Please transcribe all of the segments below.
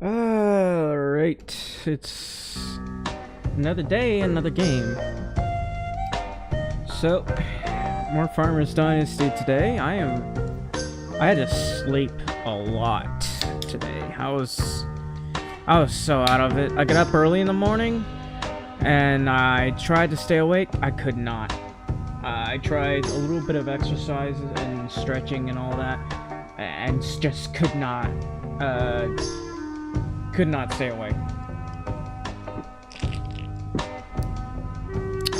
Alright, it's another day, another game. So, more Farmers Dynasty today. I had to sleep a lot today. I was so out of it. I got up early in the morning, and I tried to stay awake. I could not. I tried a little bit of exercise and stretching and all that, and just could not stay awake.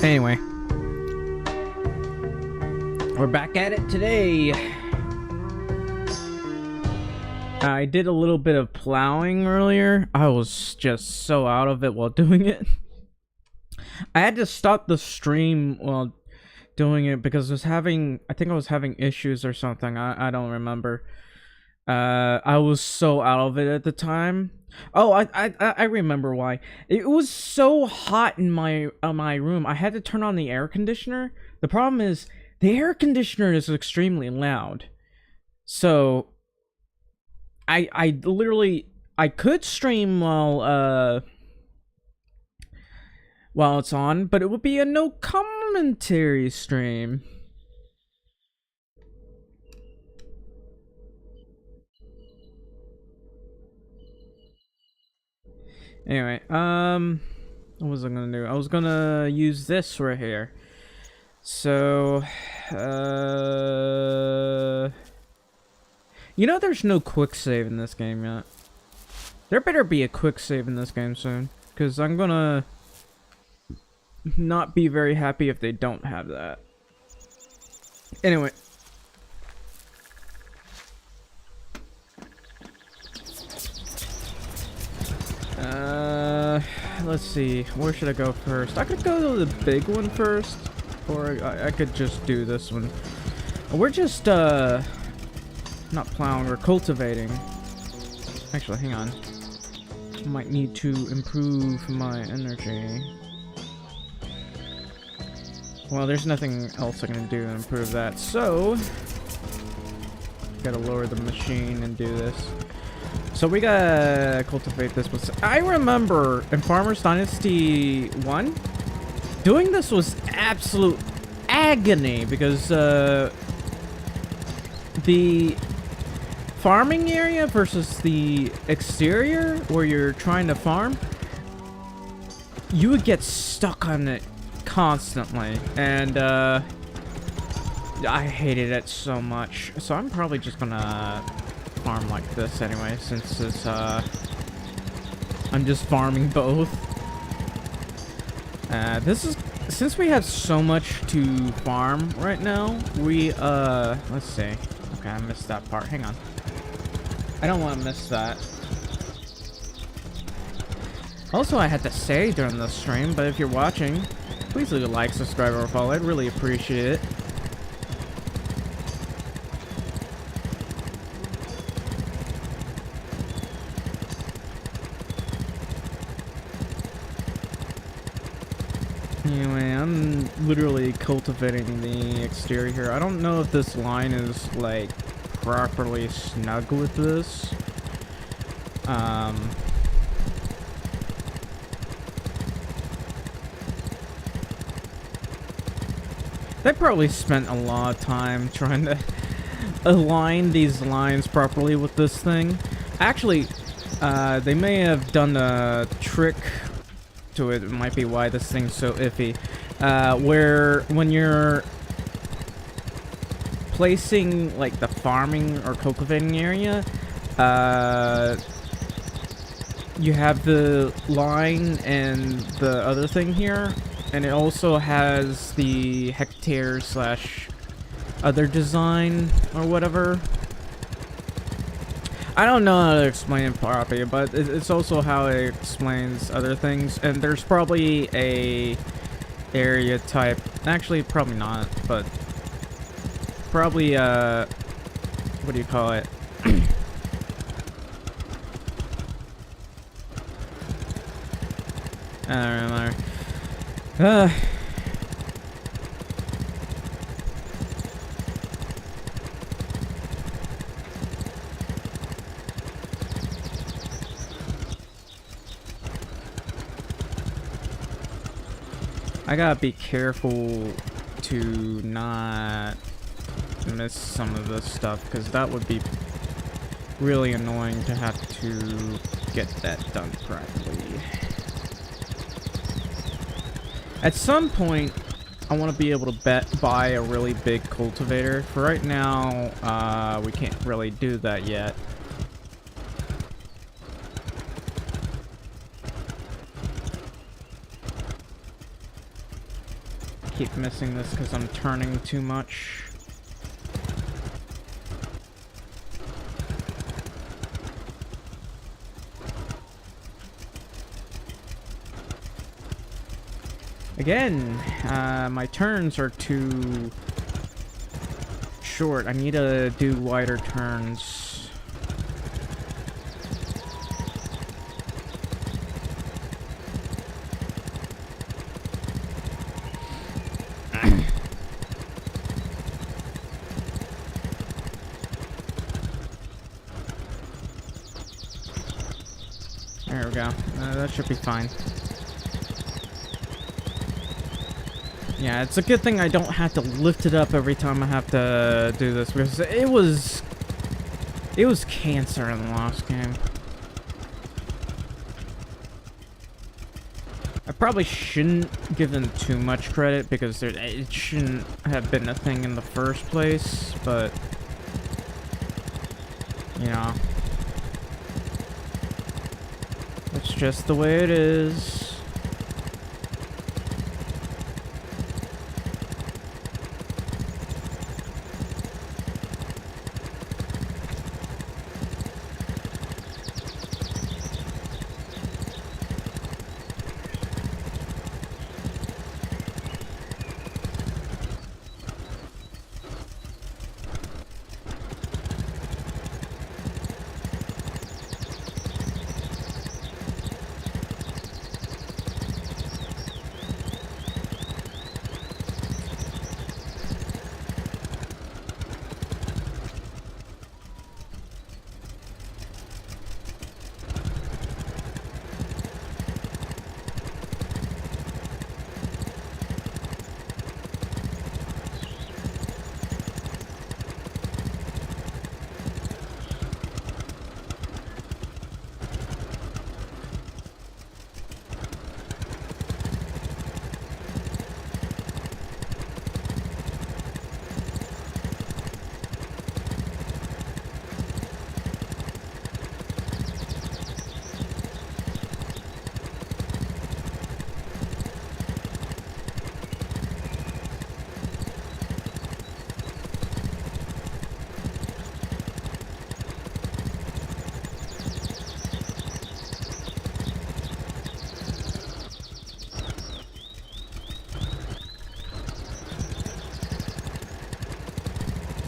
Anyway, we're back at it today. I did a little bit of plowing earlier. I was just so out of it while doing it. I had to stop the stream while doing it because I think I was having issues or something. I don't remember. I was so out of it at the time. Oh, I remember why. It was so hot in my room. I had to turn on the air conditioner. The problem is the air conditioner is extremely loud. So I literally could stream while it's on, but it would be a no commentary stream. Anyway, what was I gonna do? I was gonna use this right here. So, you know, there's no quick save in this game yet. There better be a quick save in this game soon, because I'm gonna not be very happy if they don't have that. Anyway. Let's see. Where should I go first? I could go to the big one first, or I could just do this one. We're just, not plowing, we're cultivating. Actually, hang on. Might need to improve my energy. Well, there's nothing else I can do to improve that, so gotta lower the machine and do this. So we gotta cultivate this. I remember in Farmers Dynasty 1, doing this was absolute agony because the farming area versus the exterior where you're trying to farm, you would get stuck on it constantly, and I hated it so much. So I'm probably just gonna farm like this anyway, since it's I'm just farming both. Since we have so much to farm right now, we let's see. Okay, I missed that part. Hang on. I don't want to miss that. Also, I had to say during the stream, but if you're watching, please leave a like, subscribe, or follow. I'd really appreciate it. Anyway, I'm literally cultivating the exterior here. I don't know if this line is, like, properly snug with this. They probably spent a lot of time trying to align these lines properly with this thing. Actually, they may have done a trick to it. It might be why this thing's so iffy. Where when you're placing like the farming or cultivating area, you have the line and the other thing here, and it also has the hectare slash other design or whatever. I don't know how to explain it properly, but it's also how it explains other things. And there's probably a area type. Actually, probably not, but probably, what do you call it? I don't remember. I gotta be careful to not miss some of this stuff, because that would be really annoying to have to get that done correctly. At some point, I want to be able to buy a really big cultivator. For right now, we can't really do that yet. Keep missing this because I'm turning too much. Again, my turns are too short. I need to do wider turns. There we go. That should be fine. Yeah, it's a good thing I don't have to lift it up every time I have to do this, because it was cancer in the last game. I probably shouldn't give them too much credit, because it shouldn't have been a thing in the first place, but you know, it's just the way it is.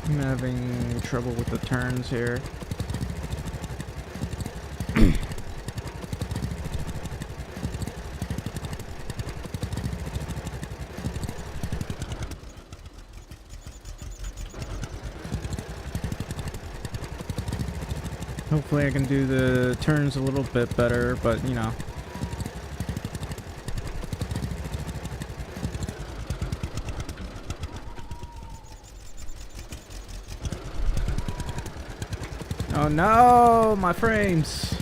I'm having trouble with the turns here. Hopefully I can do the turns a little bit better, but you know. Oh no, my frames.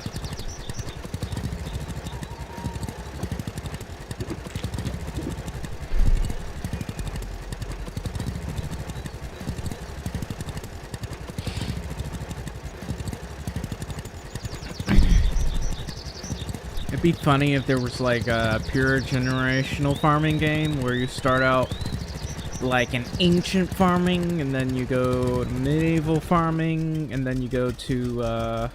It'd be funny if there was like a pure generational farming game where you start out like an ancient farming, and then you go to medieval farming, and then you go to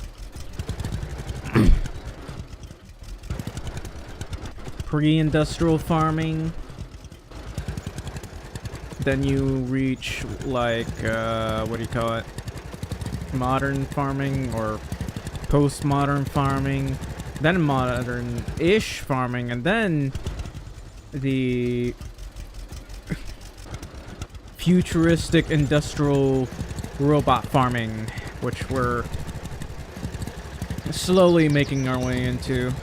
pre-industrial farming. Then you reach like what do you call it? Modern farming or post-modern farming, then modern-ish farming, and then the futuristic industrial robot farming, which we're slowly making our way into.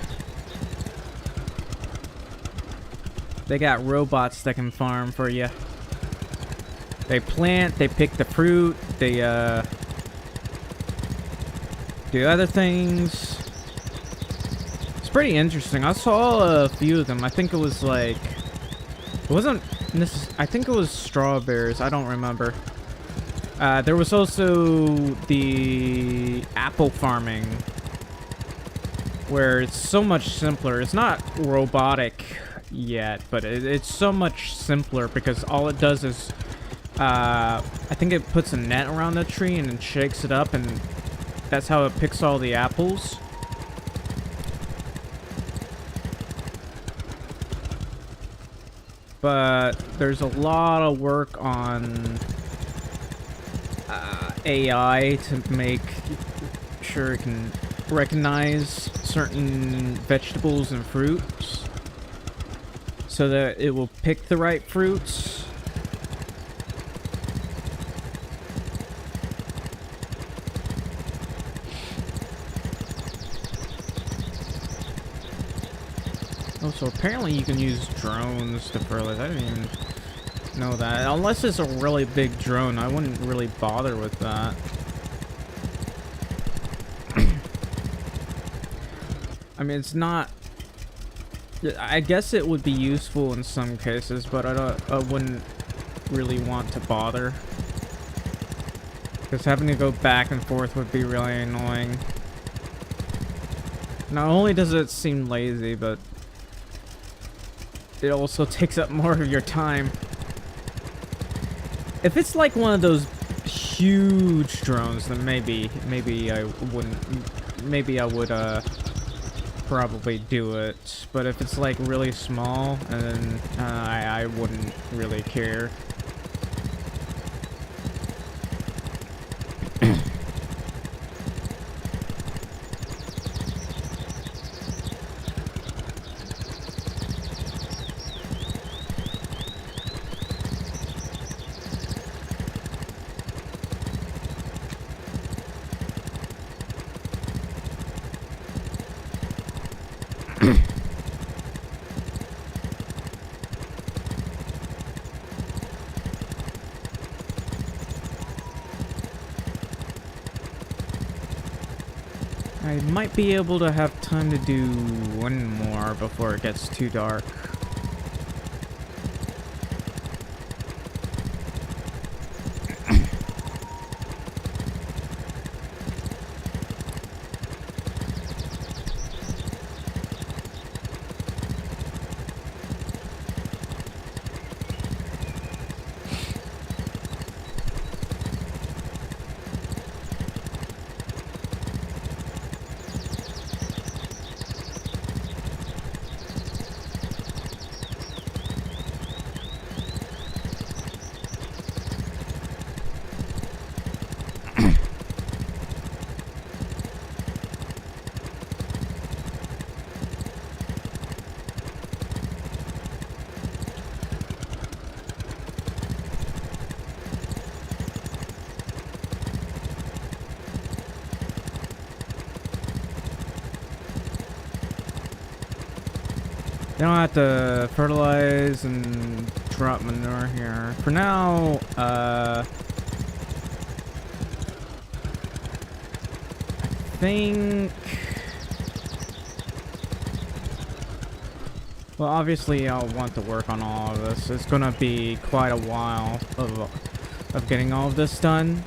They got robots that can farm for you. They plant, they pick the fruit, they do other things. It's pretty interesting. I saw a few of them. I think it was like, it wasn't I think it was strawberries. I don't remember. There was also the apple farming, where it's so much simpler. It's not robotic yet, but it's so much simpler because all it does is, I think it puts a net around the tree and then shakes it up, and that's how it picks all the apples. But there's a lot of work on AI to make sure it can recognize certain vegetables and fruits so that it will pick the right fruits. Oh, so apparently you can use drones to fertilize. I didn't even know that. Unless it's a really big drone, I wouldn't really bother with that. I mean, it's not... I guess it would be useful in some cases, but I wouldn't really want to bother. Because having to go back and forth would be really annoying. Not only does it seem lazy, but it also takes up more of your time. If it's like one of those huge drones, then maybe I wouldn't. Maybe I would probably do it. But if it's like really small, then I wouldn't really care. I might be able to have time to do one more before it gets too dark. You don't have to fertilize and drop manure here. For now, I think... Well, obviously I'll want to work on all of this. It's gonna be quite a while of getting all of this done.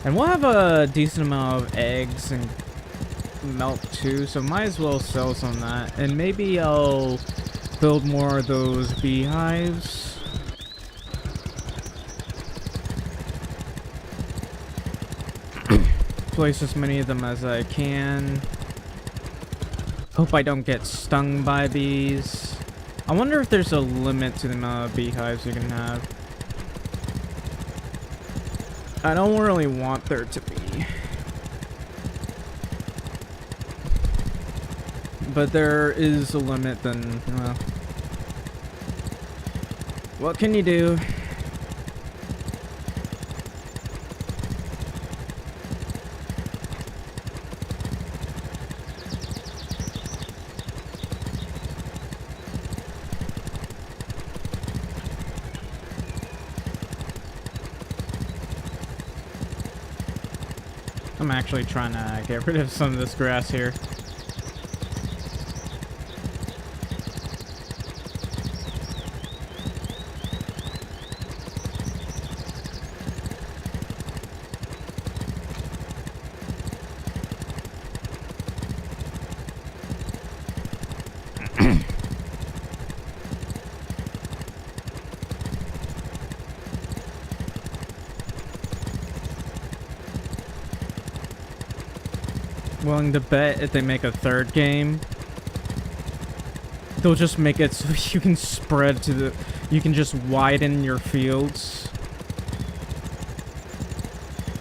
And we'll have a decent amount of eggs and milk too, so might as well sell some of that. And maybe I'll build more of those beehives. Place as many of them as I can. Hope I don't get stung by bees. I wonder if there's a limit to the amount of beehives you can have. I don't really want there to be. But there is a limit, then, well, what can you do? I'm actually trying to get rid of some of this grass here. Willing to bet if they make a third game, they'll just make it so you can spread to the... You can just widen your fields.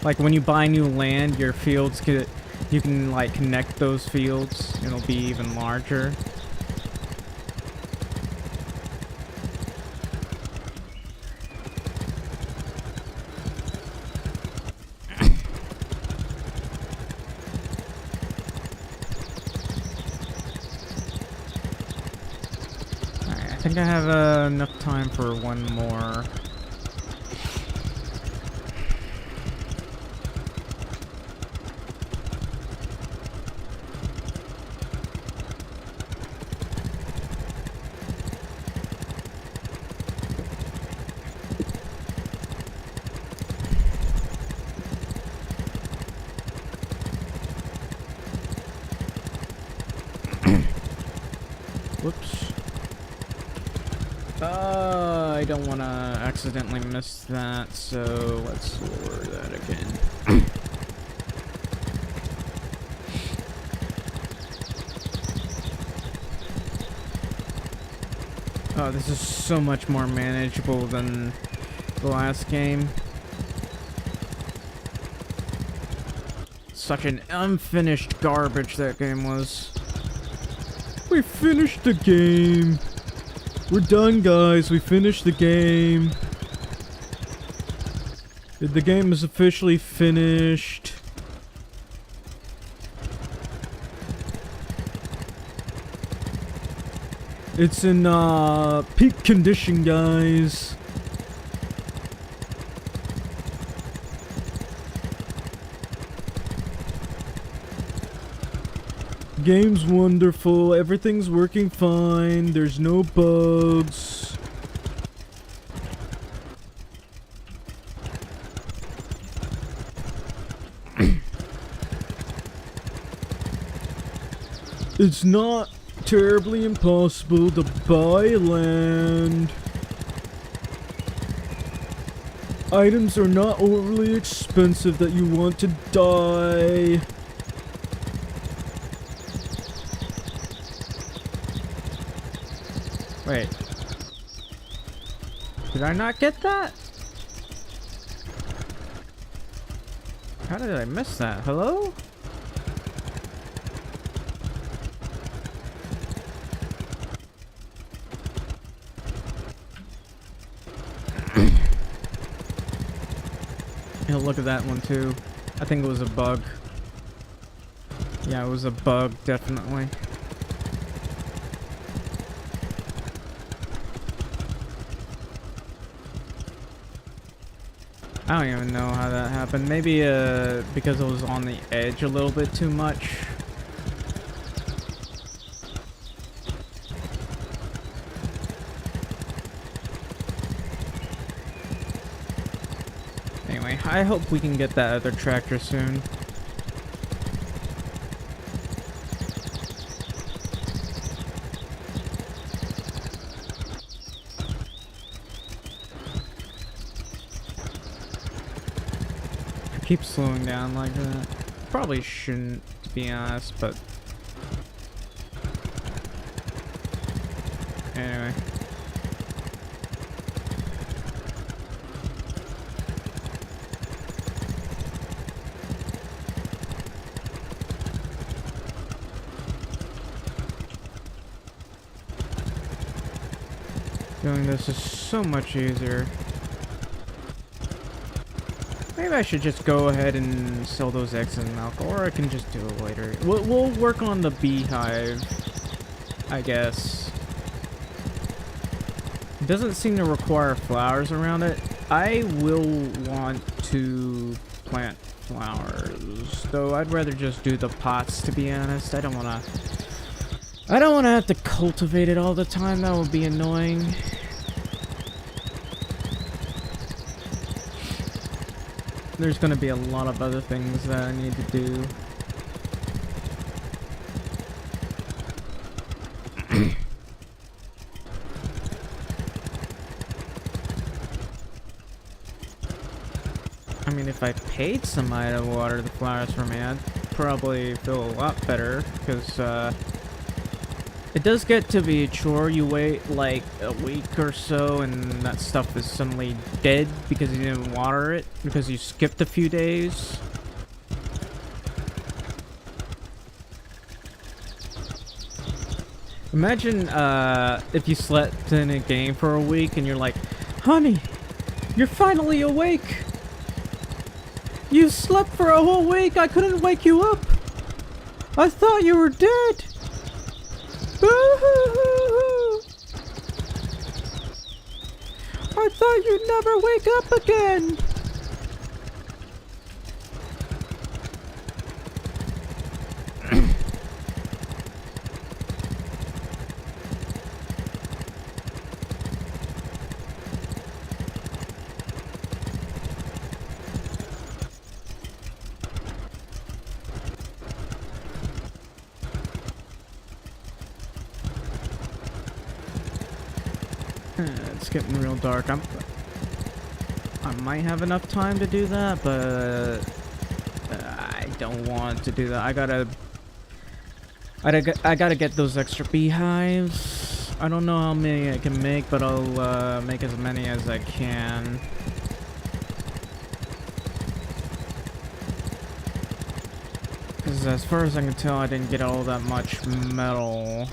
Like when you buy new land, your fields could... You can like connect those fields. It'll be even larger. I think I have enough time for one more. Whoops. I don't want to accidentally miss that, so let's lower that again. Oh, this is so much more manageable than the last game. Such an unfinished garbage that game was. We finished the game. We're done, guys. We finished the game. The game is officially finished. It's in peak condition, guys. Game's wonderful, everything's working fine, there's no bugs. It's not terribly impossible to buy land. Items are not overly expensive that you want to die. Wait. Did I not get that? How did I miss that? Hello? Yeah, look at that one too. I think it was a bug. Yeah, it was a bug, definitely. I don't even know how that happened. Maybe because it was on the edge a little bit too much. Anyway, I hope we can get that other tractor soon. Keep slowing down like that. Probably shouldn't, to be honest, but anyway. Doing this is so much easier. Maybe I should just go ahead and sell those eggs and milk, or I can just do it later. We'll work on the beehive, I guess. It doesn't seem to require flowers around it. I will want to plant flowers. Though I'd rather just do the pots, to be honest. I don't wanna have to cultivate it all the time. That would be annoying. There's gonna be a lot of other things that I need to do. I mean, if I paid somebody to water the flowers for me, I'd probably feel a lot better, because it does get to be a chore. You wait like a week or so and that stuff is suddenly dead because you didn't water it, because you skipped a few days. Imagine if you slept in a game for a week and you're like, honey, you're finally awake. You slept for a whole week. I couldn't wake you up. I thought you were dead. Boo-hoo-hoo-hoo. I thought you'd never wake up again. It's getting real dark. I might have enough time to do that, but I don't want to do that. I gotta get those extra beehives. I don't know how many I can make, but I'll make as many as I can. Because as far as I can tell, I didn't get all that much metal.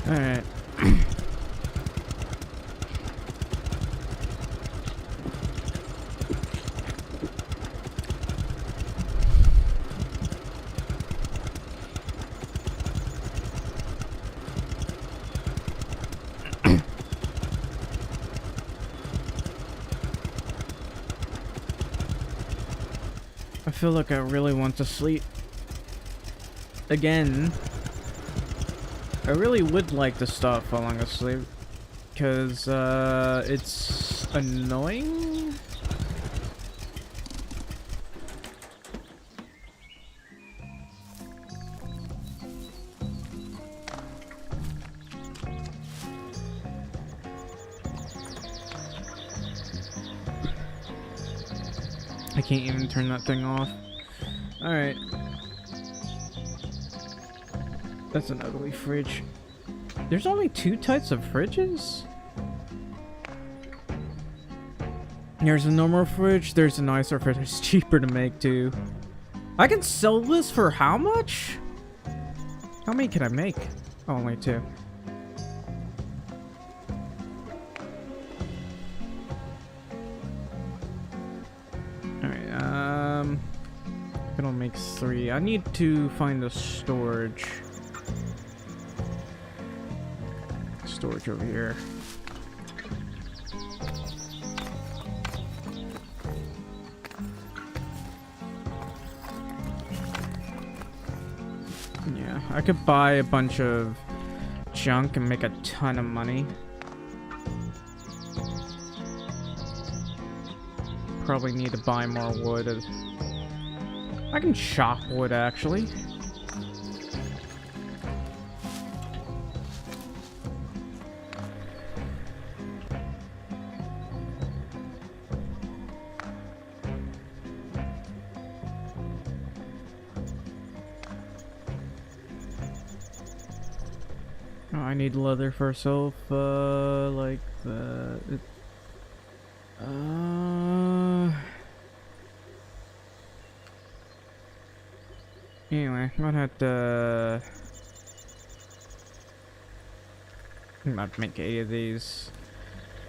Alright. I feel like I really want to sleep again. I really would like to stop falling asleep, because it's annoying. I can't even turn that thing off. Alright. That's an ugly fridge. There's only 2 types of fridges? There's a normal fridge, there's a nicer fridge. It's cheaper to make too. I can sell this for how much? How many can I make? Oh, only 2. Alright, I can only make 3. I need to find the storage. Storage over here. Yeah, I could buy a bunch of junk and make a ton of money. Probably need to buy more wood. I can chop wood, actually. Oh, I need leather for a sofa, like that. Anyway, I'm gonna have to... I'm about to make 8 of these.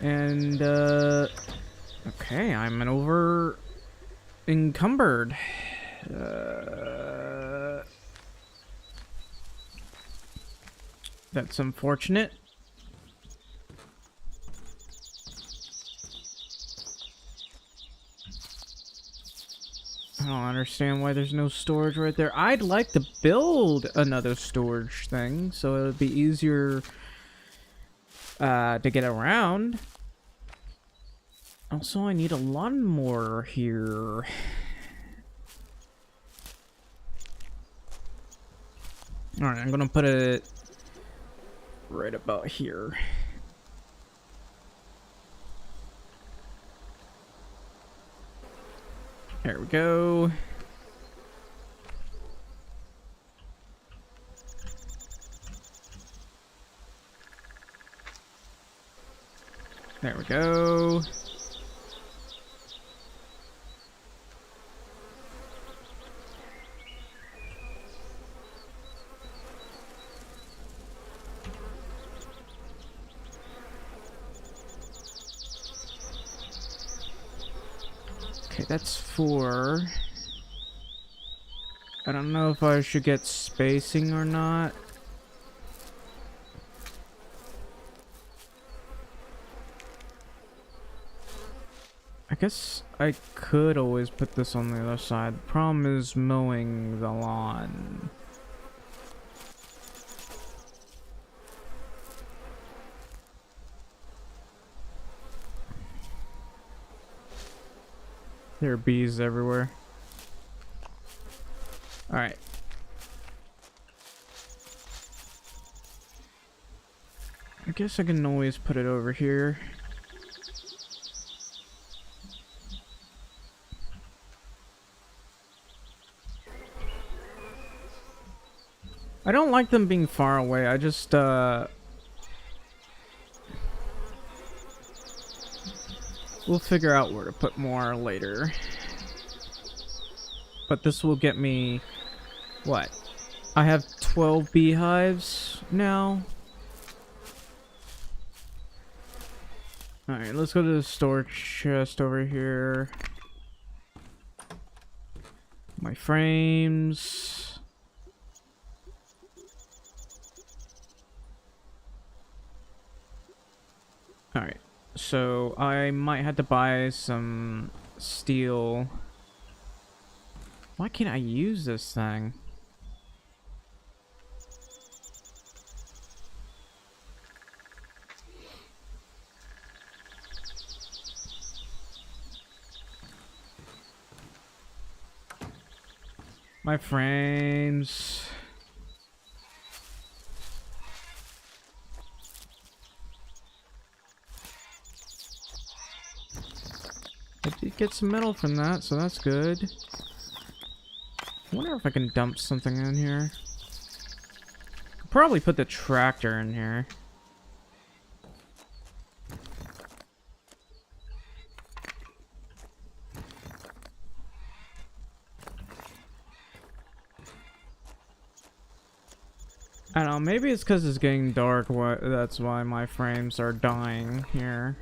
And, okay, I'm an over... encumbered. That's unfortunate. I don't understand why there's no storage right there. I'd like to build another storage thing so it would be easier to get around. Also, I need a lawnmower here. Alright, I'm gonna put it right about here. There we go. There we go. Okay, that's 4. I don't know if I should get spacing or not. I guess I could always put this on the other side. The problem is mowing the lawn. There are bees everywhere. Alright. I guess I can always put it over here. I don't like them being far away. I just, we'll figure out where to put more later. But this will get me... what? I have 12 beehives now? Alright, let's go to the storage chest over here. My frames... Alright, so I might have to buy some steel. Why can't I use this thing? My frames... I did get some metal from that, so that's good. I wonder if I can dump something in here. Could probably put the tractor in here. I don't know, maybe it's because it's getting dark, that's why my frames are dying here.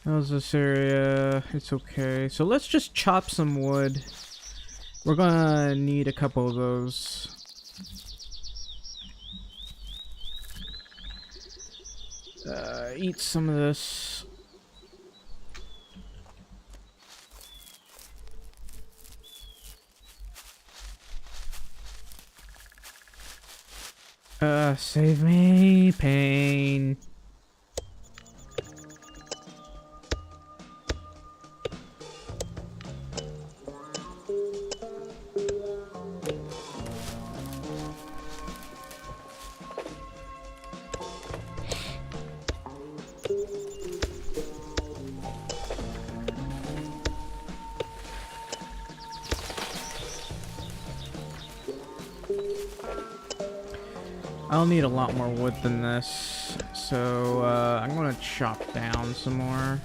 How's this area? It's okay. So let's just chop some wood. We're gonna need a couple of those. Eat some of this. Save me, pain. I'll need a lot more wood than this, so I'm gonna chop down some more.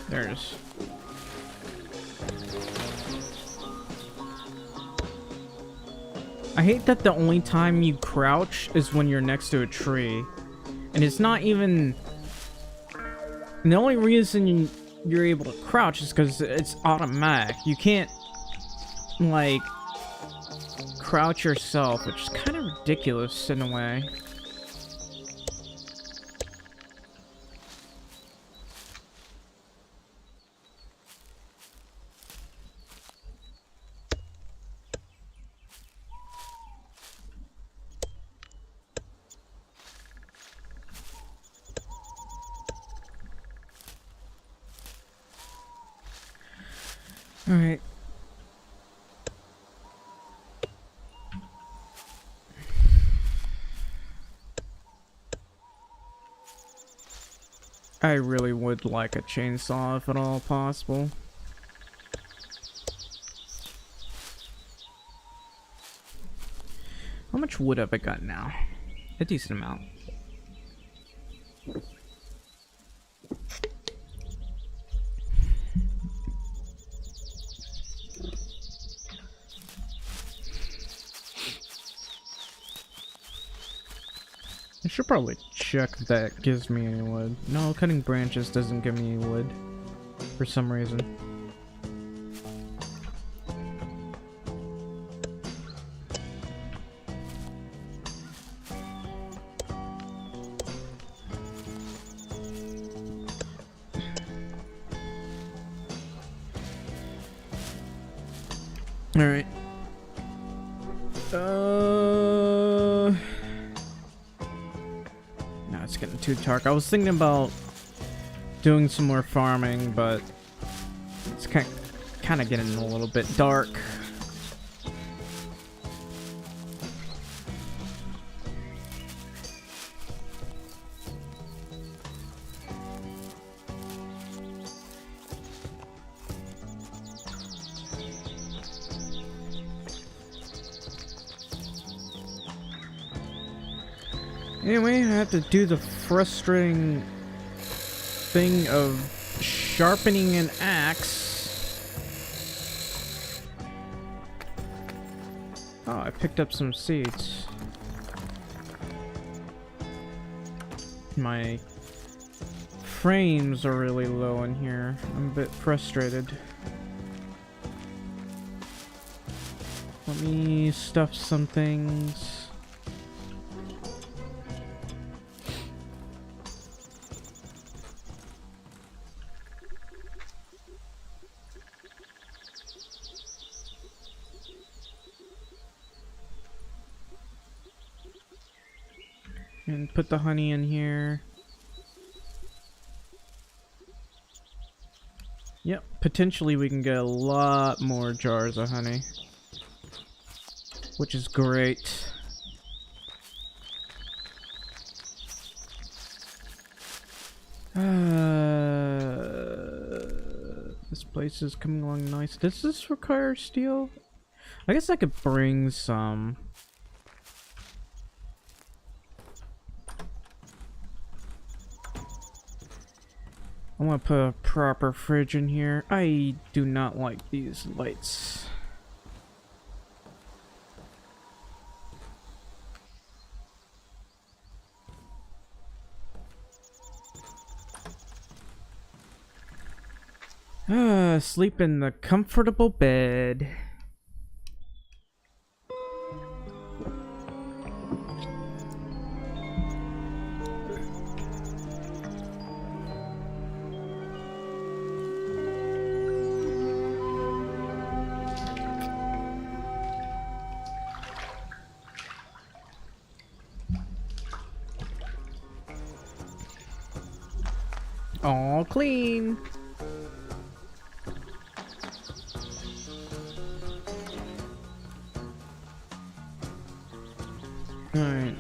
There's. I hate that the only time you crouch is when you're next to a tree. And it's not even... And the only reason you're able to crouch is because it's automatic. You can't, like, crouch yourself, which is kind of ridiculous in a way. Alright. I really would like a chainsaw if at all possible. How much wood have I got now? A decent amount. I should probably check if that gives me any wood. No, cutting branches doesn't give me any wood. For some reason. Alright. No, it's getting too dark. I was thinking about doing some more farming, but it's kind of getting a little bit dark. Anyway, I have to do the frustrating thing of sharpening an axe. Oh, I picked up some seeds. My frames are really low in here. I'm a bit frustrated. Let me stuff some things. And put the honey in here. Yep, potentially we can get a lot more jars of honey, which is great. This place is coming along nice. Does this require steel? I guess I could bring some. I want to put a proper fridge in here. I do not like these lights. Sleep in the comfortable bed. All clean. Alright.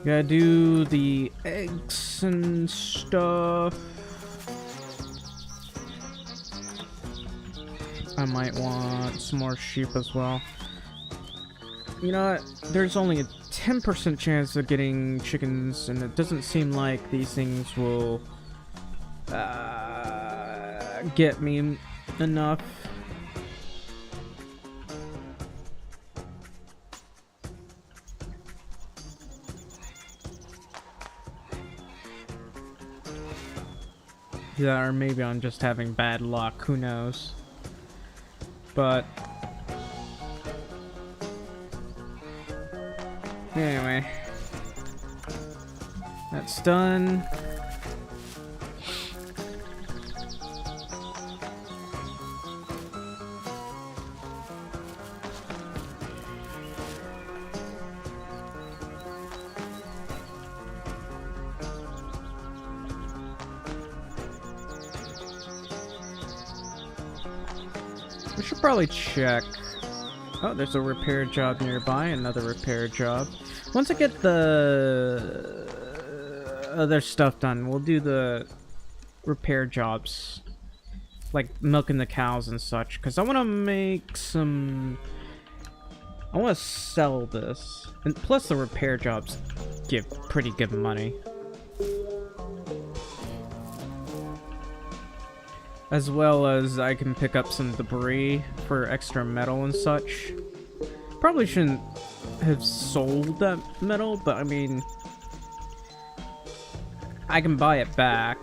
Gotta do the eggs and stuff. I might want some more sheep as well. You know what? There's only a 10% chance of getting chickens, and it doesn't seem like these things will get me enough. Yeah, or maybe I'm just having bad luck, who knows. But anyway, that's done. We should probably check. Oh, there's a repair job nearby, another repair job. Once I get the other stuff done, we'll do the repair jobs. Like milking the cows and such, because I want to make some... I want to sell this. And plus the repair jobs give pretty good money. As well as I can pick up some debris for extra metal and such. Probably shouldn't have sold that metal, but I mean, I can buy it back.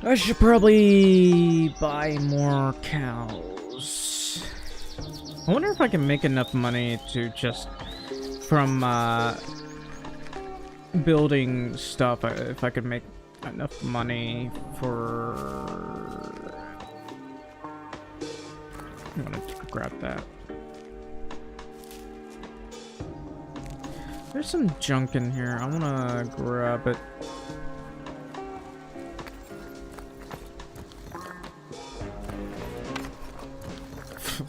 I should probably buy more cows. I wonder if I can make enough money to just from building stuff, if I could make enough money for... I'm gonna grab that. There's some junk in here. I wanna grab it.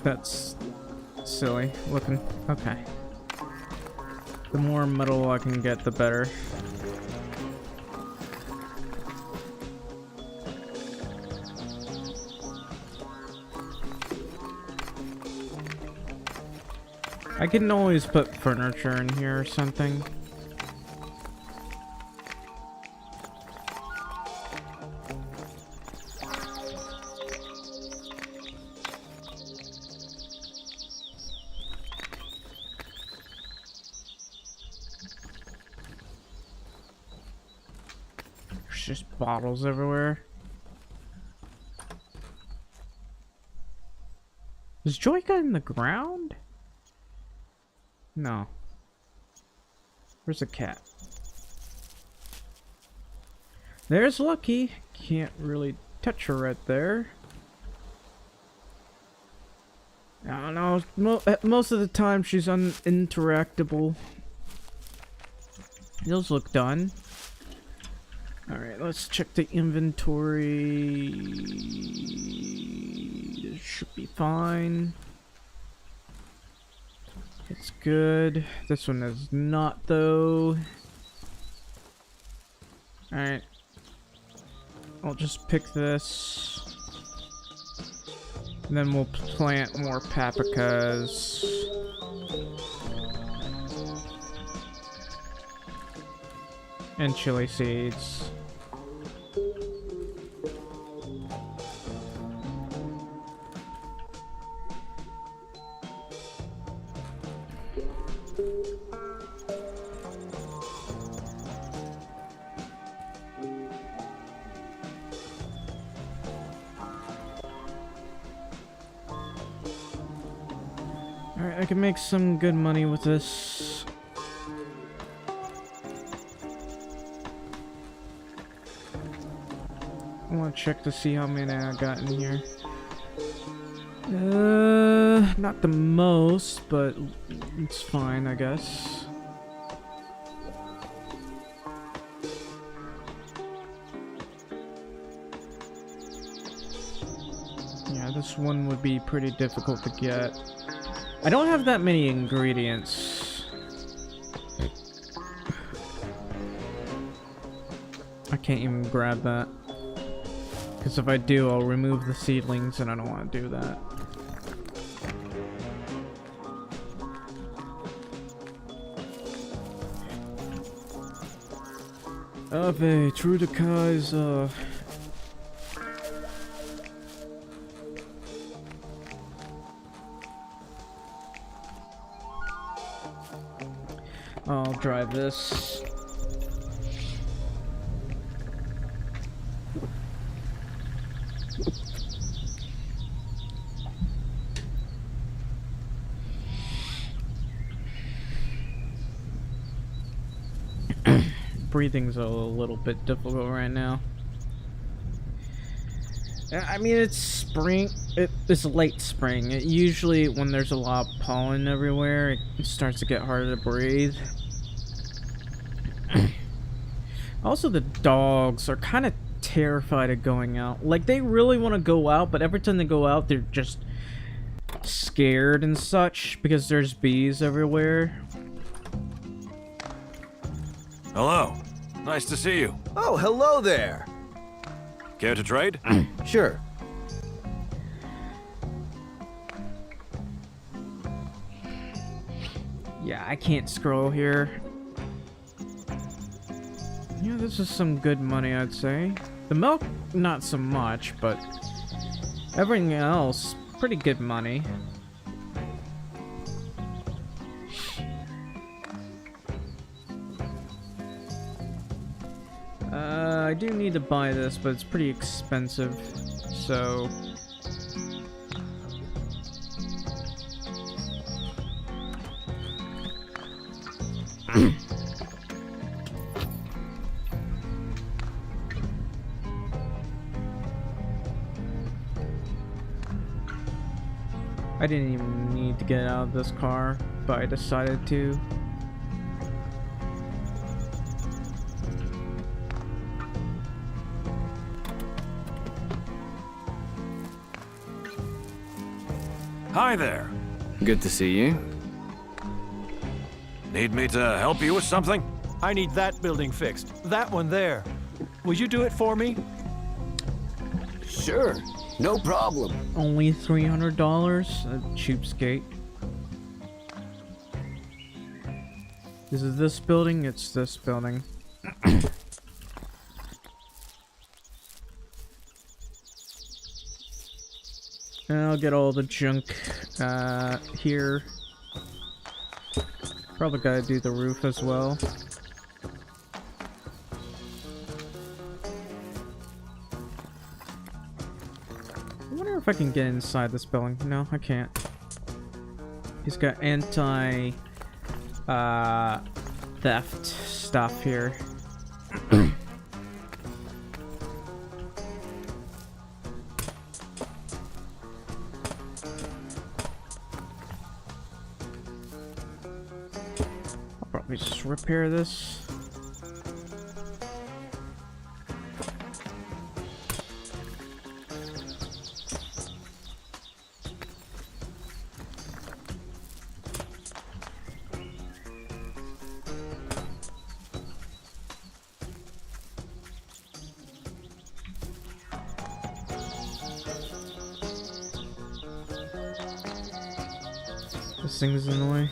That's silly looking. Okay. The more metal I can get, the better. I can always put furniture in here or something. Just bottles everywhere. Is Joyka in the ground? No. Where's the cat? There's Lucky. Can't really touch her right there. I don't know. Most of the time she's uninteractable. Those look done. Alright, let's check the inventory. This should be fine. It's good. This one is not, though. Alright. I'll just pick this. And then we'll plant more paprikas. And chili seeds. Alright, I can make some good money with this. I want to check to see how many I got in here. Not the most, but it's fine, I guess. Yeah, this one would be pretty difficult to get. I don't have that many ingredients. I can't even grab that. Because if I do, I'll remove the seedlings, and I don't want to do that. Ave, true to Kai's, I'll drive this. Breathing's a little bit difficult right now. I mean, it's spring. It's late spring. Usually, when there's a lot of pollen everywhere, it starts to get harder to breathe. Also, the dogs are kind of terrified of going out. Like, they really want to go out, but every time they go out, they're just scared and such because there's bees everywhere. Hello. Nice to see you. Oh, hello there. Care to trade? Sure. Yeah, I can't scroll here. Yeah, this is some good money, I'd say. The milk, not so much, but everything else, pretty good money. I do need to buy this, but it's pretty expensive, so... I didn't even need to get out of this car, but I decided to. Hi there. Good to see you. Need me to help you with something? I need that building fixed. That one there. Will you do it for me? Sure. No problem. Only $300? A cheapskate. This is this building, it's this building. And I'll get all the junk here. Probably gotta do the roof as well. I wonder if I can get inside this building. No, I can't. He's got anti theft stuff here. me just repair this. This thing's in the way.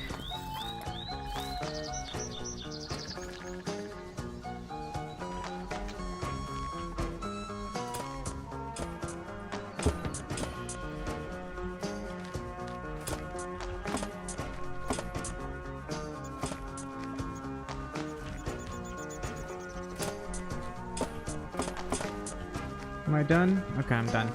Am I done? Okay, I'm done.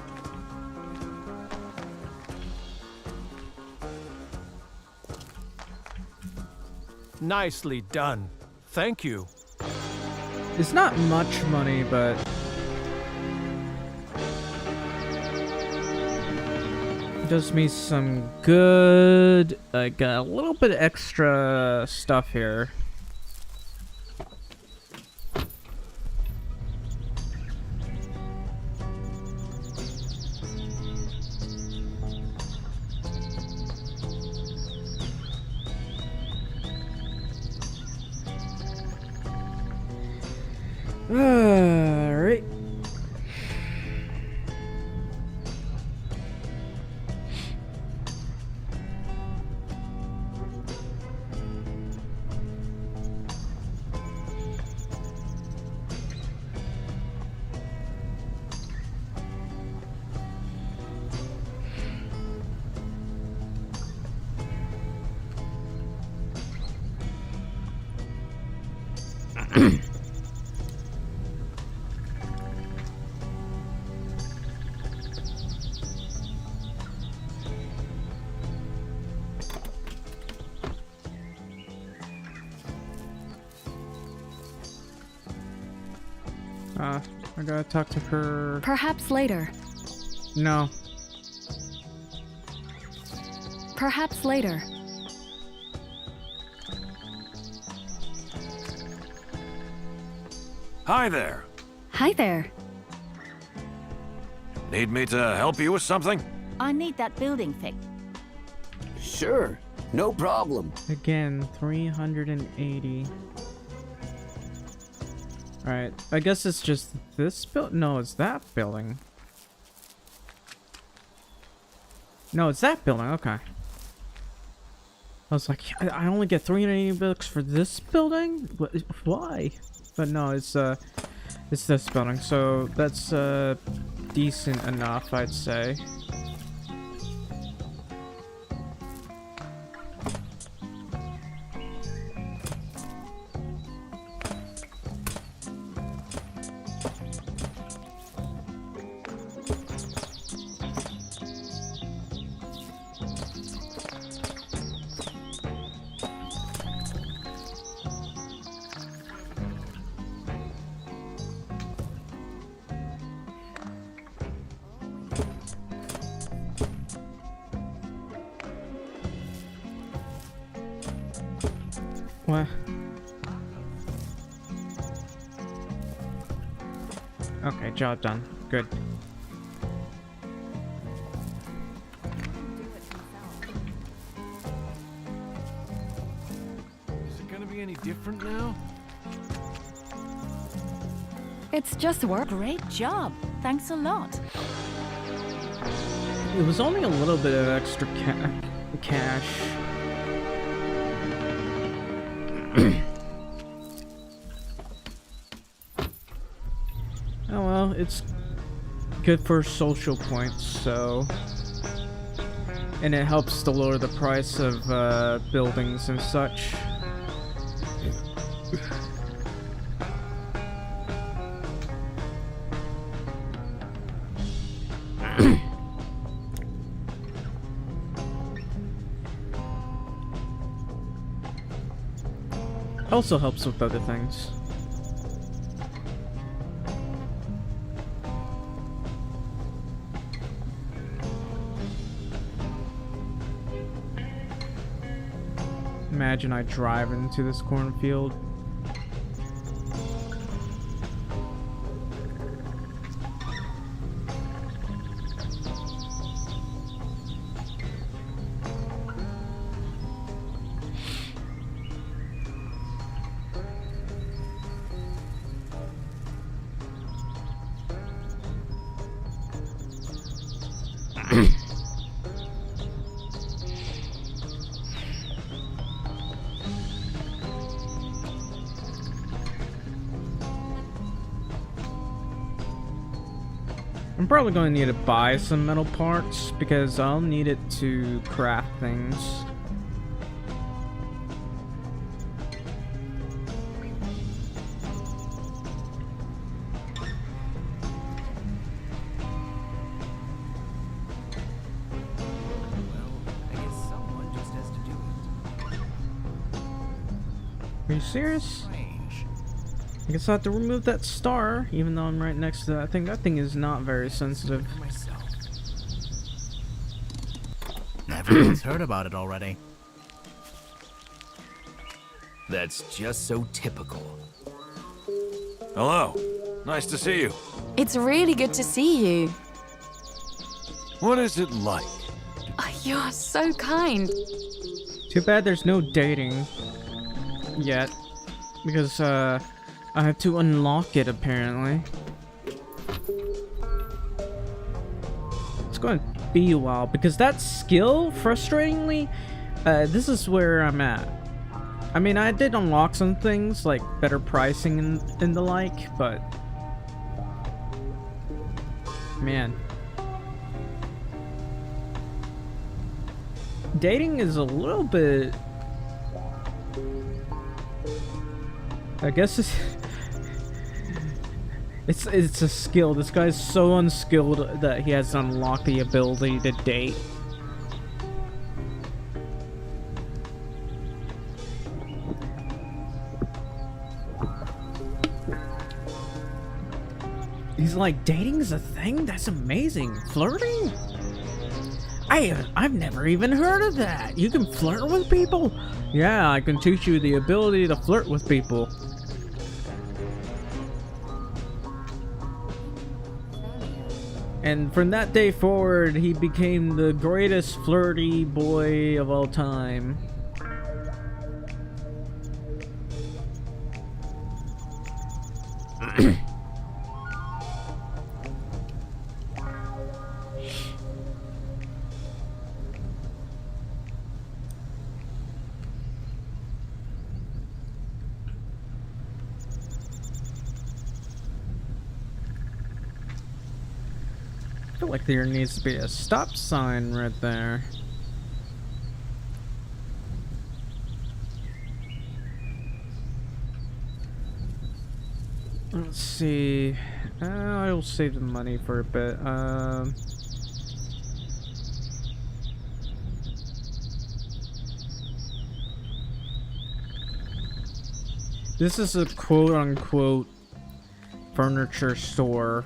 Nicely done. Thank you. It's not much money, but it does me some good. Like a little bit extra stuff here. Alright. I gotta talk to her. Perhaps later. No. Perhaps later. Hi there. Hi there. Need me to help you with something? I need that building fixed. Sure. No problem. Again, 380. Alright, I guess it's just this build. No, it's that building. No, it's that building. Okay. I was like, I only get 380 bucks for this building? Why? But no, it's this building. So that's decent enough, I'd say. What? Okay, job done. Good. Is it gonna be any different now? It's just work. Great job. Thanks a lot. It was only a little bit of extra cash. Oh well, it's good for social points, so... And it helps to lower the price of buildings and such. Also helps with other things. Imagine I drive into this cornfield. I'm probably going to need to buy some metal parts because I'll need it to craft things. Are you serious? I guess I have to remove that star, even though I'm right next to that thing. That thing is not very sensitive. Everyone's heard about it already. That's just so typical. Hello. Nice to see you. It's really good to see you. What is it like? Oh, you're so kind. Too bad there's no dating yet, because I have to unlock it apparently. It's going to be a while because that skill, frustratingly, this is where I'm at. I mean, I did unlock some things like better pricing and the like, but man, dating is a little bit, I guess it's a skill. This guy's so unskilled that he has unlocked the ability to date. He's like, dating is a thing? That's amazing. Flirting? I've never even heard of that. You can flirt with people? Yeah, I can teach you the ability to flirt with people. And from that day forward, he became the greatest flirty boy of all time. I feel like there needs to be a stop sign right there. Let's see. I'll save the money for a bit. This is a quote-unquote furniture store.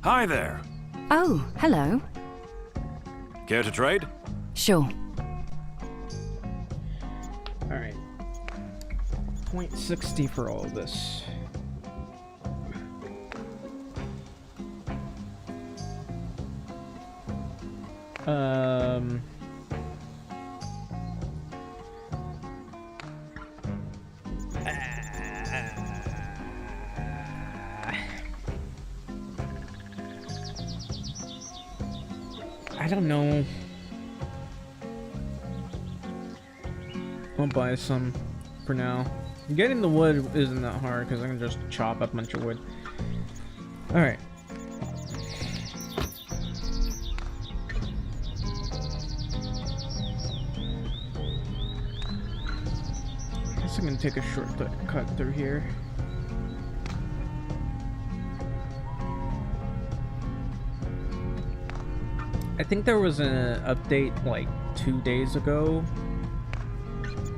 Hi there. Oh, hello. Care to trade? Sure. Alright. 0.60 for all of this. I don't know. I'll buy some for now. Getting the wood isn't that hard because I can just chop up a bunch of wood. Alright. Guess I'm gonna take a shortcut through here. I think there was an update like 2 days ago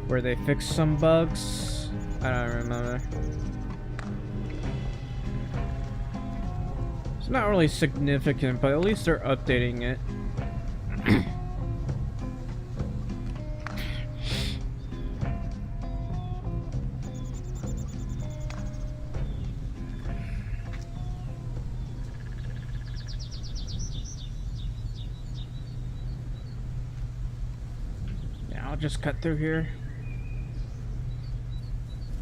where they fixed some bugs. I don't remember. It's not really significant, but at least they're updating it. I'll just cut through here.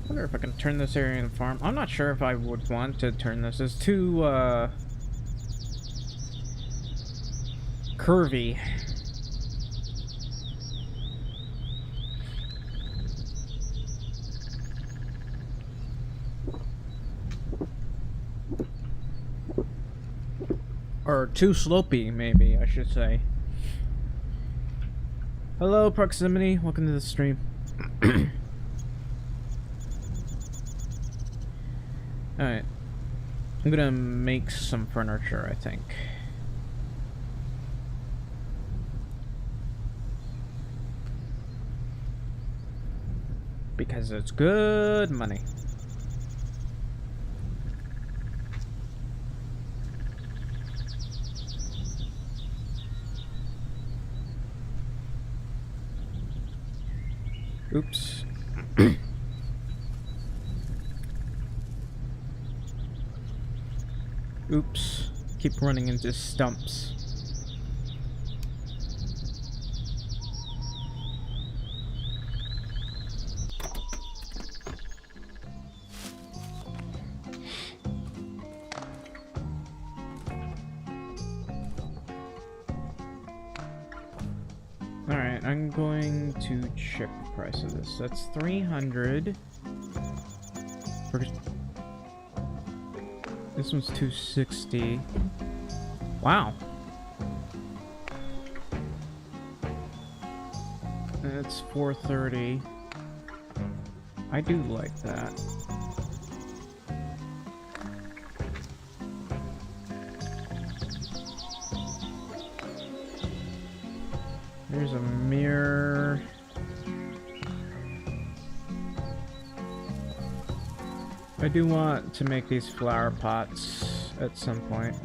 I wonder if I can turn this area into farm. I'm not sure if I would want to turn this. It's too curvy. Or too slopey, maybe, I should say. Hello, Proximity. Welcome to the stream. Alright. I'm gonna make some furniture, I think. Because it's good money. Oops. Oops. Keep running into stumps. Alright, I'm going to check the price of this. That's 300. This one's 260. Wow. That's 430. I do like that. There's a mirror. I do want to make these flower pots at some point.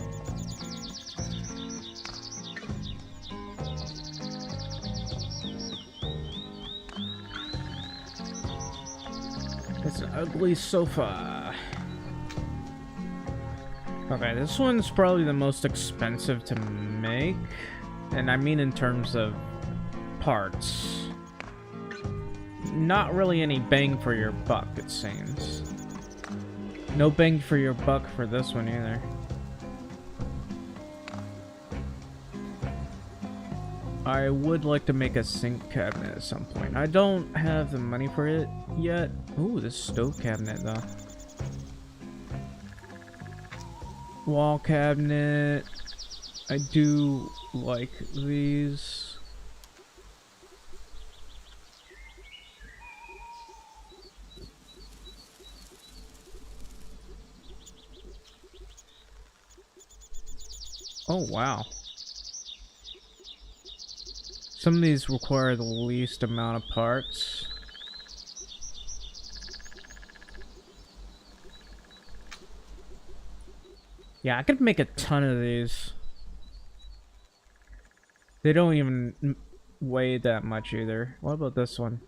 It's an ugly sofa. Okay, this one's probably the most expensive to make. And I mean in terms of parts. Not really any bang for your buck, it seems. No bang for your buck for this one either. I would like to make a sink cabinet at some point. I don't have the money for it yet. Ooh, this stove cabinet though. Wall cabinet. I do like these. Oh, wow. Some of these require the least amount of parts. Yeah, I could make a ton of these. They don't even weigh that much either. What about this one?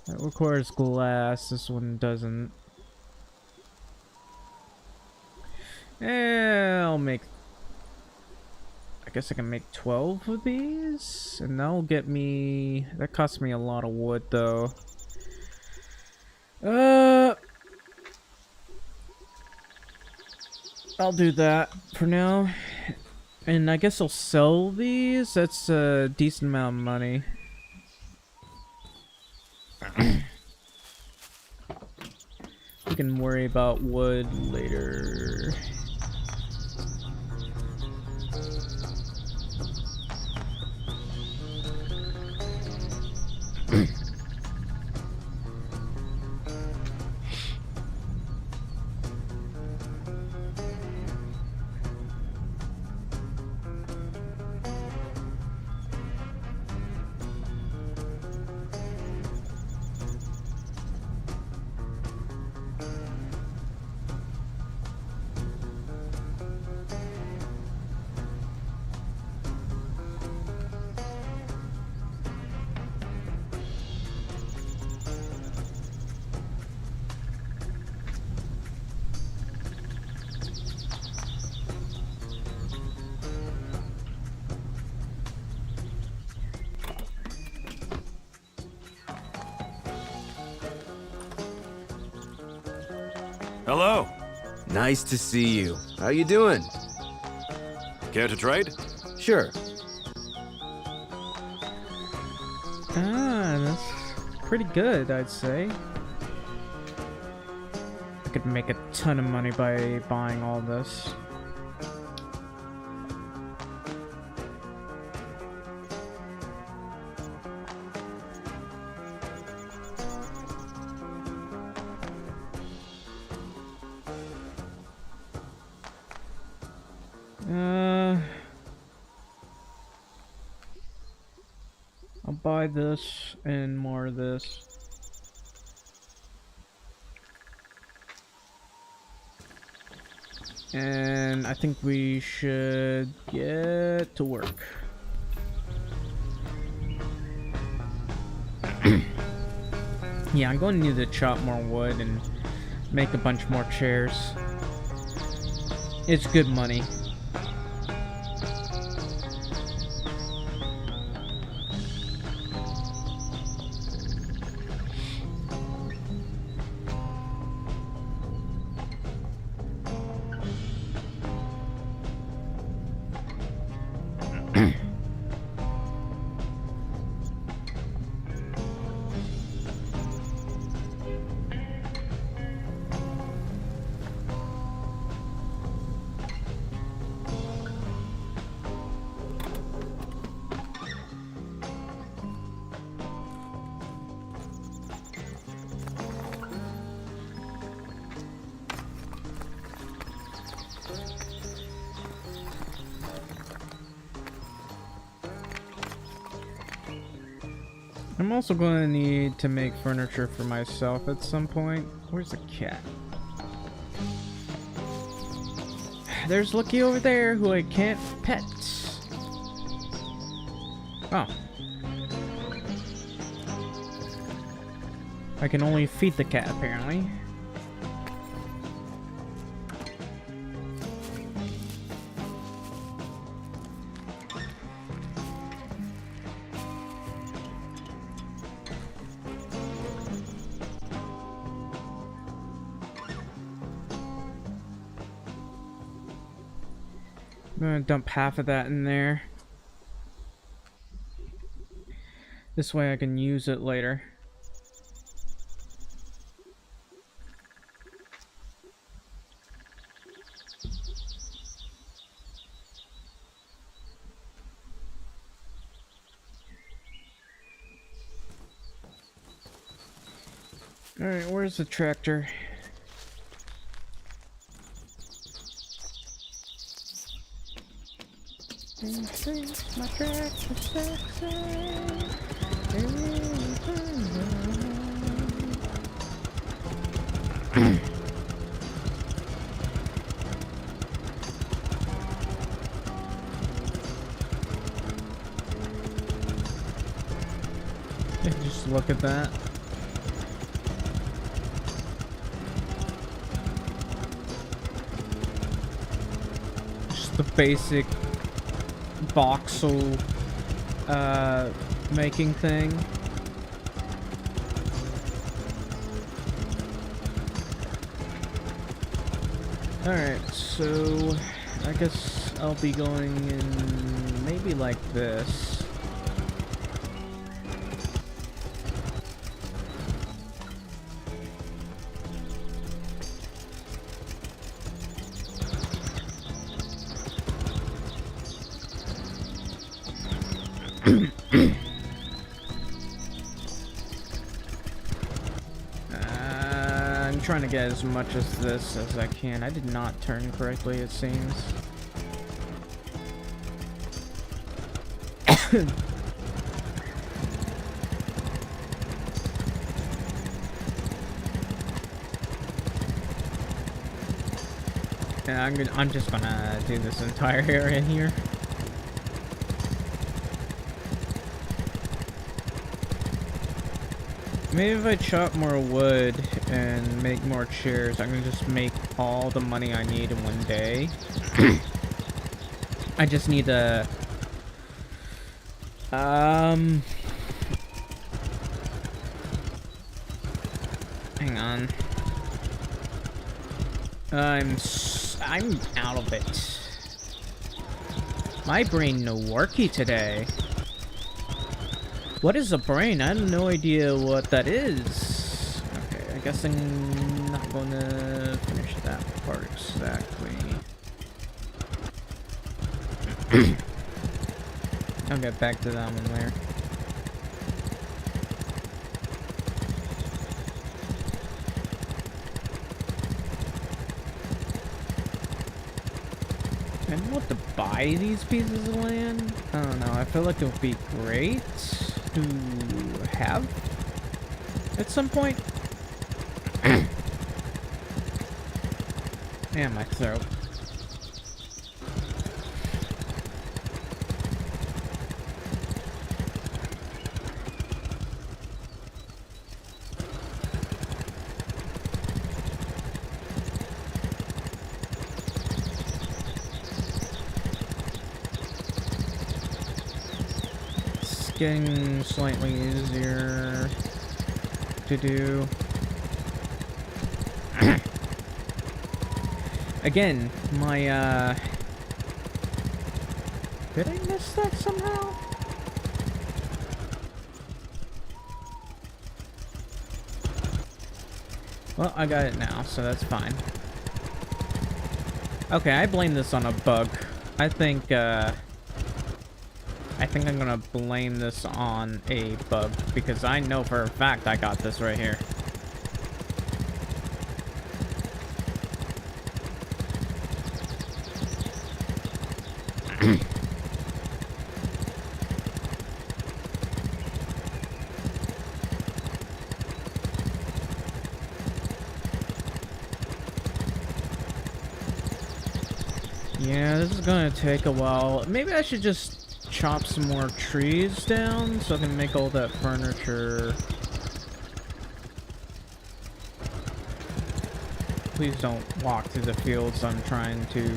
That requires glass. This one doesn't. I'll make... I guess I can make 12 of these? And that'll get me... That costs me a lot of wood, though. I'll do that for now. And I guess I'll sell these. That's a decent amount of money. We can worry about wood later. Hello. Nice to see you. How you doing? Care to trade? Sure. That's pretty good, I'd say. I could make a ton of money by buying all this. I'll buy this and more of this. And I think we should get to work. Yeah, I'm going to need to chop more wood and make a bunch more chairs. It's good money. I'm also going to need to make furniture for myself at some point. Where's the cat? There's Lucky over there, who I can't pet. Oh. I can only feed the cat, apparently. I'm gonna dump half of that in there. This way I can use it later. Alright, where's the tractor? My tractor sexy. Just look at that. Just the basic voxel making thing. Alright, so I guess I'll be going in maybe like this. I'm trying to get as much as this as I can. I did not turn correctly, it seems. Yeah, I'm just gonna do this entire area here. Maybe if I chop more wood and make more chairs, I can just make all the money I need in one day. I just need to... hang on. I'm out of it. My brain no worky today. What is a brain? I have no idea what that is. Okay, I guess I'm not gonna finish that part exactly. I'll get back to that one later. I don't want to buy these pieces of land. I don't know. I feel like it would be great to have at some point. Man, my throat. Getting slightly easier to do. Again, my did I miss that somehow? Well, I got it now, so that's fine. Okay, I blame this on a bug. I think I'm gonna blame this on a bug, because I know for a fact I got this right here. Yeah, this is gonna take a while. Maybe I should just chop some more trees down so I can make all that furniture. Please don't walk through the fields I'm trying to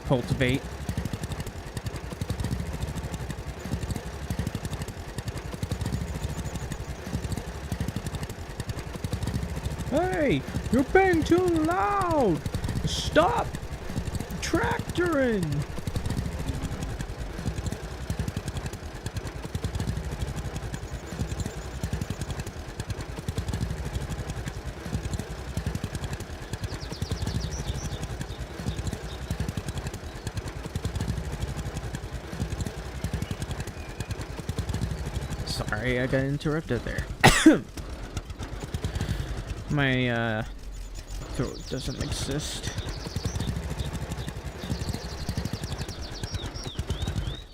cultivate. Hey, you're being too loud! Stop tractoring! Sorry, I got interrupted there. My throat doesn't exist.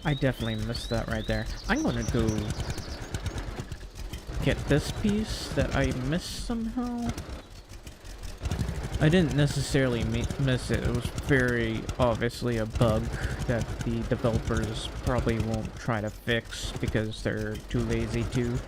I definitely missed that right there. I'm gonna go get this piece that I missed somehow. I didn't necessarily miss it. It was very obviously a bug that the developers probably won't try to fix because they're too lazy to.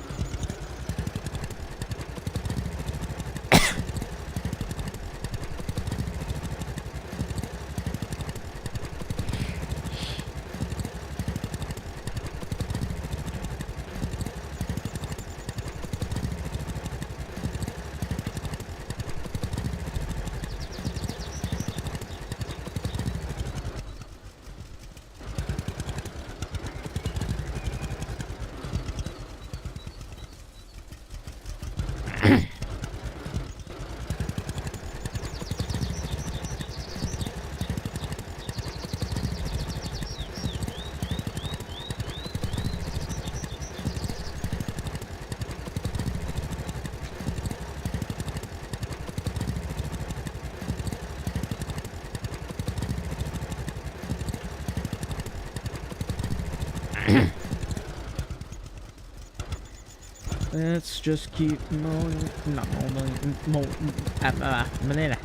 Let's just keep mowing. Not mowing.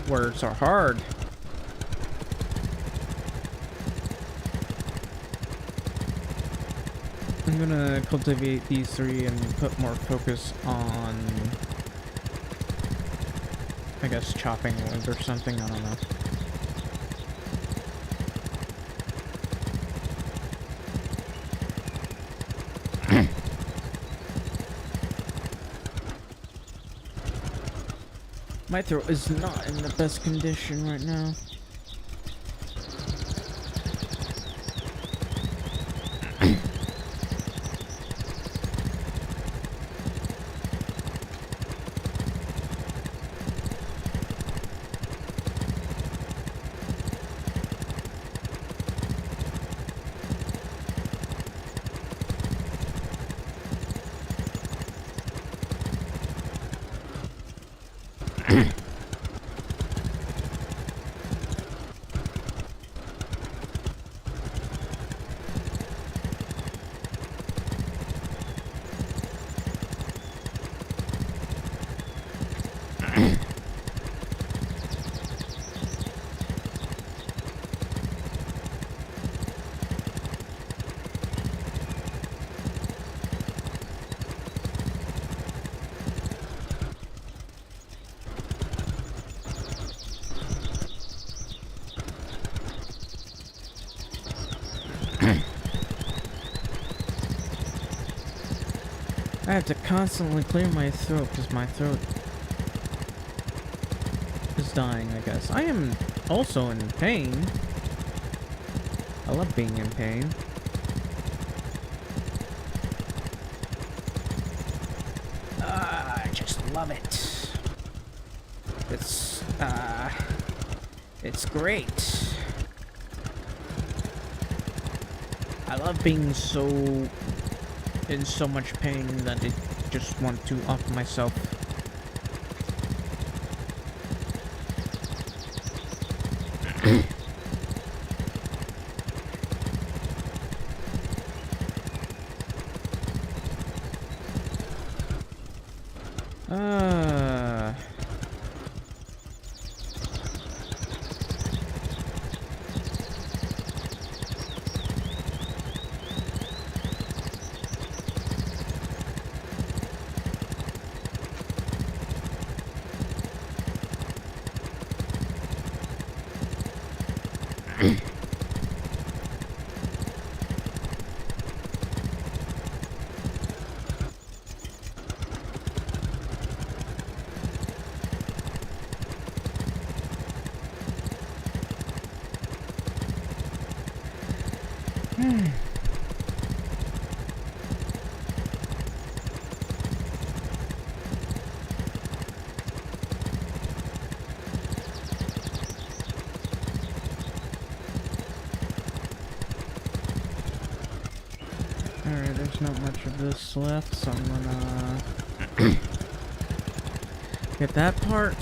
Words are hard. I'm gonna cultivate these three and put more focus on, I guess, chopping wood or something. I don't know. My throat is not in the best condition right now. I have to constantly clear my throat because my throat is dying, I guess. I am also in pain. I love being in pain. I just love it. It's great. I love being in so much pain that I just want to off myself. Alright, there's not much of this left, so I'm gonna get that part.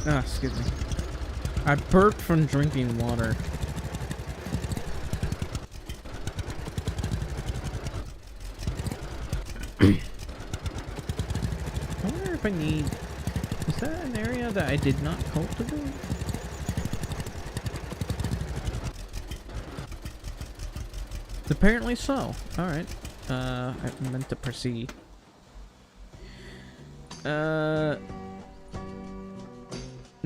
Ah, excuse me. I burped from drinking water. I wonder if I need... Is that an area that I did not cultivate? Apparently so. Alright. I meant to proceed. I'm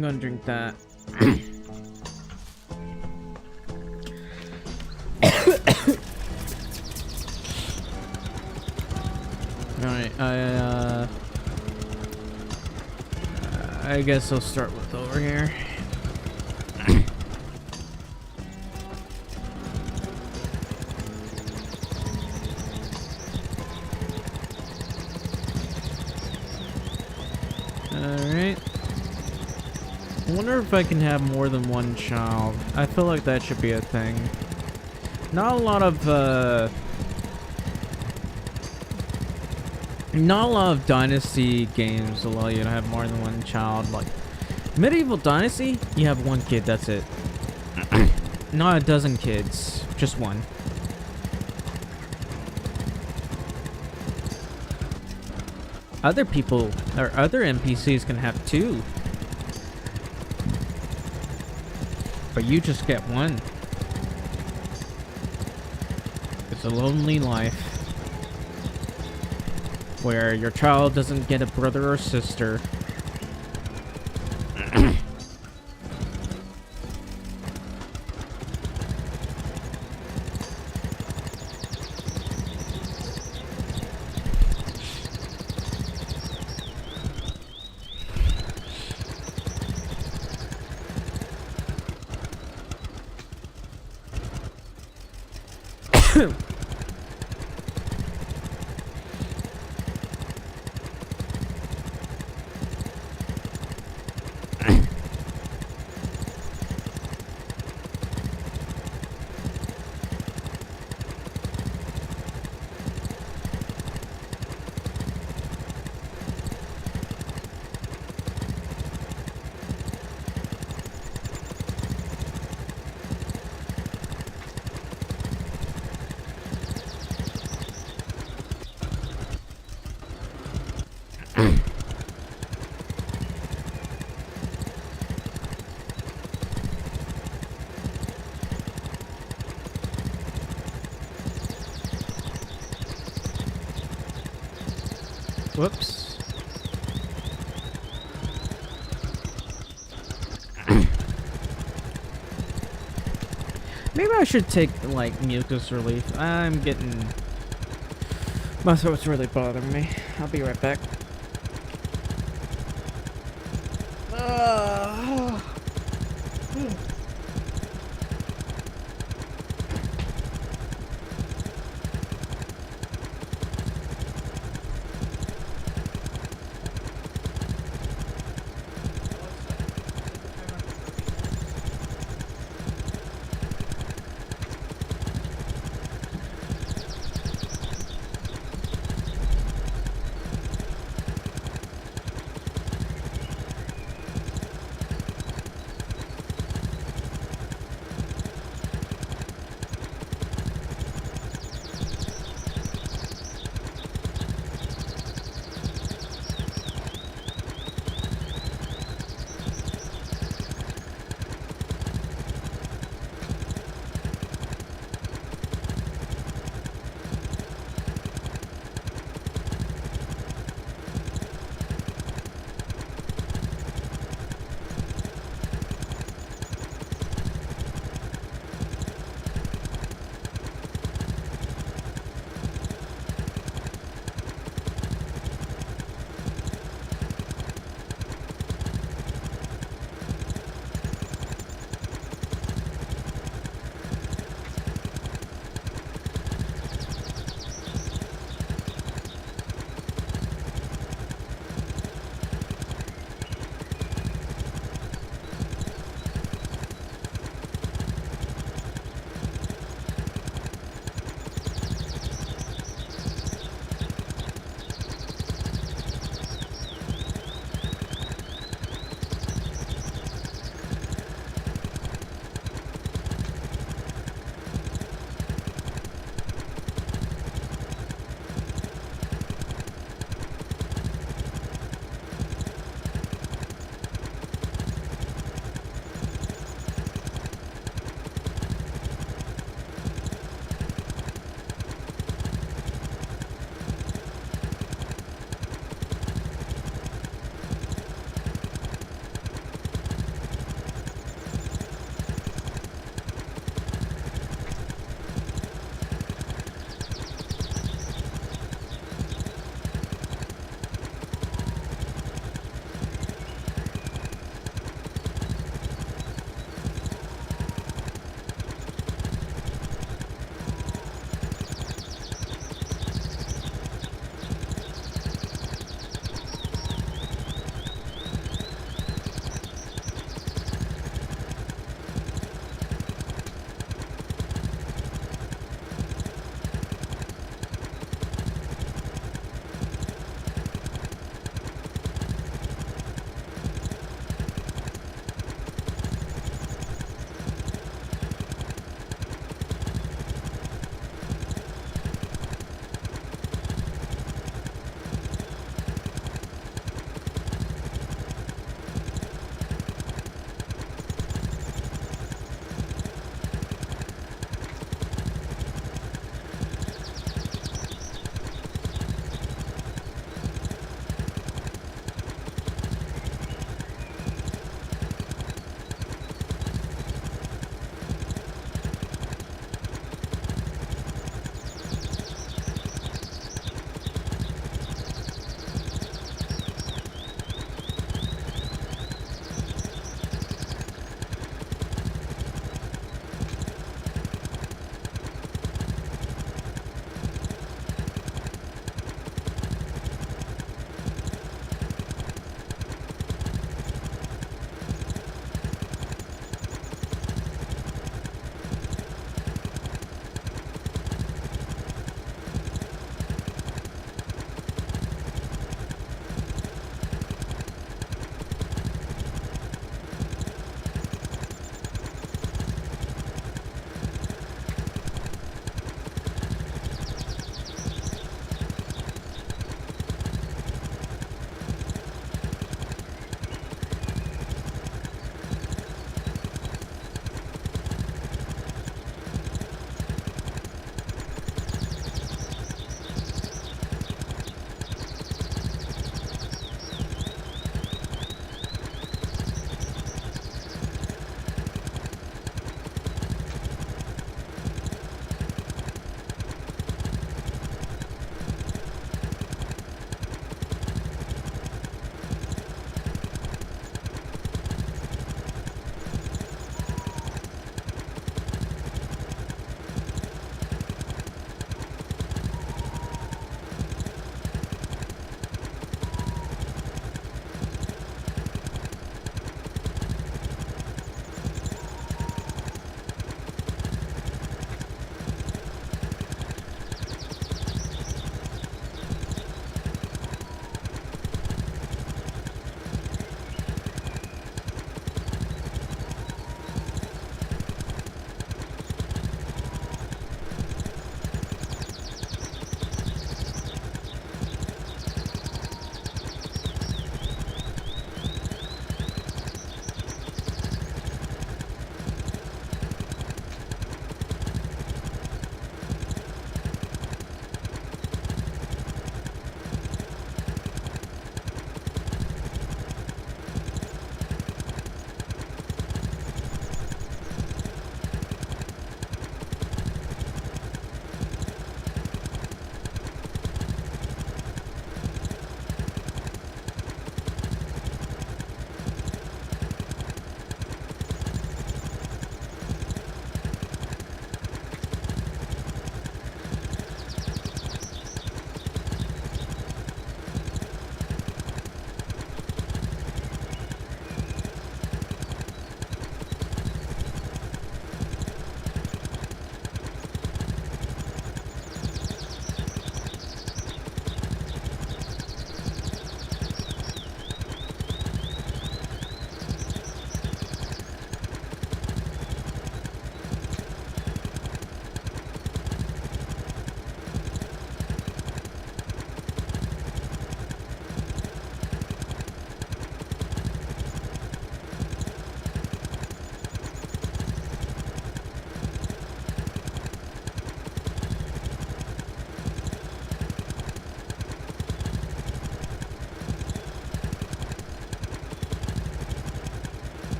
gonna drink that. Alright, I guess I'll start with over here. Alright. I wonder if I can have more than one child. I feel like that should be a thing. Not a lot of Dynasty games allow you to have more than one child. Like Medieval Dynasty, you have one kid, that's it. Not a dozen kids, just one. Other people, or other NPCs can have two. But you just get one. It's a lonely life. Where your child doesn't get a brother or sister. Whoops. Maybe I should take, like, mucus relief. I'm getting... My throat's really bothering me. I'll be right back.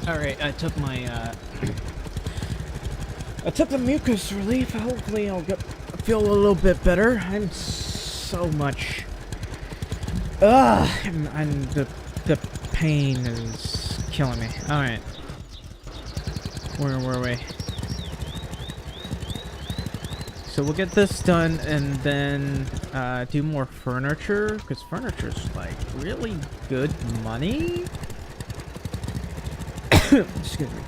Alright, I took my, I took the mucus relief. Hopefully I'll feel a little bit better. I'm so much... and the pain is killing me. Alright. Where were we? So we'll get this done and then do more furniture, because furniture's like really good money. Excuse me.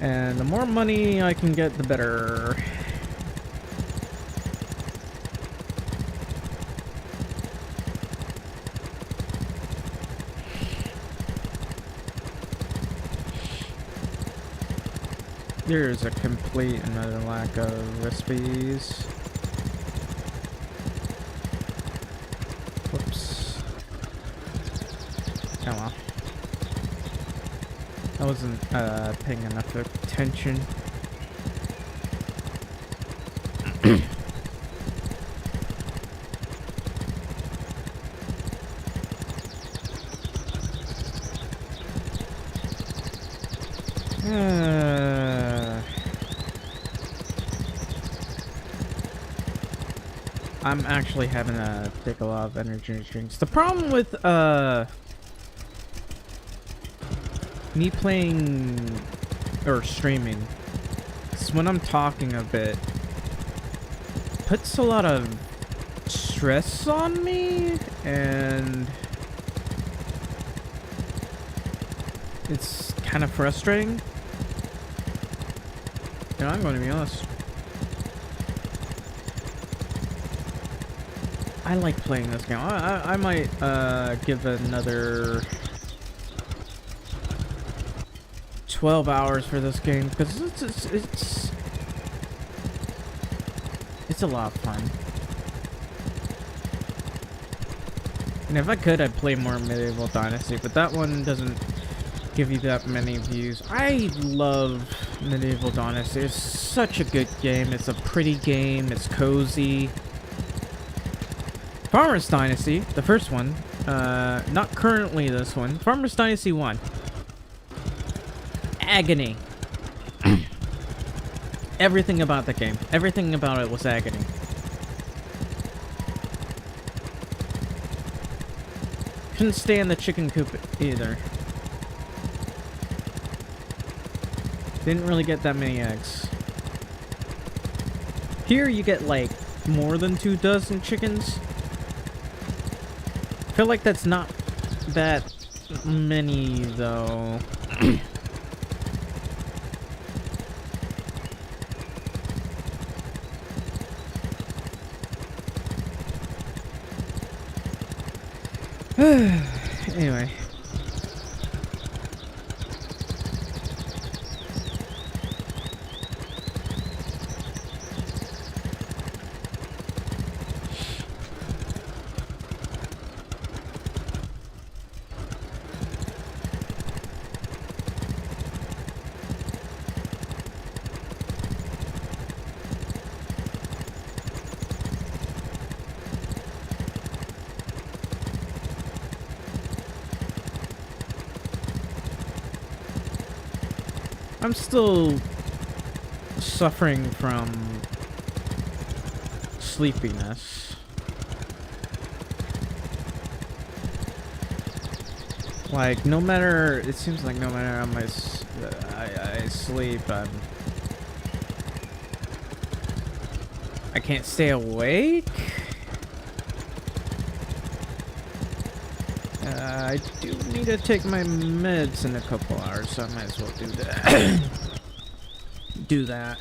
And the more money I can get, the better. There's a complete another lack of recipes. Whoops. Oh well. I wasn't paying enough attention. I'm actually having to take a lot of energy drinks. The problem with me playing or streaming is when I'm talking a bit, puts a lot of stress on me, and it's kind of frustrating. You know, I'm going to be honest. I like playing this game. I might give it another 12 hours for this game, because it's a lot of fun. And if I could, I'd play more Medieval Dynasty, but that one doesn't give you that many views. I love Medieval Dynasty. It's such a good game. It's a pretty game. It's cozy. Farmers Dynasty, the first one, not currently this one. Farmers Dynasty 1. Agony. Everything about the game. Everything about it was agony. Couldn't stand the chicken coop either. Didn't really get that many eggs. Here you get like more than 24 chickens. I feel like that's not that many though. Anyway. I'm still suffering from sleepiness. Like, no matter, it seems like no matter how much I sleep, I can't stay awake. I do need to take my meds in a couple hours, so I might as well do that. Do that.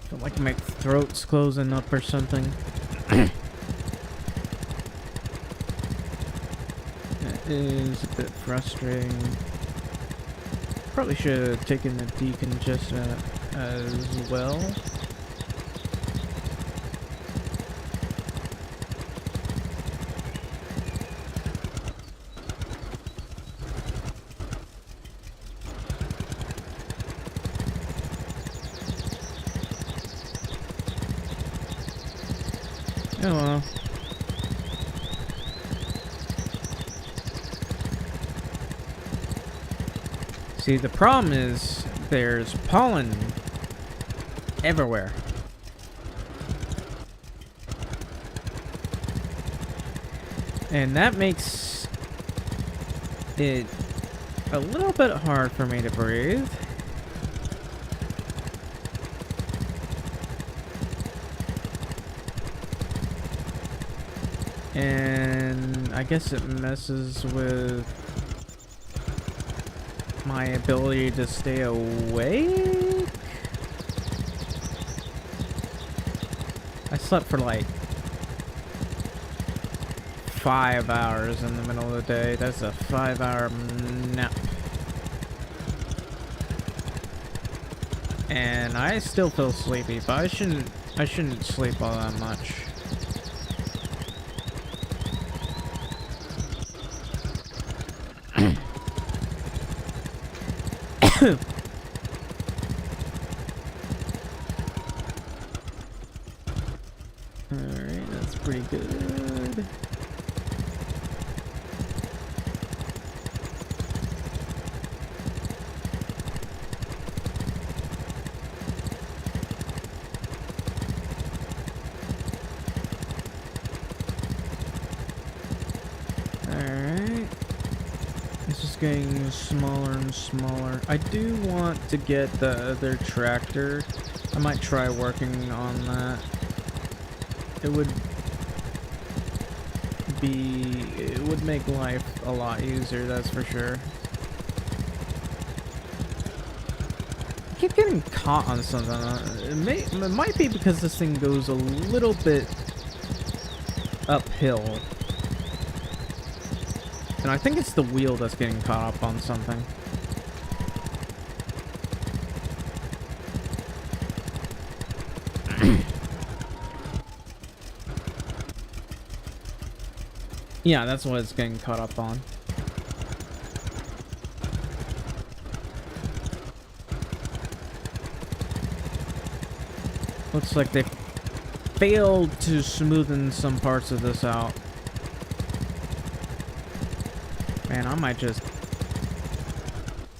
Feel like my throat's closing up or something. That is a bit frustrating. probably should have taken the decongestant as well. Oh well. See, the problem is there's pollen everywhere. And that makes it a little bit hard for me to breathe. And I guess it messes with my ability to stay awake. I slept for like 5 hours in the middle of the day. That's a 5-hour nap. And I still feel sleepy, but I shouldn't sleep all that much. Alright, that's pretty good. Alright. This is getting smaller and smaller. I do want to get the other tractor. I might try working on that. It would make life a lot easier, that's for sure. I keep getting caught on something. It might be because this thing goes a little bit uphill. And I think it's the wheel that's getting caught up on something. Yeah, that's what it's getting caught up on. Looks like they failed to smoothen some parts of this out. Man, I might just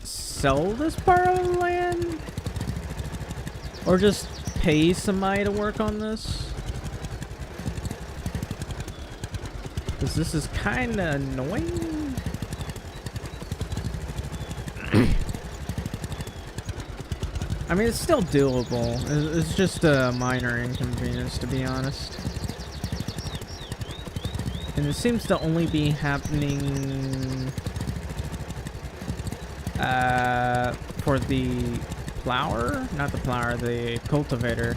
sell this part of the land? Or just pay somebody to work on this? Because this is kind of annoying. I mean, it's still doable. It's just a minor inconvenience, to be honest. And it seems to only be happening for the plower? Not the plower, the cultivator.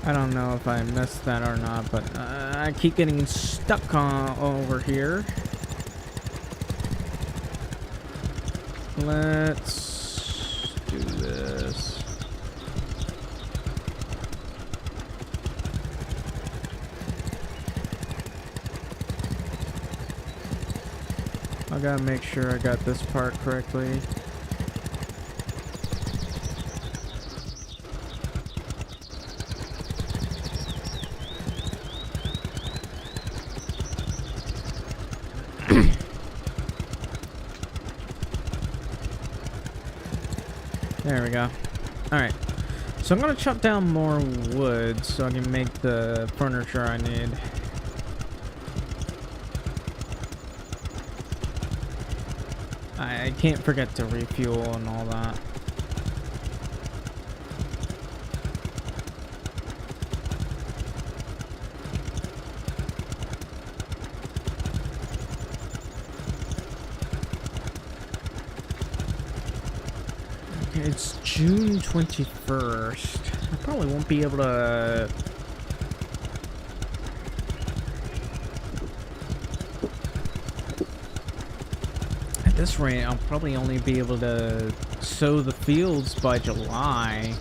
I don't know if I missed that or not, but I keep getting stuck on over here. Let's do this. I gotta make sure I got this part correctly. There we go. Alright. So I'm gonna chop down more wood so I can make the furniture I need. I can't forget to refuel and all that. It's June 21st. I probably won't be able to... At this rate, I'll probably only be able to sow the fields by July.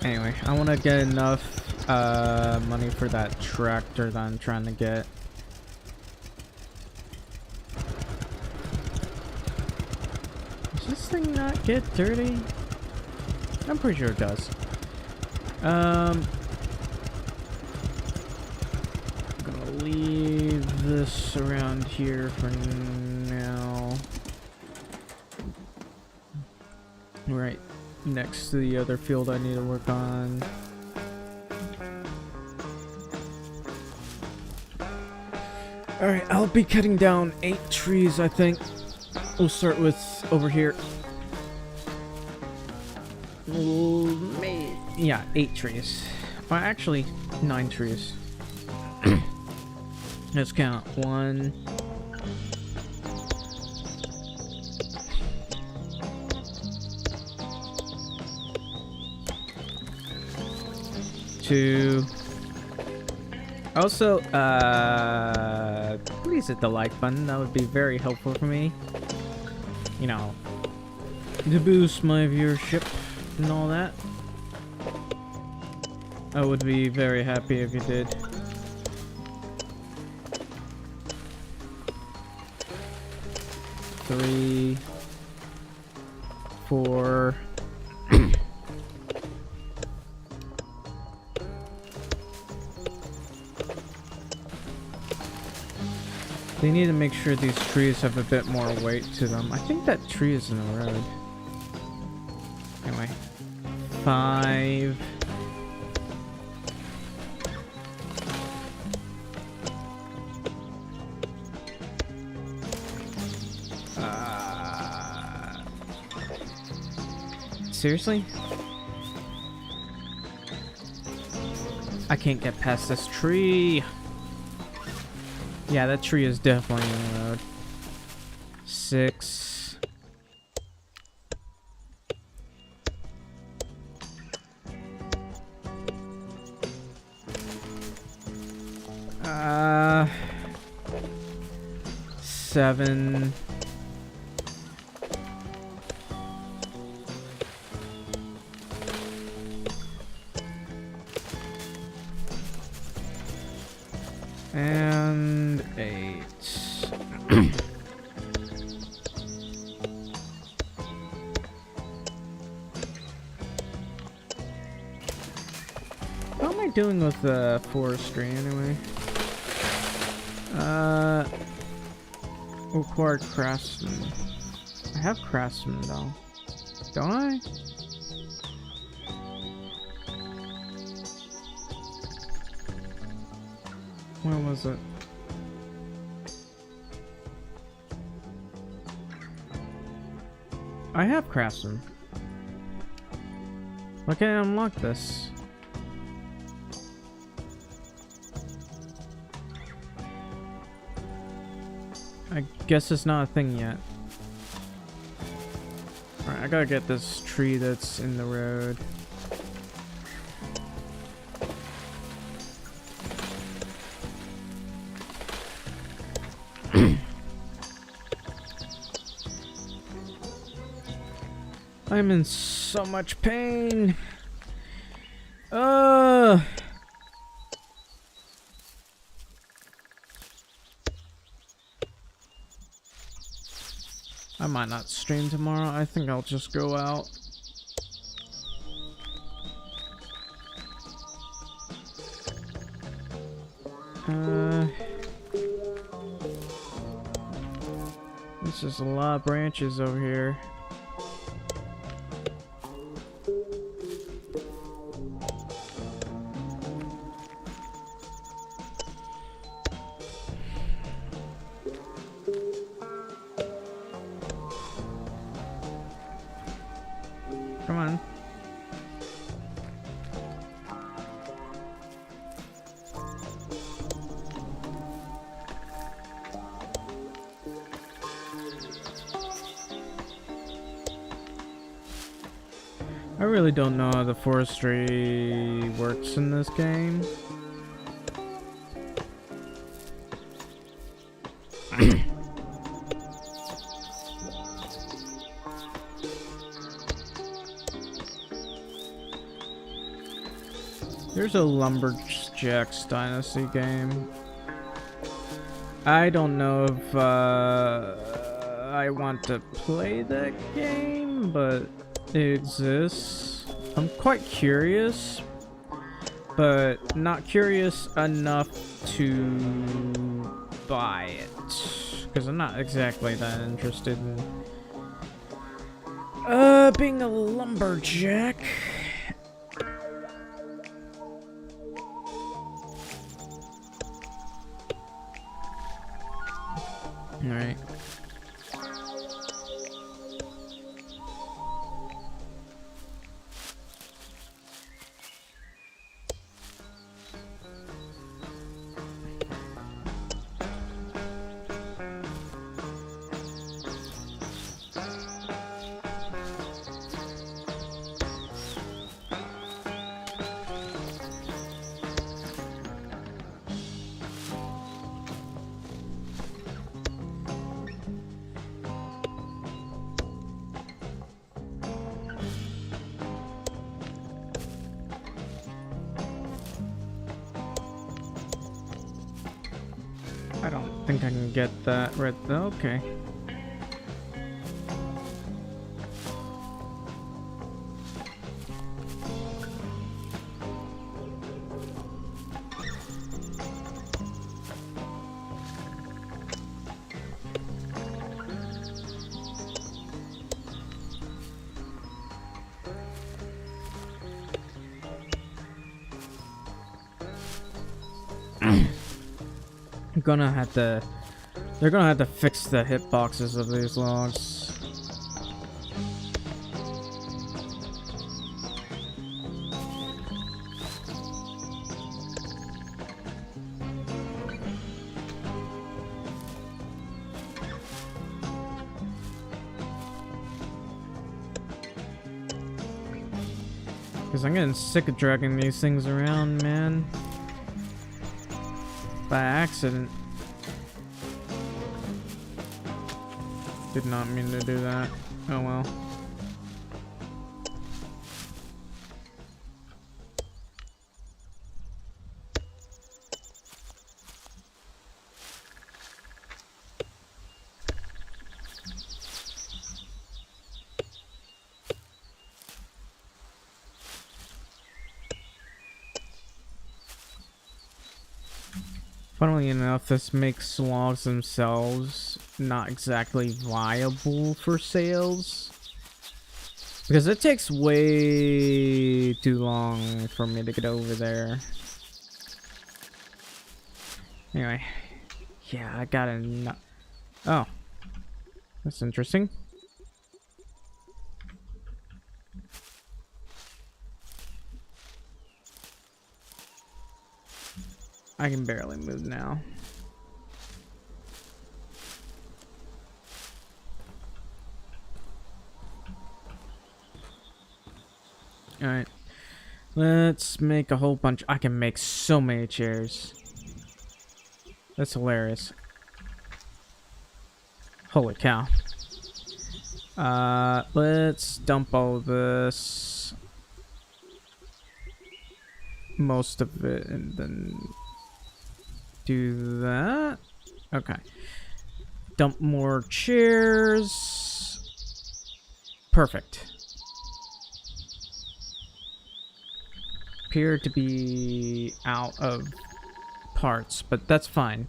Anyway, I want to get enough money for that tractor that I'm trying to get. Does this thing not get dirty? I'm pretty sure it does. I'm gonna leave this around here for now. Right next to the other field I need to work on. Alright, I'll be cutting down 8 trees, I think. We'll start with over here. Yeah, 8 trees. Well, actually, 9 trees. Let's count. 1, 2. Also, please hit the like button. That would be very helpful for me. You know, to boost my viewership and all that. I would be very happy if you did. Three, 4. They need to make sure these trees have a bit more weight to them. I think that tree is in the road. Anyway. 5. Seriously? I can't get past this tree. Yeah, that tree is definitely in the road. 6. Uh, 7. And 8. How am I doing with forestry anyway? Required craftsman. I have craftsman though. Don't I? Where was it? I have craftsman. Why can't I unlock this? I guess it's not a thing yet. Alright, I gotta get this tree that's in the road. I'm in so much pain. I might not stream tomorrow. I think I'll just go out. This is a lot of branches over here. Come on. I really don't know how the forestry works in this game. There's a Lumberjack's Dynasty game. I don't know if I want to play that game, but it exists. I'm quite curious, but not curious enough to buy it, because I'm not exactly that interested in being a lumberjack. All right. I don't think I can get that right there. Okay. They're gonna have to fix the hitboxes of these logs. Cause I'm getting sick of dragging these things around, man. By accident. Did not mean to do that. Oh well. Funnily enough, this makes logs themselves not exactly viable for sales, because it takes way too long for me to get over there. Anyway, yeah, I got a oh, that's interesting. I can barely move now. Alright. Let's make a whole bunch. I can make so many chairs. That's hilarious. Holy cow. Let's dump all this. Most of it, and then do that. Okay. Dump more chairs. Perfect. Appear to be out of parts, but that's fine.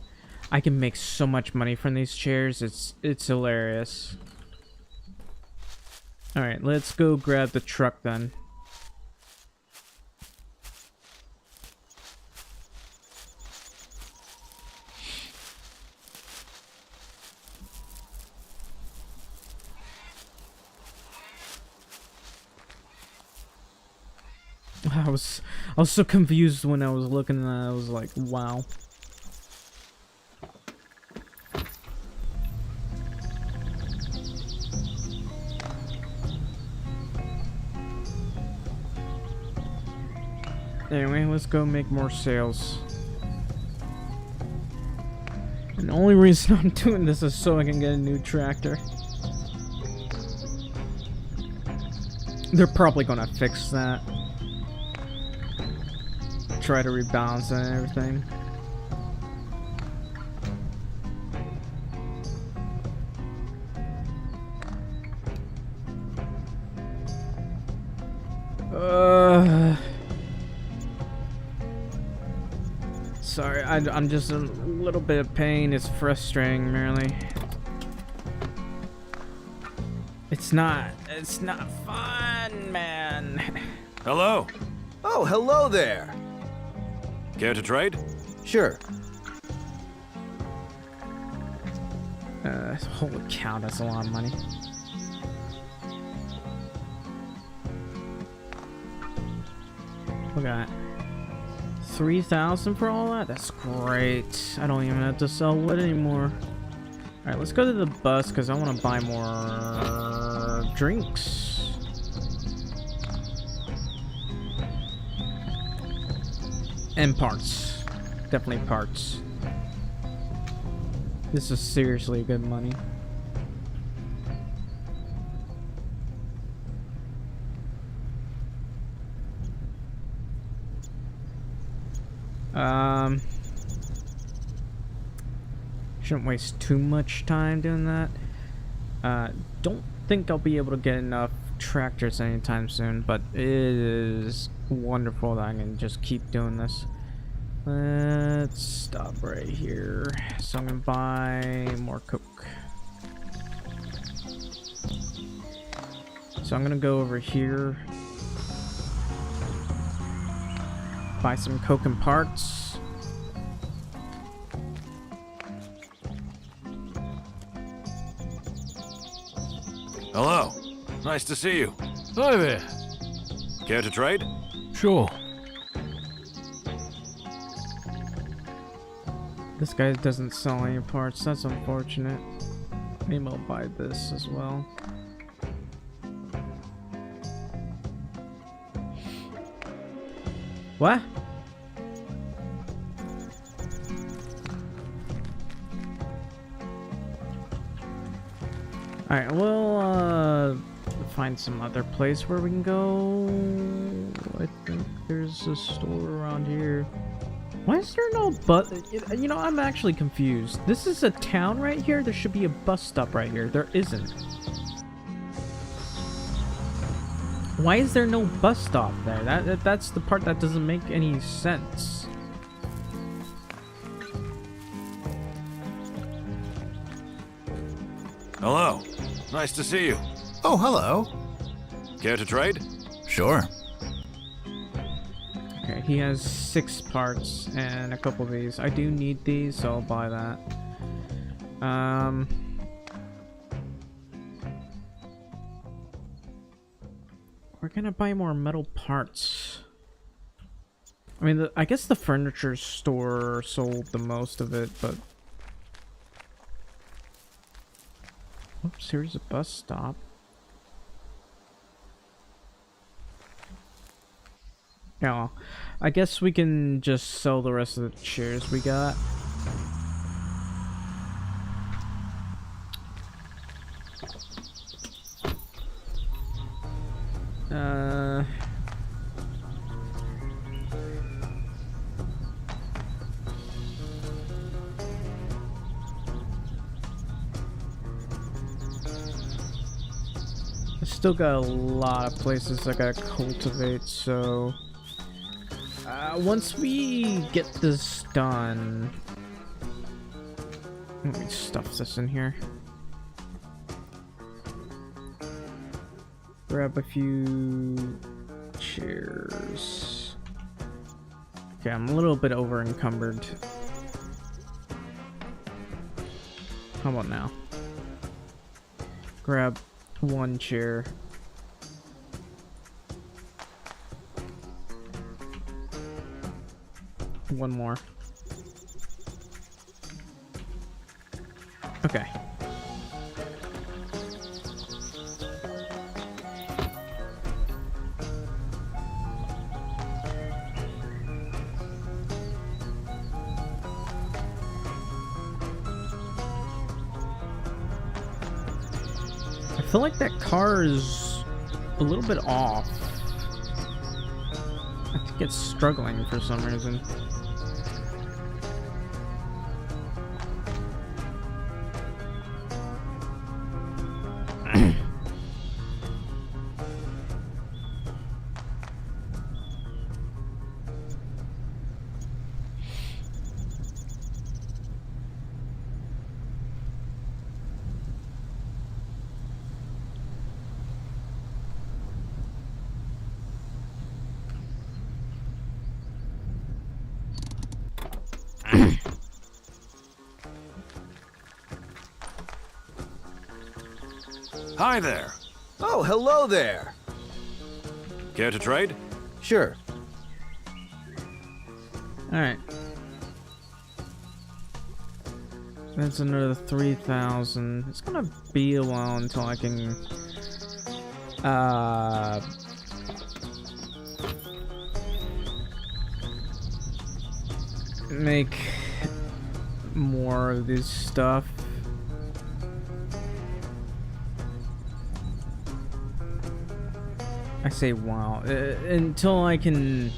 I can make so much money from these chairs. It's hilarious. All right, let's go grab the truck then. I was so confused when I was looking at that. I was like, wow. Anyway, let's go make more sales. And the only reason I'm doing this is so I can get a new tractor. They're probably gonna fix that. Try to rebalance it and everything. Sorry, I'm just in a little bit of pain. It's frustrating, merely. It's not fun, man. Hello. Oh, hello there. Care to trade? Sure. Holy cow, that's a lot of money. Look at that. 3,000 for all that? That's great. I don't even have to sell wood anymore. Alright, let's go to the bus because I want to buy more drinks. And parts. Definitely parts. This is seriously good money. Shouldn't waste too much time doing that. Don't think I'll be able to get enough tractors anytime soon, but it is wonderful that I can just keep doing this. Let's stop right here. So I'm gonna buy more Coke. So I'm gonna go over here. Buy some Coke and parts. Hello. Nice to see you. Hi there. Care to trade? Sure. This guy doesn't sell any parts. That's unfortunate. Maybe I'll buy this as well. What? Alright, we'll find some other place where we can go. I think there's a store around here. Why is there no bus? You know, I'm actually confused. This is a town right here? There should be a bus stop right here. There isn't. Why is there no bus stop there? That's the part that doesn't make any sense. Hello. Nice to see you. Oh, hello. Care to trade? Sure. Okay, he has 6 parts and a couple of these. I do need these, so I'll buy that. We're gonna buy more metal parts. I mean, I guess the furniture store sold the most of it, but... Oops, here's a bus stop. Yeah, well, I guess we can just sell the rest of the chairs we got. I still got a lot of places I gotta cultivate, so once we get this done, let me stuff this in here. Grab a few chairs. Okay, I'm a little bit over encumbered. How about now? Grab 1 chair. One more. Okay. feel like that car is a little bit off. I think it's struggling for some reason. Hi there. Oh, hello there. Care to trade? Sure. Alright. That's another 3,000. It's gonna be a while until I can make more of this stuff. I say wow, until I can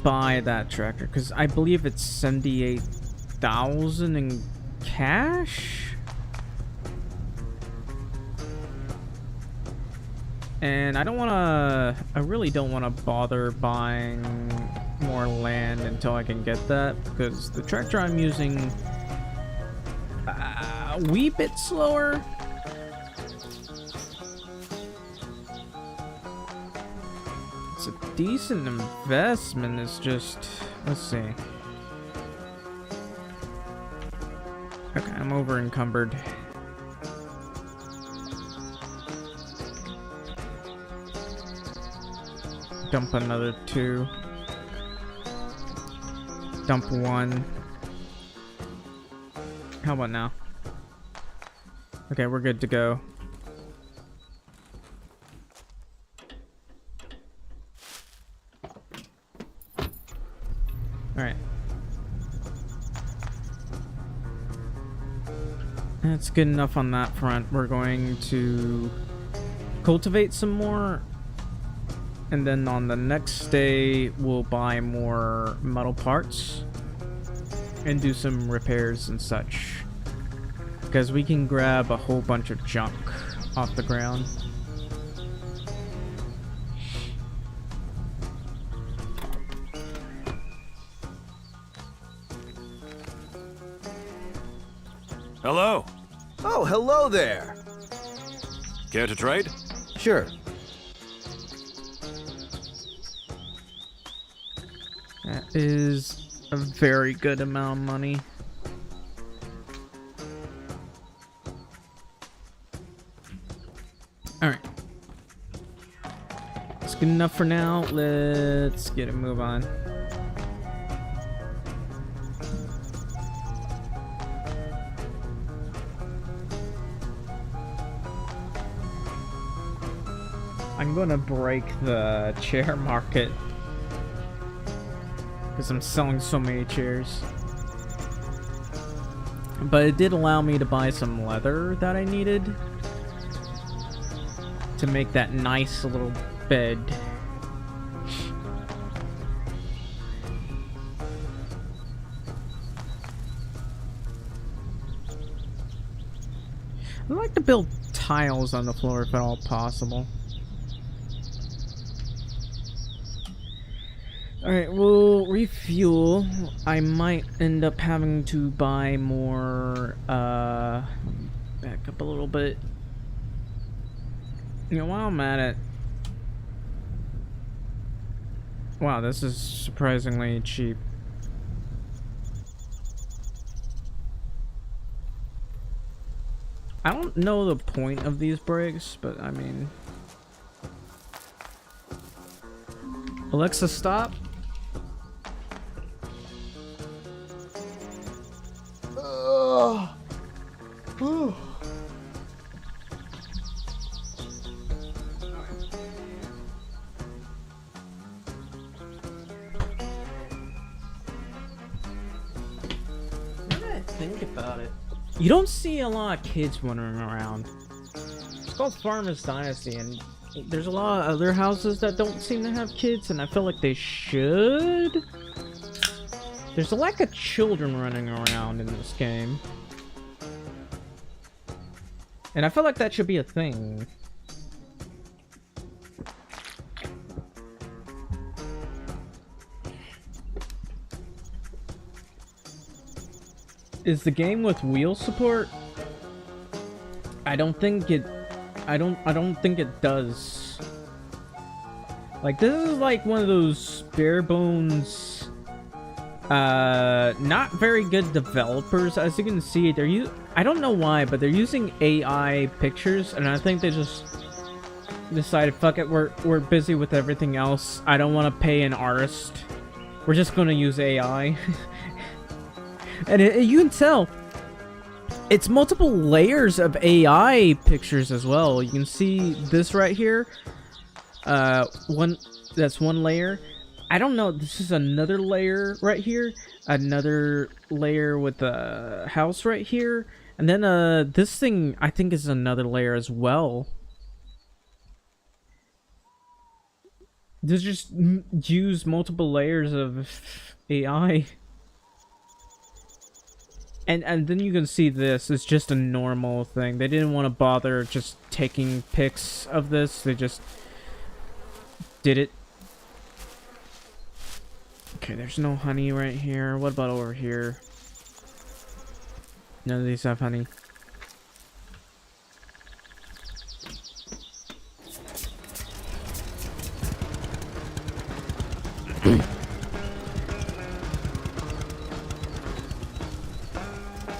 buy that tractor, because I believe it's 78,000 in cash, and I really don't want to bother buying more land until I can get that, because the tractor I'm using a wee bit slower. It's a decent investment. It's just, let's see. Okay, I'm over encumbered. Dump another 2. Dump 1. How about now? Okay, we're good to go. Alright. That's good enough on that front. We're going to cultivate some more, and then on the next day we'll buy more metal parts and do some repairs and such, because we can grab a whole bunch of junk off the ground. Hello. Oh, hello there. Care to trade? Sure. That is a very good amount of money. Alright. That's good enough for now. Let's get a move on. I'm gonna break the chair market because I'm selling so many chairs. But it did allow me to buy some leather that I needed to make that nice little bed. I'd like to build tiles on the floor if at all possible. Alright, we'll refuel. I might end up having to buy more, back up a little bit. You know, while I'm at it... Wow, this is surprisingly cheap. I don't know the point of these brakes, but I mean... Alexa, stop. Think about it. You don't see a lot of kids wandering around. called Farmers Dynasty, and there's a lot of other houses that don't seem to have kids, and I feel like they should. There's a lack of children running around in this game. And I feel like that should be a thing. Is the game with wheel support? I don't think it does. Like, this is like one of those bare bones, not very good developers. As you can see, I don't know why, but they're using AI pictures, and I think they just decided, fuck it, we're busy with everything else. I don't want to pay an artist. We're just gonna use AI. And you can tell it's multiple layers of AI pictures as well. You can see this right here. That's one layer. I don't know. This is another layer right here. Another layer with a house right here. And then this thing I think is another layer as well. There's just use multiple layers of AI. And then you can see this is just a normal thing. They didn't want to bother just taking pics of this. They just did it. Okay, there's no honey right here. What about over here? None of these have honey.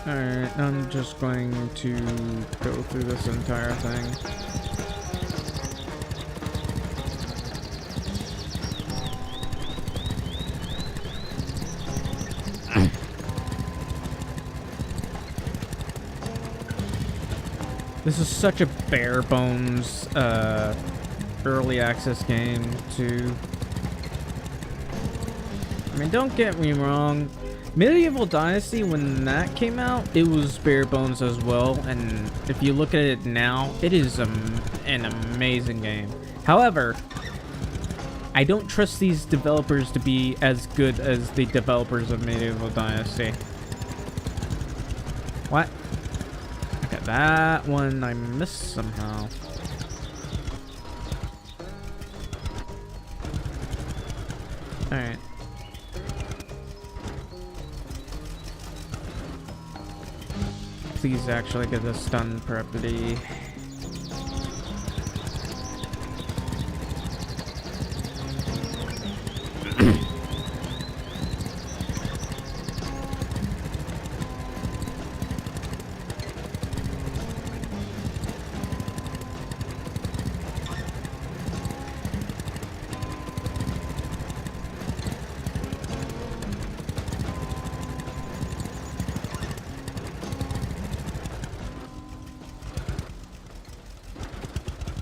Alright, I'm just going to go through this entire thing. This is such a bare bones early access game too. I mean, don't get me wrong. Medieval Dynasty, when that came out, it was bare bones as well, and if you look at it now, it is an amazing game. However, I don't trust these developers to be as good as the developers of Medieval Dynasty. What? Okay, that one I missed somehow. Alright. Please actually get this done properly.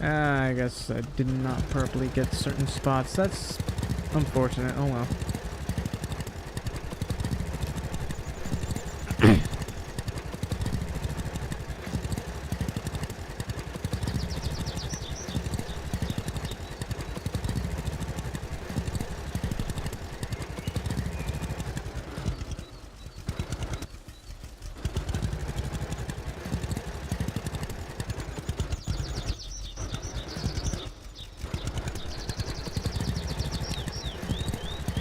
I guess I did not properly get certain spots. That's unfortunate. Oh well.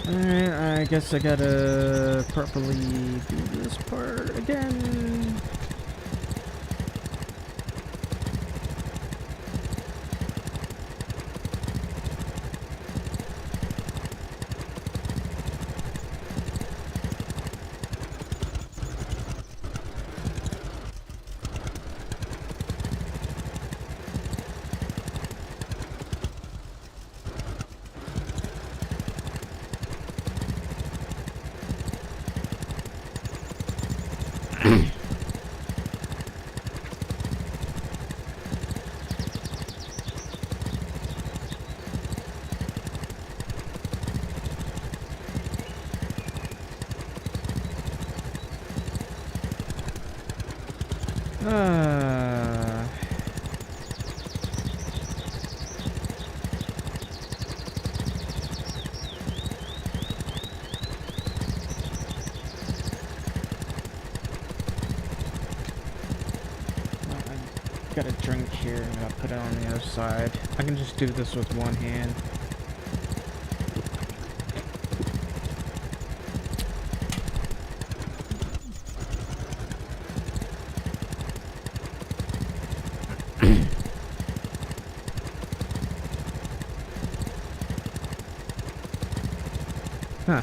Alright, I guess I gotta properly do this part again. got a drink here and I'll put it on the other side. I can just do this with one hand. Huh.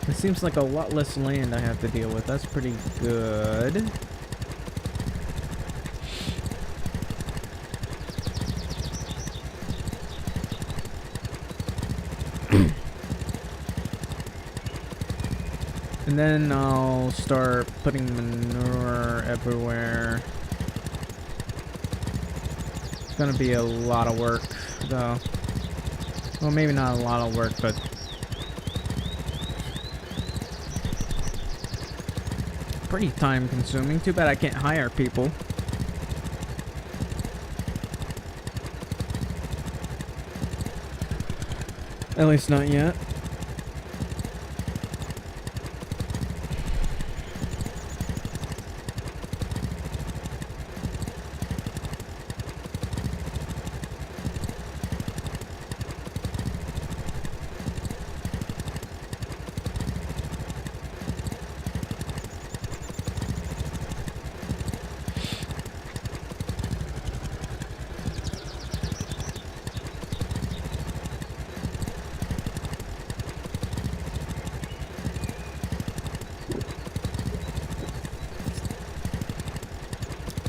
It seems like a lot less land I have to deal with. That's pretty good. And then I'll start putting manure everywhere. It's gonna be a lot of work, though. Well, maybe not a lot of work, but pretty time consuming. Too bad I can't hire people. At least not yet.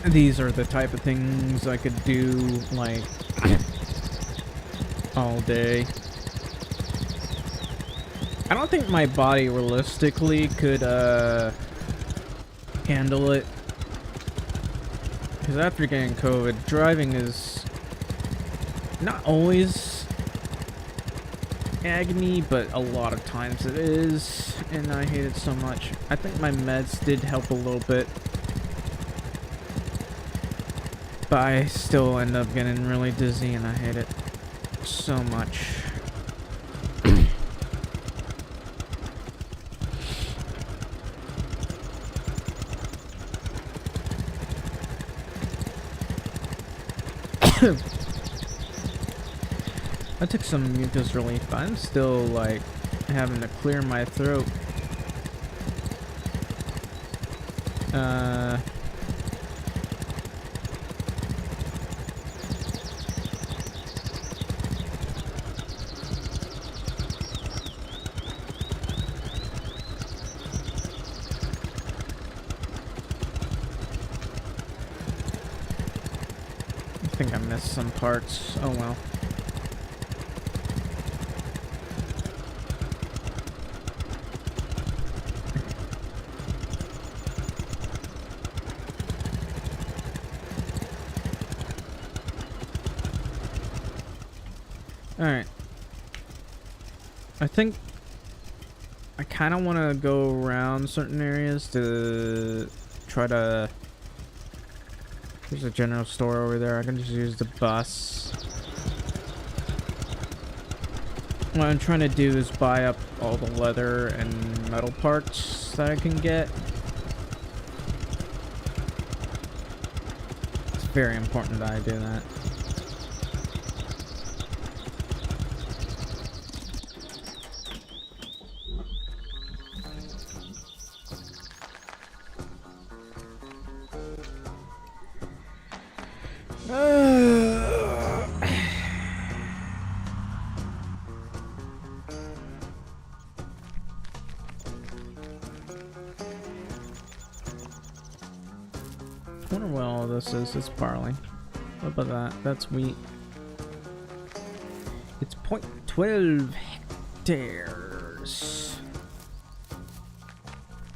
These are the type of things I could do, like, all day. I don't think my body realistically could, handle it. Because after getting COVID, driving is not always agony, but a lot of times it is, and I hate it so much. I think my meds did help a little bit. But I still end up getting really dizzy and I hate it so much. I took some mucus relief, but I'm still like having to clear my throat. I think I missed some parts. Oh well. Alright. I think I kind of want to go around certain areas to try to... There's a general store over there. I can just use the bus. What I'm trying to do is buy up all the leather and metal parts that I can get. It's very important that I do that. I wonder what all this is. It's barley. What about that? That's wheat. It's 0.12 hectares.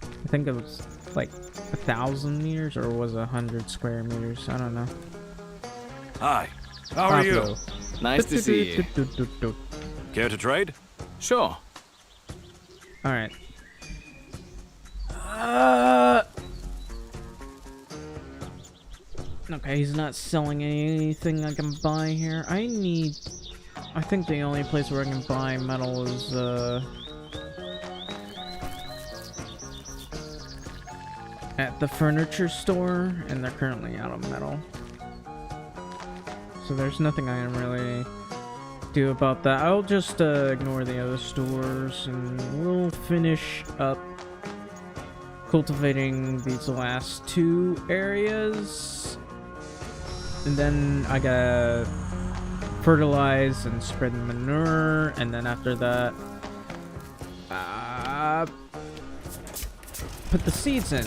I think it was like 1,000 meters, or was it 100 square meters? I don't know. Hi. How are you? Nice to see you. Care to trade? Sure. Alright. Okay, he's not selling anything I can buy here. I think the only place where I can buy metal is, at the furniture store, and they're currently out of metal. So there's nothing I can really do about that. I'll just ignore the other stores and we'll finish up cultivating these last 2 areas. And then I gotta fertilize and spread manure, and then after that put the seeds in,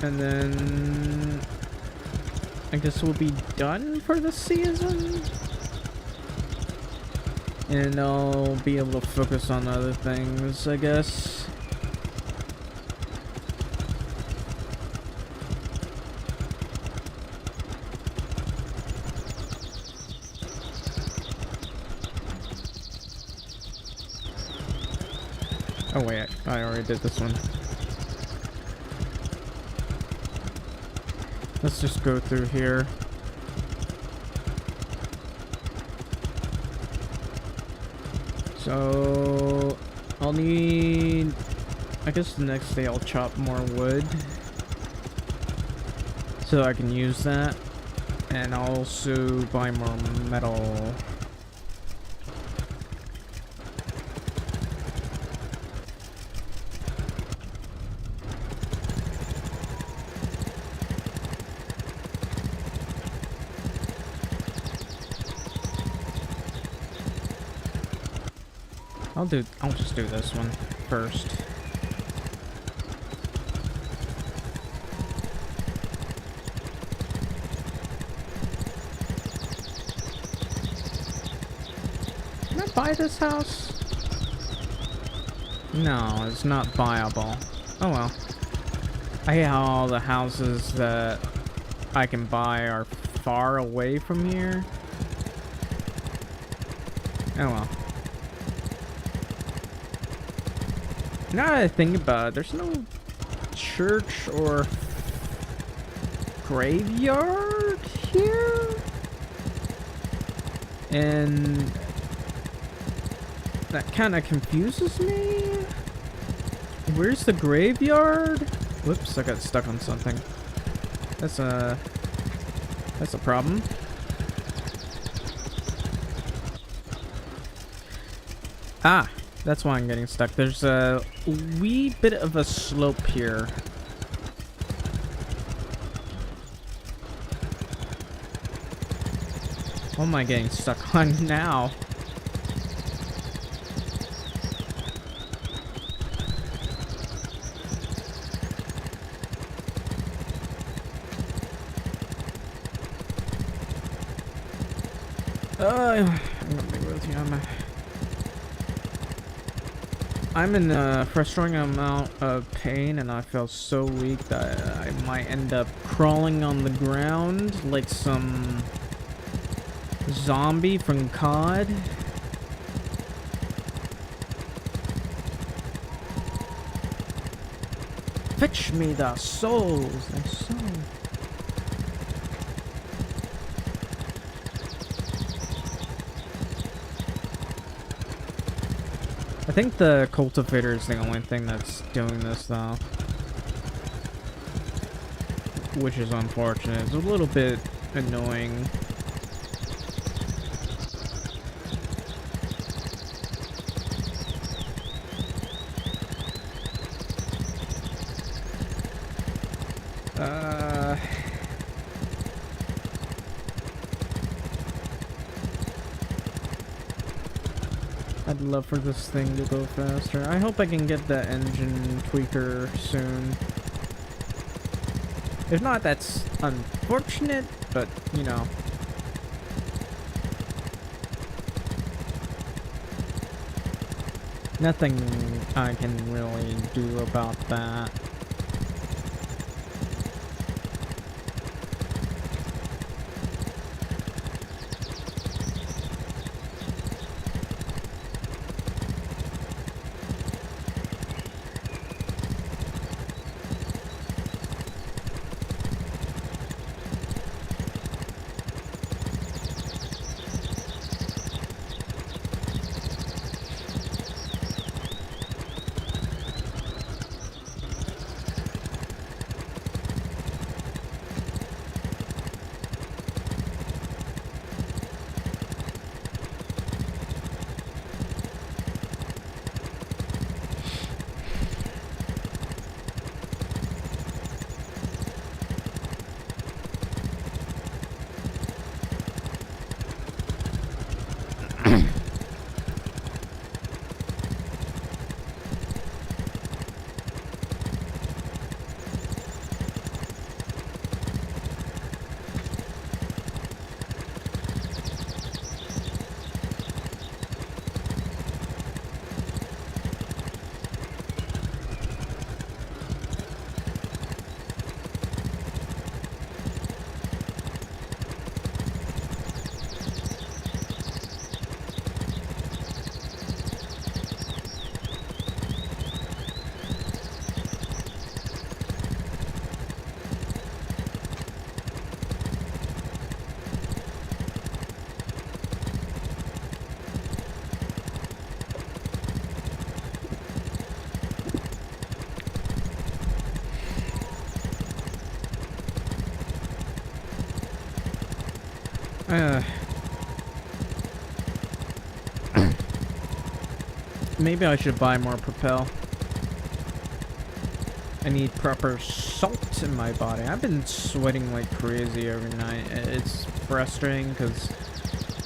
and then I guess we'll be done for the season, and I'll be able to focus on other things, I guess. Oh wait, I already did this one. Let's just go through here. So I'll need, I guess the next day I'll chop more wood so I can use that, and I'll also buy more metal. I'll just do this one first. Can I buy this house? No, it's not buyable. Oh well. I hate how all the houses that I can buy are far away from here. Oh well. Now that I think about it, there's no church or graveyard here? And that kind of confuses me. Where's the graveyard? Whoops, I got stuck on something. That's a problem. Ah, that's why I'm getting stuck. There's a wee bit of a slope here. What am I getting stuck on now? I'm gonna be with you. I'm in a frustrating amount of pain, and I feel so weak that I might end up crawling on the ground like some zombie from COD. Fetch me the souls, the soul. I think the cultivator is the only thing that's doing this, though. Which is unfortunate. It's a little bit annoying. I'd love for this thing to go faster. I hope I can get the engine tweaker soon. If not, that's unfortunate, but, you know. Nothing I can really do about that. Maybe I should buy more Propel. I need proper salt in my body. I've been sweating like crazy every night. It's frustrating because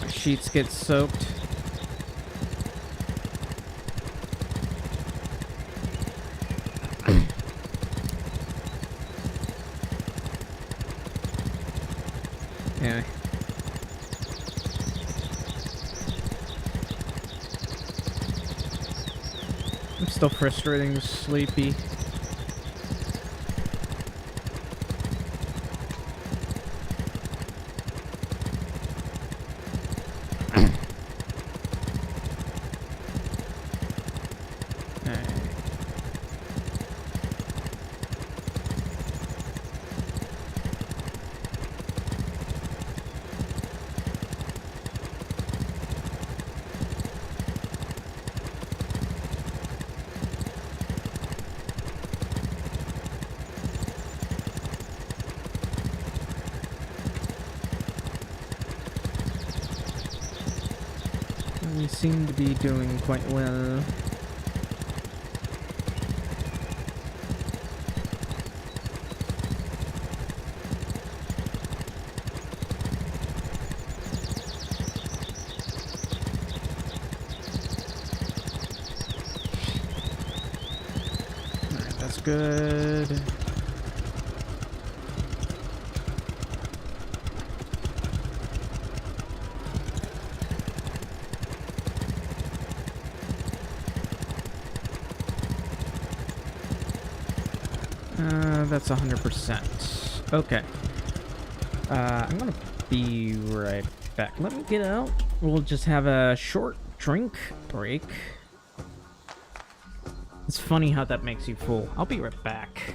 my sheets get soaked. Yeah. I'm still frustrating, sleepy. We seem to be doing quite well. Alright, that's good. That's 100%. Okay. I'm gonna be right back. Let me get out. We'll just have a short drink break. It's funny how that makes you full. I'll be right back.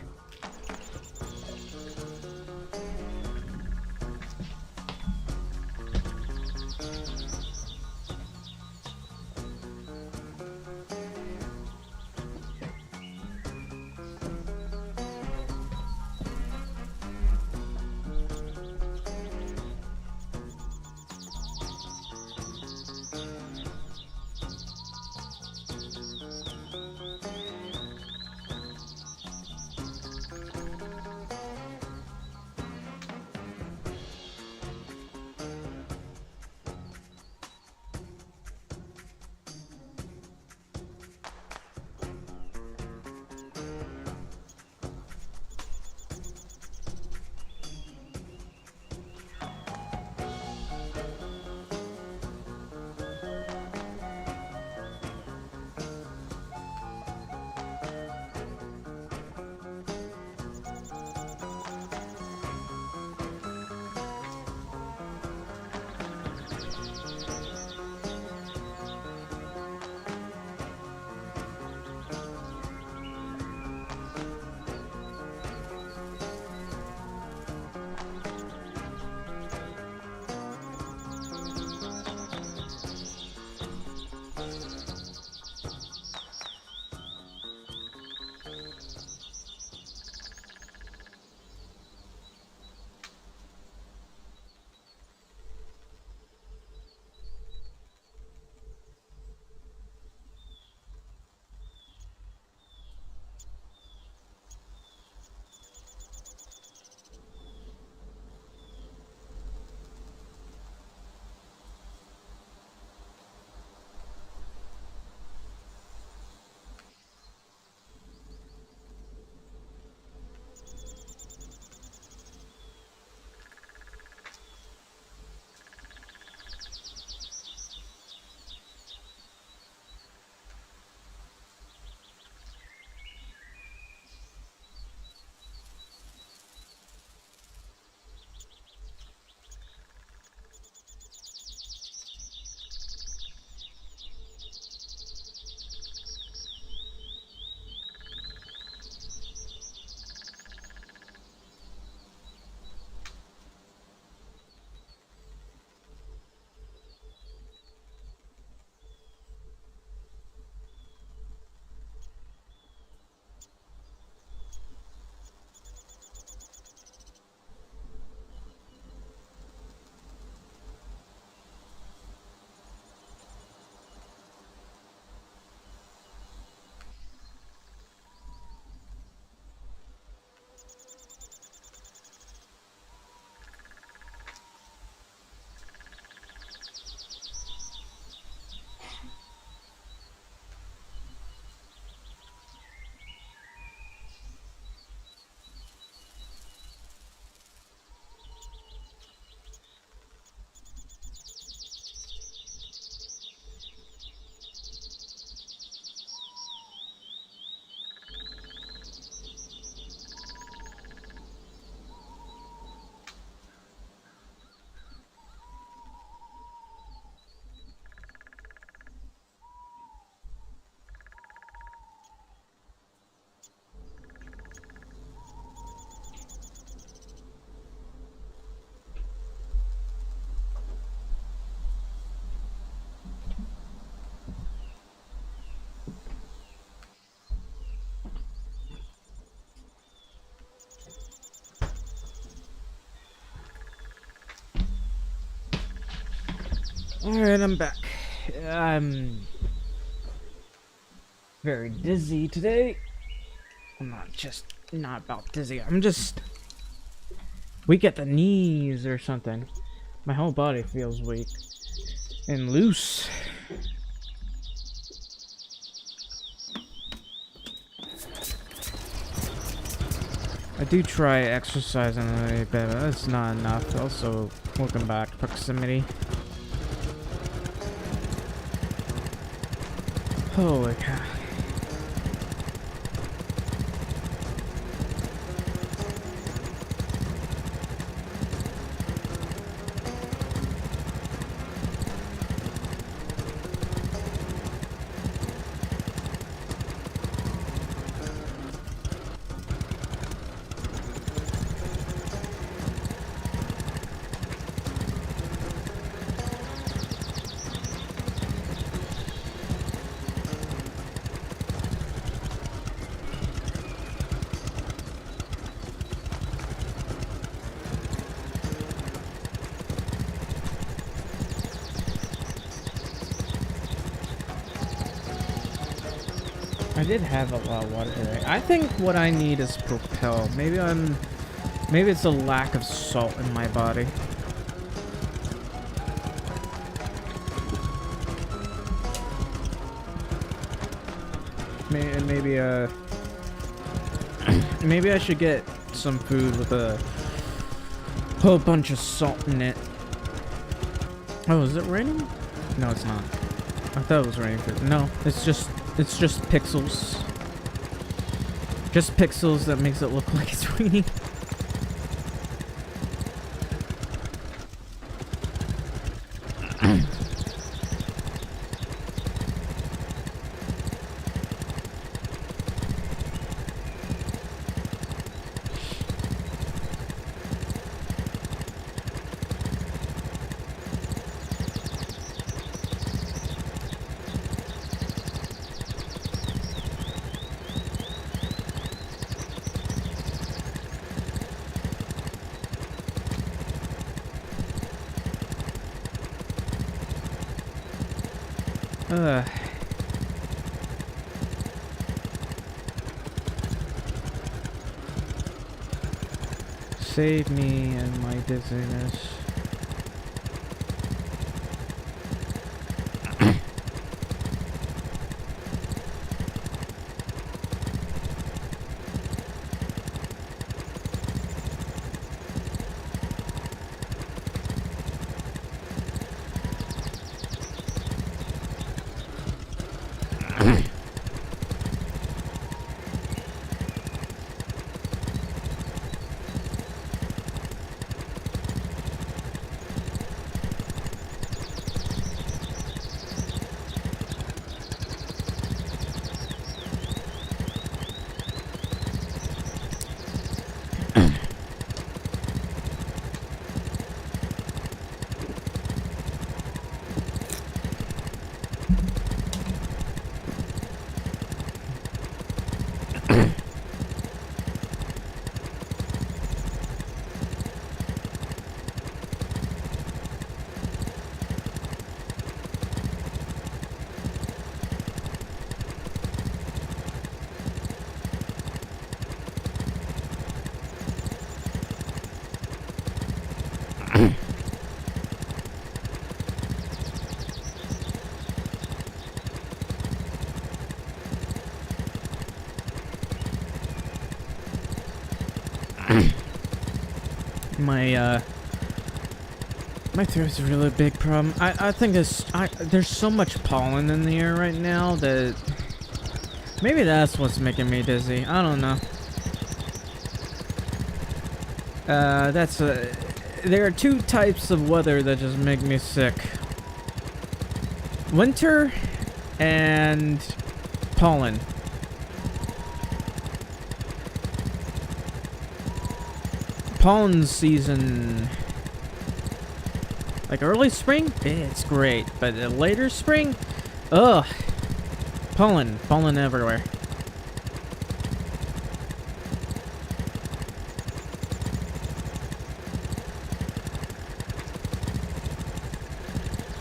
Alright, I'm back. I'm very dizzy today. I'm not about dizzy. I'm just weak at the knees or something. My whole body feels weak and loose. I do try exercising a little bit, but that's not enough. Also, welcome back, proximity. Holy cow. I did have a lot of water today. I think what I need is propel. Maybe it's a lack of salt in my body. Maybe I should get some food with a whole bunch of salt in it. Oh, is it raining? No, it's not. I thought it was raining. No, it's just pixels. Just pixels that makes it look like it's raining. Save me and my dizziness. My throat's a really big problem. I think there's so much pollen in the air right now that maybe that's what's making me dizzy. I don't know. There are two types of weather that just make me sick. Winter and pollen. Pollen season, like early spring, it's great, but later spring, ugh, pollen everywhere.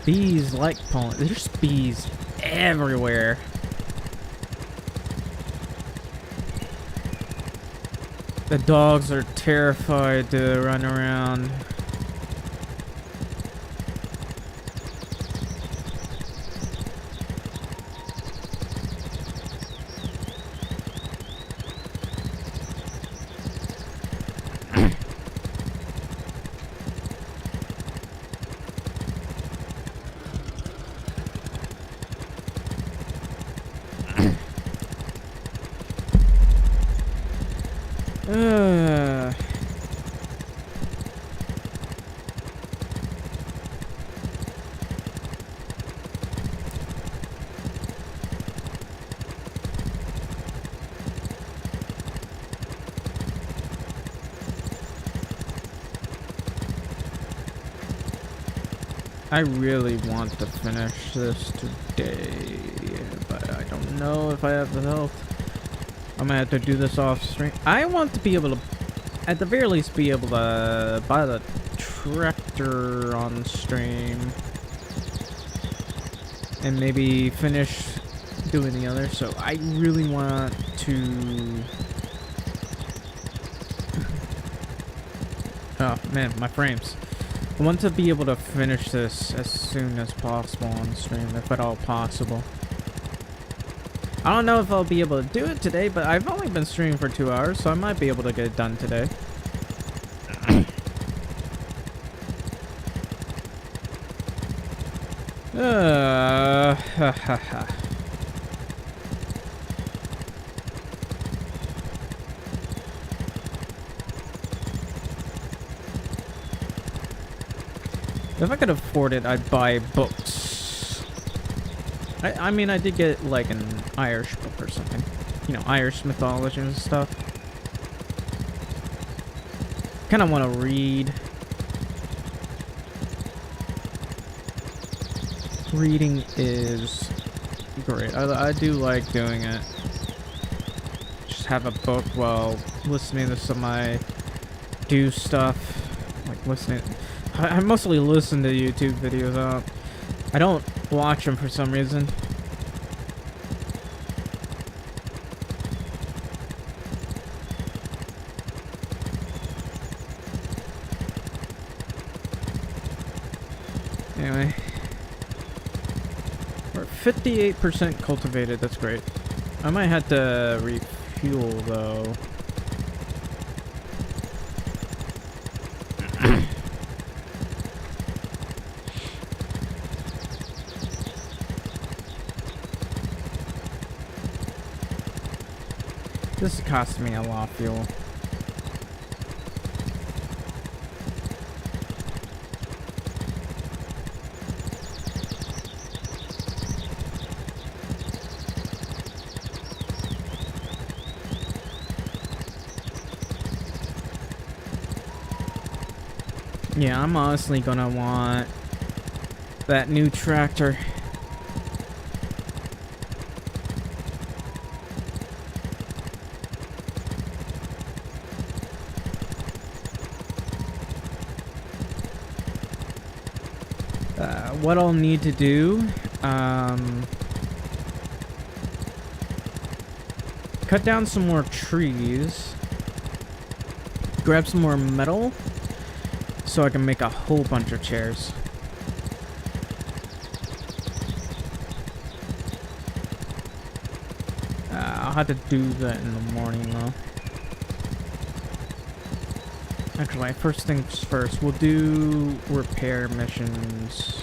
bees like pollen. There's bees everywhere. The dogs are terrified to run around. I really want to finish this today, but I don't know if I have the health. I'm gonna have to do this off stream. I want to be able to, at the very least, be able to buy the tractor on stream. And maybe finish doing the other. So I really want to... Oh man, my frames. I want to be able to finish this as soon as possible on stream, if at all possible. I don't know if I'll be able to do it today, but I've only been streaming for 2 hours, so I might be able to get it done today. If I could afford it, I'd buy books. I mean, I did get like an Irish book or something. You know, Irish mythology and stuff. Kind of want to read. Reading is great. I do like doing it. Just have a book while listening to somebody do stuff. Like listening... I mostly listen to YouTube videos. I don't watch them for some reason. Anyway. We're 58% cultivated. That's great. I might have to refuel though. This is costing me a lot of fuel. Yeah, I'm honestly gonna want that new tractor. What I'll need to do, cut down some more trees, grab some more metal, so I can make a whole bunch of chairs. I'll have to do that in the morning though. Actually, first things first, we'll do repair missions.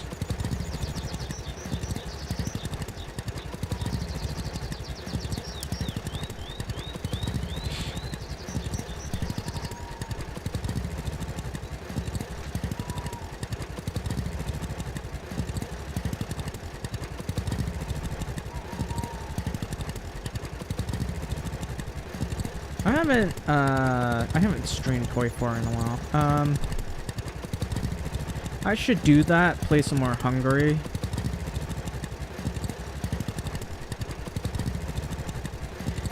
I haven't streamed Toy 4 in a while. I should do that, play some more Hungary.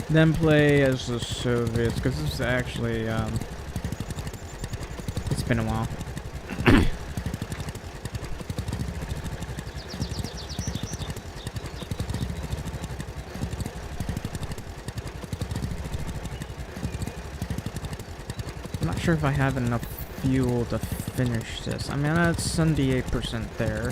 Then play as the Soviets, because this is actually, it's been a while. sure if I have enough fuel to finish this. I mean, that's 78% there.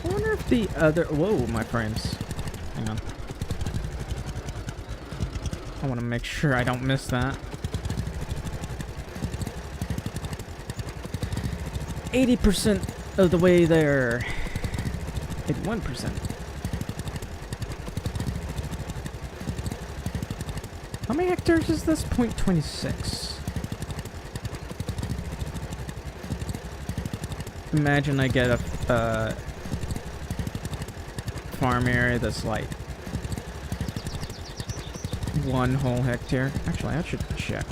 I wonder if the other... Whoa, my frames. Hang on. I want to make sure I don't miss that. 80% of the way there. 81%. How many hectares is this? 0.26. Imagine I get a farm area that's like 1 whole hectare. Actually, I should check.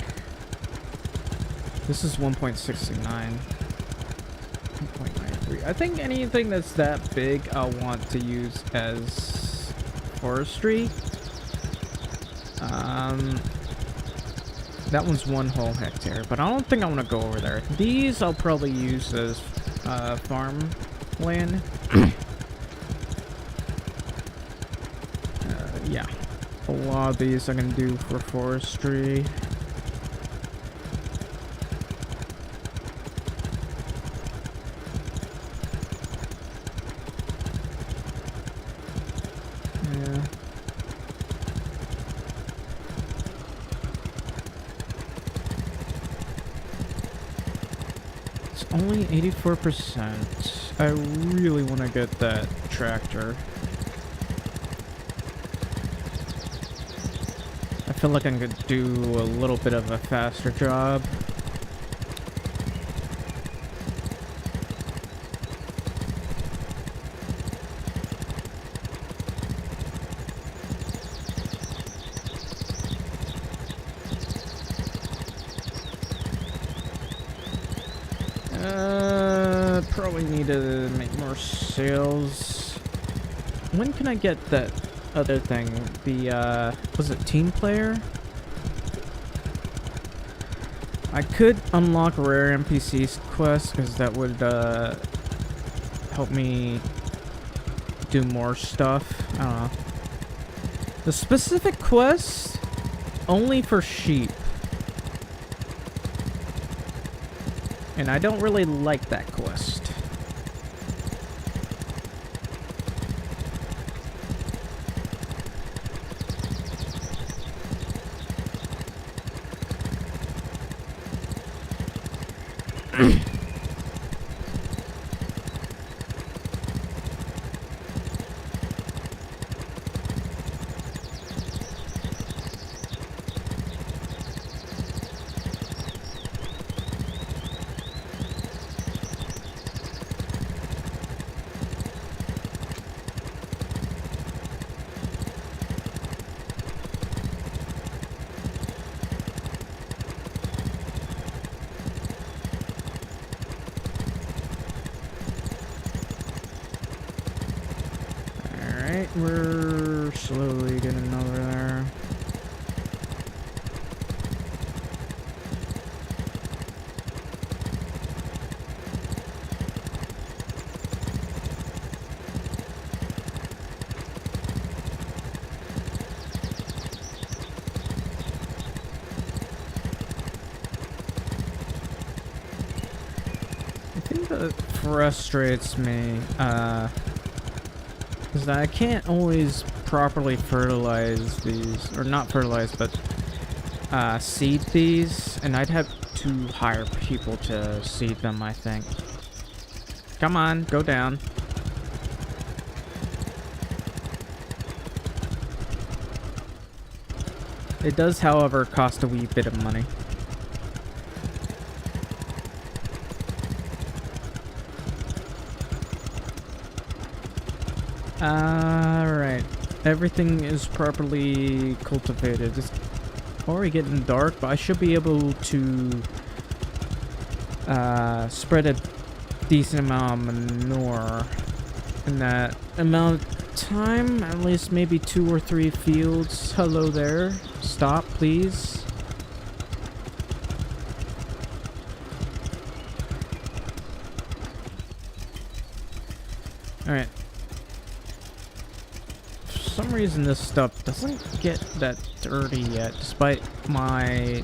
This is 1.69. 1.93. I think anything that's that big I'll want to use as forestry. That one's 1 whole hectare, but I don't think I want to go over there. These I'll probably use as farm land. Yeah. A lot of these I can do for forestry. Yeah. It's only 84%. I really want to get that tractor. I feel like I could do a little bit of a faster job. Probably need to make more sales. When can I get that other thing? The, was it team player? I could unlock rare NPCs quest, because that would, help me do more stuff. I don't know. The specific quest, only for sheep. And I don't really like that quest. We're slowly getting over there. I think that frustrates me, is that I can't always properly fertilize these, or not fertilize, but seed these, and I'd have to hire people to seed them, I think. Come on, go down. It does, however, cost a wee bit of money. Alright, everything is properly cultivated. It's already getting dark, but I should be able to spread a decent amount of manure in that amount of time. At least maybe 2 or 3 fields. Hello there. Stop, please. Alright. For some reason this stuff doesn't get that dirty yet, despite my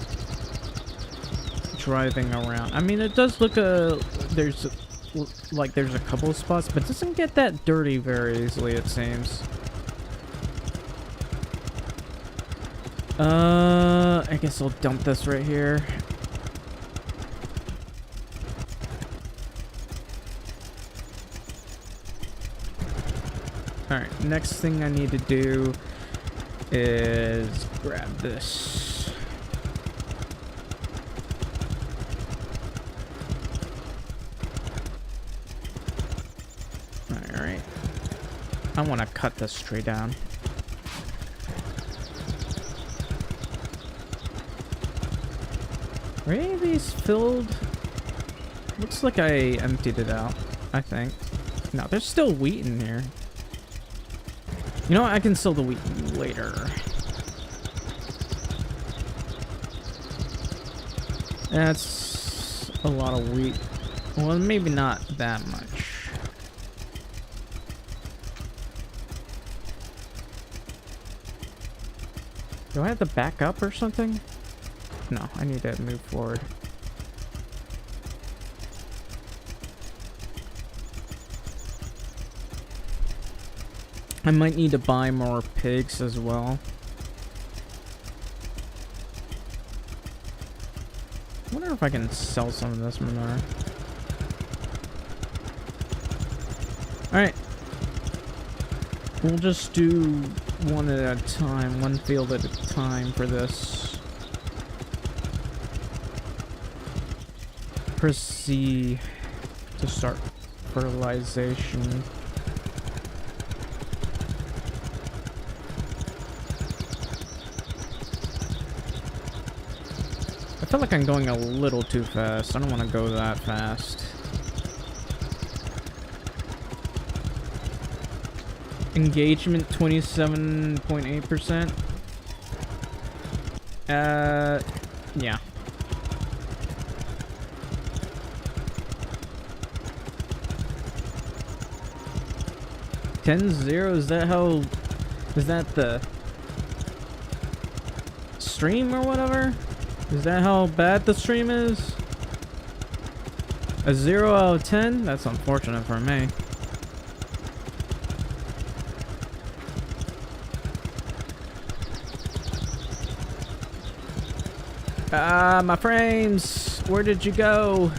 driving around. I mean, it does look there's a couple of spots, but it doesn't get that dirty very easily, it seems. I guess I'll dump this right here. Alright, next thing I need to do is grab this. Alright. I want to cut this tree down. Were any of these filled? Looks like I emptied it out, I think. No, there's still wheat in here. You know what? I can sell the wheat later. That's a lot of wheat. Well, maybe not that much. Do I have to back up or something? No, I need to move forward. I might need to buy more pigs as well. I wonder if I can sell some of this manure. Alright. We'll just do one at a time, one field at a time for this. Press C to start fertilization. I feel like I'm going a little too fast. I don't want to go that fast. Engagement 27.8%. Yeah. 10-0, is that how... Is that the... stream or whatever? Is that how bad the stream is? A 0 out of 10? That's unfortunate for me. Ah, my frames! Where did you go?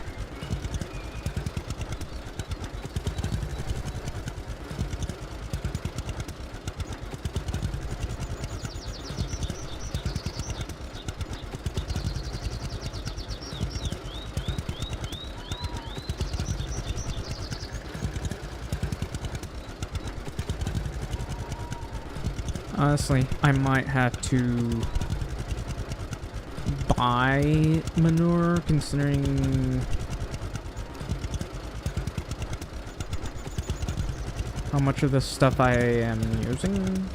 Honestly, I might have to buy manure, considering how much of this stuff I am using.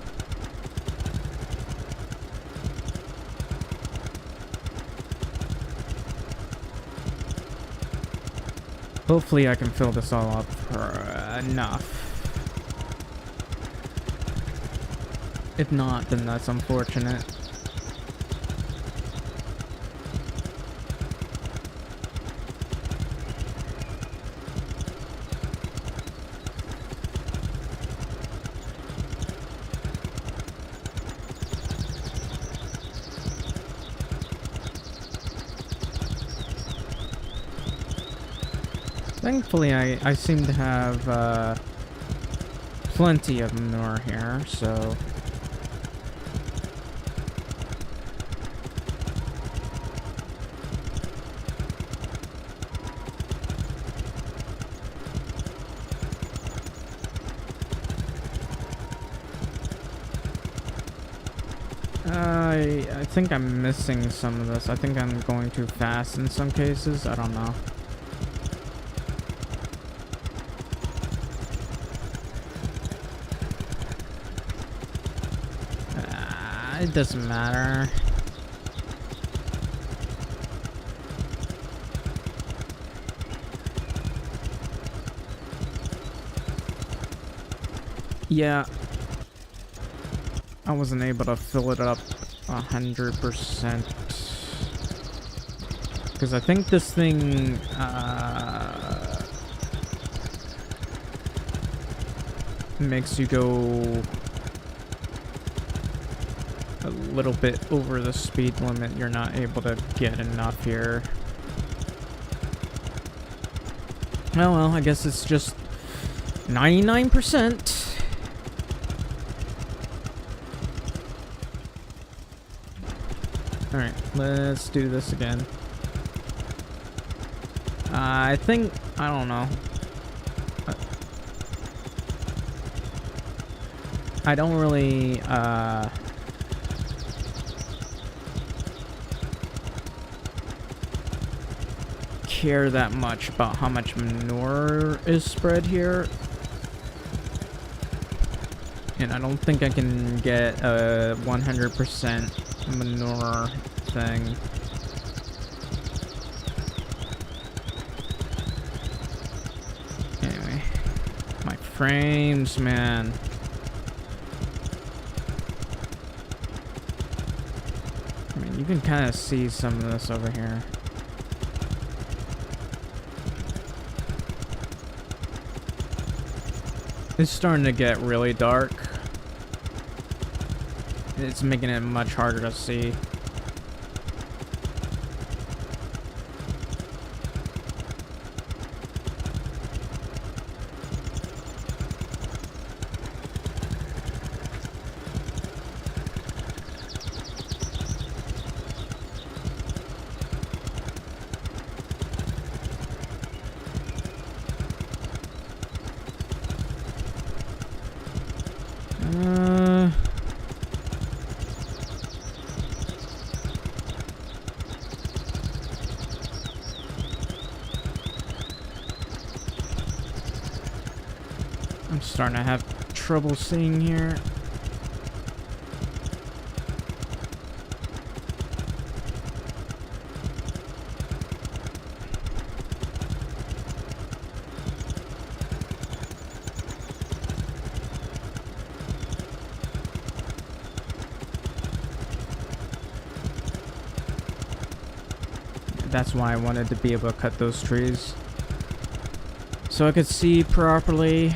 Hopefully I can fill this all up for enough. If not, then that's unfortunate. Thankfully, I seem to have plenty of manure here, so... I think I'm missing some of this. I think I'm going too fast in some cases. I don't know. It doesn't matter. Yeah. I wasn't able to fill it up 100%. Because I think this thing, makes you go a little bit over the speed limit. You're not able to get enough here. Oh well, I guess it's just 99%. Alright, let's do this again. I think, I don't know. I don't really, care that much about how much manure is spread here. And I don't think I can get a 100% manure thing. Anyway, my frames, man. I mean, you can kind of see some of this over here. It's starting to get really dark. It's making it much harder to see. I'm starting to have trouble seeing here. That's why I wanted to be able to cut those trees, so I could see properly.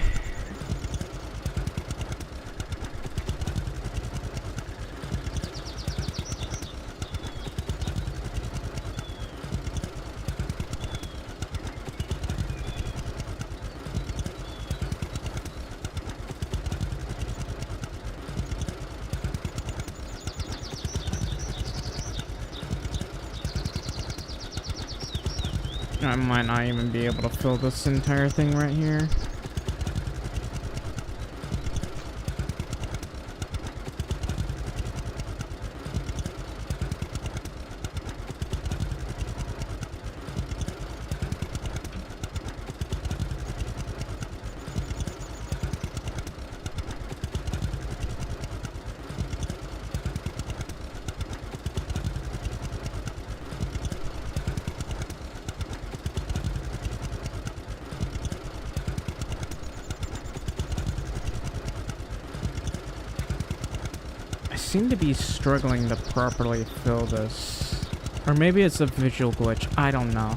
I might not even be able to fill this entire thing right here. I seem to be struggling to properly fill this. Or maybe it's a visual glitch. I don't know.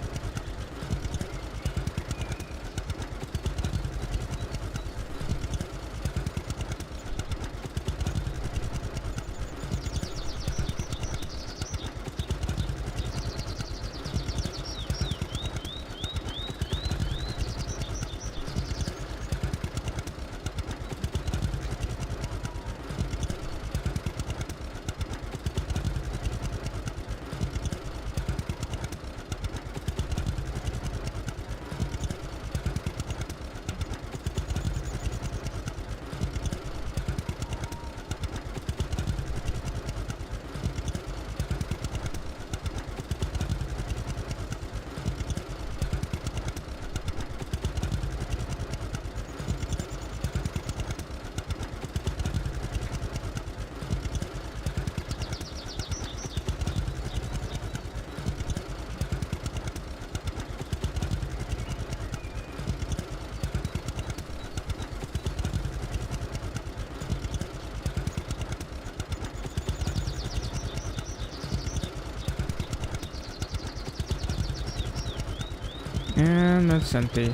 And that's empty.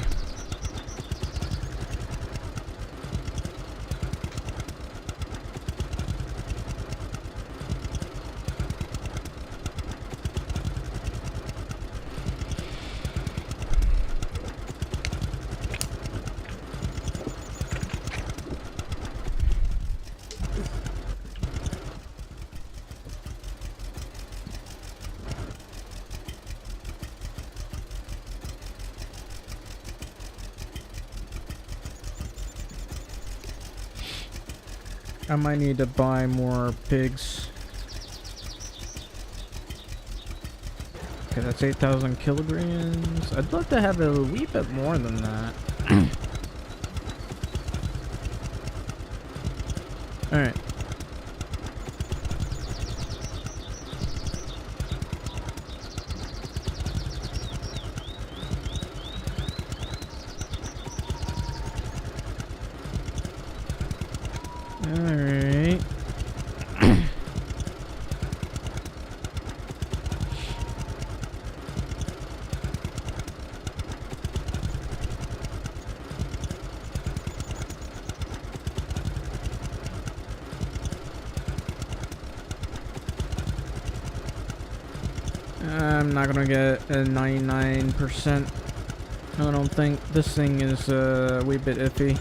I might need to buy more pigs. Okay, that's 8,000 kilograms. I'd love to have a wee bit more than that. Alright. Alright. I'm not gonna get a 99%. I don't think. This thing is a wee bit iffy.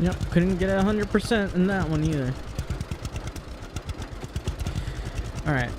Yep, couldn't get 100% in that one either. Alright.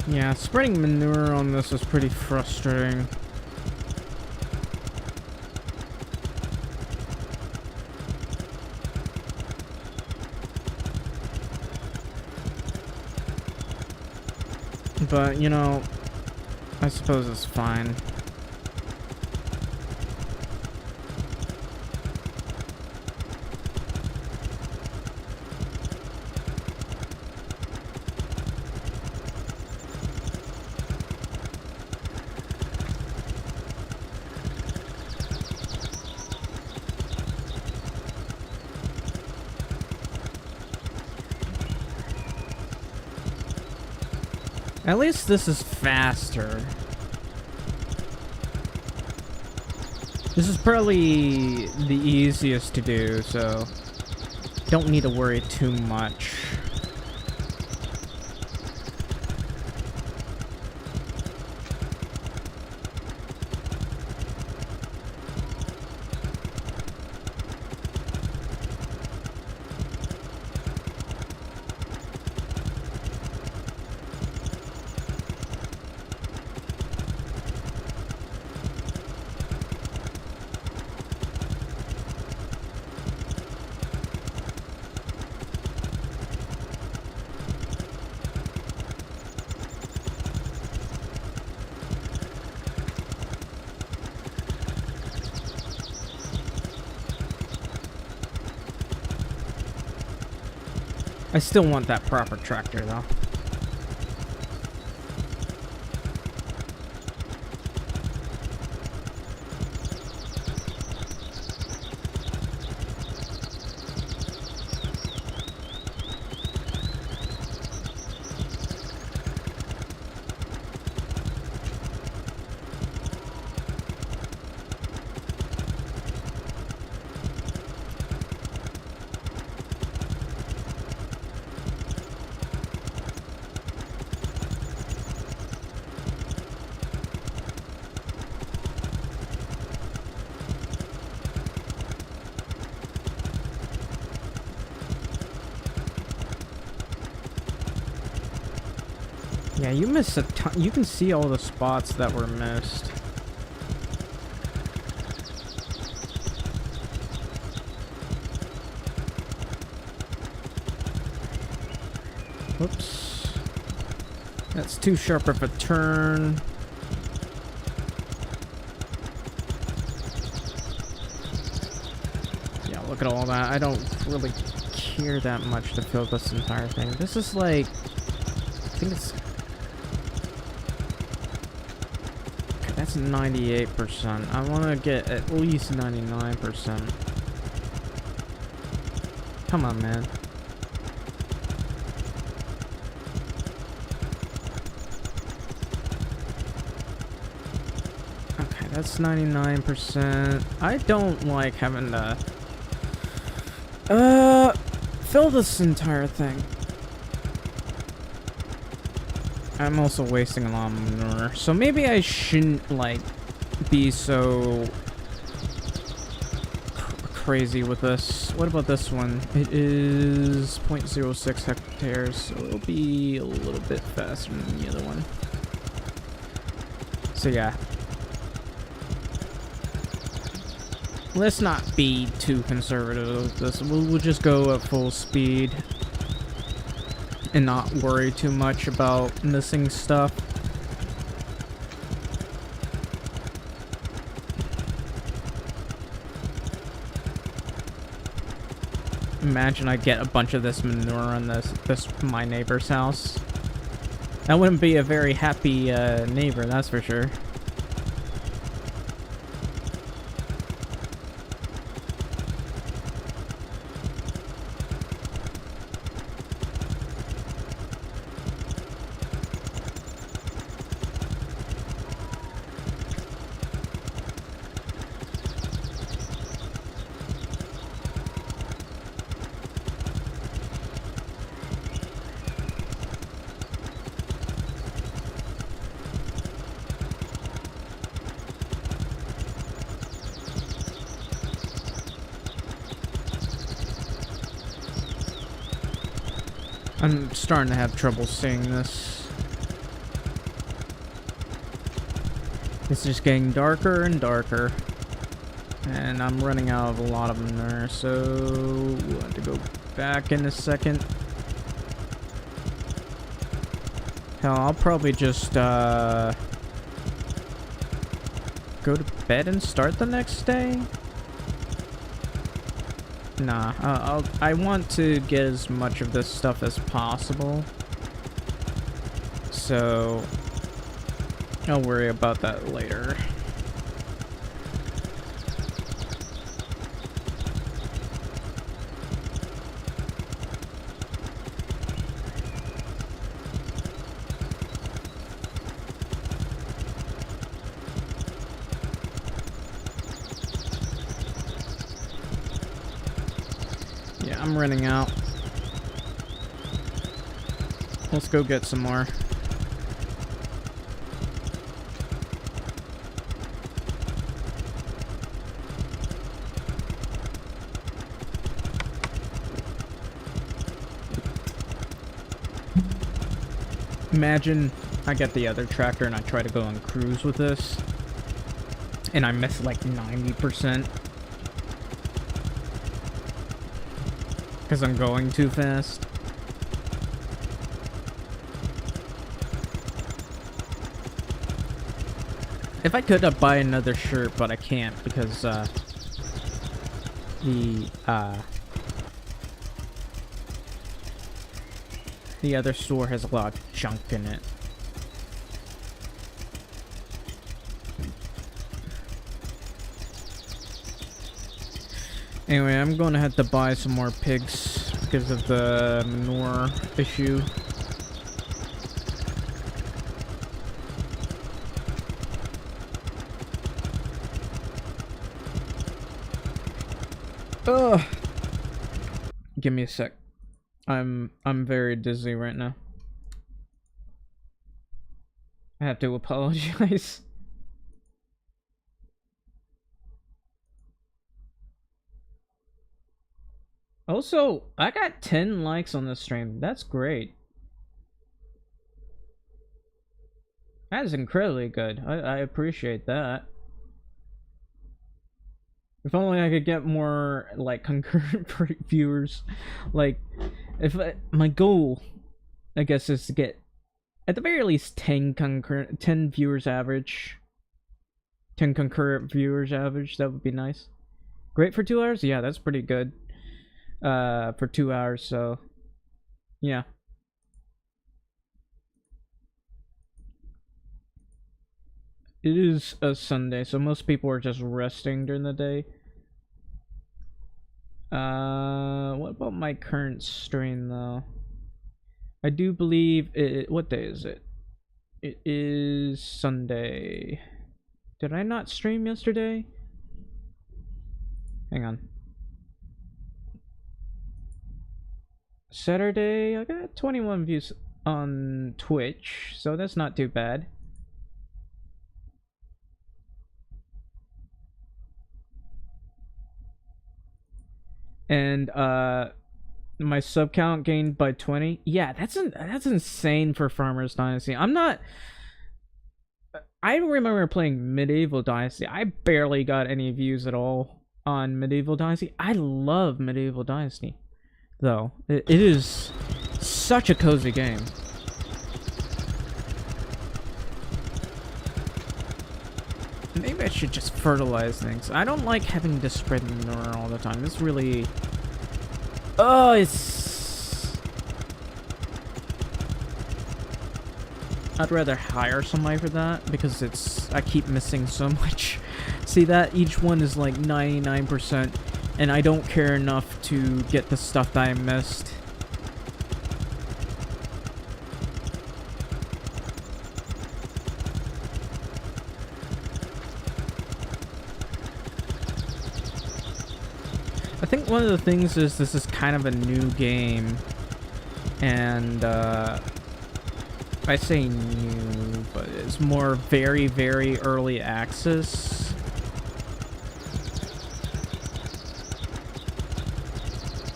Yeah, spreading manure on this is pretty frustrating. But, you know, I suppose it's fine. At least this is faster. This is probably the easiest to do, so don't need to worry too much. I still want that proper tractor, though. Yeah, you missed a ton. You can see all the spots that were missed. Whoops. That's too sharp of a turn. Yeah, look at all that. I don't really care that much to fill this entire thing. This is like... I think it's... Okay, that's 98%. I want to get at least 99%. Come on, man. Okay, that's 99%. I don't like having to fill this entire thing. I'm also wasting a lot of manure, so maybe I shouldn't like be so crazy with this. What about this one? It is 0.06 hectares, so it'll be a little bit faster than the other one. So yeah. Let's not be too conservative with this. We'll just go at full speed and not worry too much about missing stuff. Imagine I get a bunch of this manure on this my neighbor's house. That wouldn't be a very happy neighbor, that's for sure. I'm starting to have trouble seeing this. It's just getting darker and darker. And I'm running out of a lot of manure, so we'll have to go back in a second. Hell, I'll probably just go to bed and start the next day. Nah, I want to get as much of this stuff as possible. So I'll worry about that later. Yeah, I'm running out. Let's go get some more. Imagine I get the other tractor and I try to go on cruise with this, and I miss like 90%. Because I'm going too fast. If I could, I'd buy another shirt, but I can't because the other store has a lot of junk in it. Anyway, I'm going to have to buy some more pigs because of the manure issue. Ugh. Give me a sec. I'm very dizzy right now. I have to apologize. Also, I got 10 likes on this stream. That's great. That is incredibly good. I appreciate that. If only I could get more, like, concurrent viewers. Like, if my goal, I guess, is to get at the very least 10 viewers average. 10 concurrent viewers average. That would be nice. Great for 2 hours? Yeah, that's pretty good. For 2 hours, so yeah. It is a Sunday, so most people are just resting during the day. What about my current stream though? I do believe it. What day is it? It is Sunday. Did I not stream yesterday? Hang on. Saturday, I got 21 views on Twitch, so that's not too bad. And my sub count gained by 20. Yeah, that's insane for Farmers Dynasty. I remember playing Medieval Dynasty. I barely got any views at all on Medieval Dynasty. I love Medieval Dynasty, though. It is such a cozy game. Maybe I should just fertilize things. I don't like having to spread manure all the time. It's really... Oh, it's... I'd rather hire somebody for that, because it's... I keep missing so much. See that? Each one is like 99%, and I don't care enough to get the stuff that I missed. I think one of the things is this is kind of a new game, and I say new, but it's more very, very early access.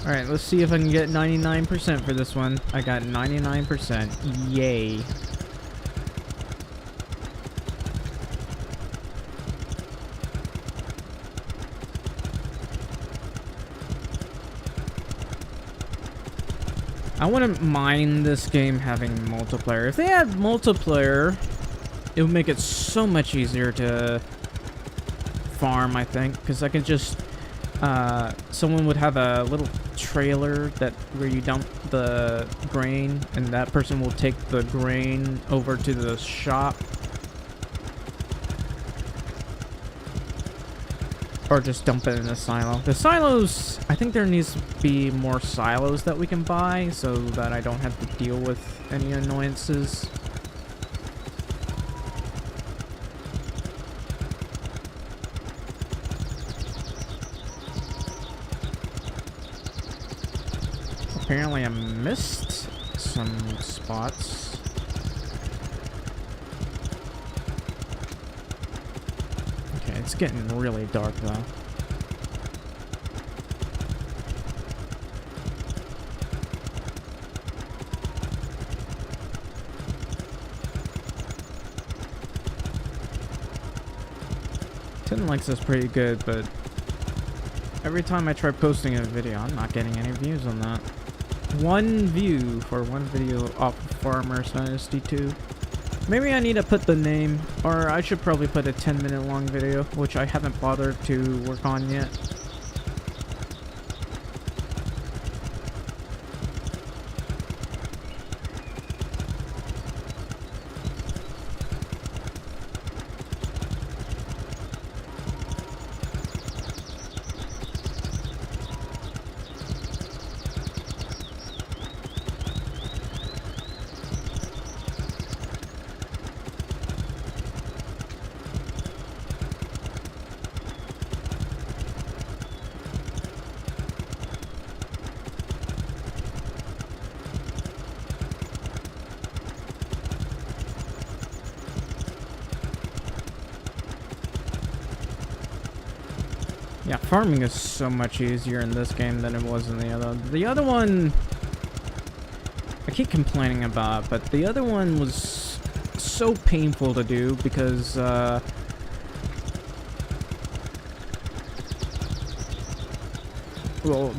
Alright, let's see if I can get 99% for this one. I got 99%. Yay. I wouldn't mind this game having multiplayer. If they had multiplayer, it would make it so much easier to farm, I think, because I could just someone would have a little trailer where you dump the grain, and that person will take the grain over to the shop, or just dump it in a silo. The silos, I think there needs to be more silos that we can buy so that I don't have to deal with any annoyances. Apparently I missed some spots. Okay, it's getting really dark though. Tin likes is pretty good, but every time I try posting a video, I'm not getting any views on that. One view for one video off of Farmers Dynasty 2. Maybe I need to put the name, or I should probably put a 10-minute long video, which I haven't bothered to work on yet. Yeah, farming is so much easier in this game than it was in the other. The other one, I keep complaining about, but the other one was so painful to do because, well,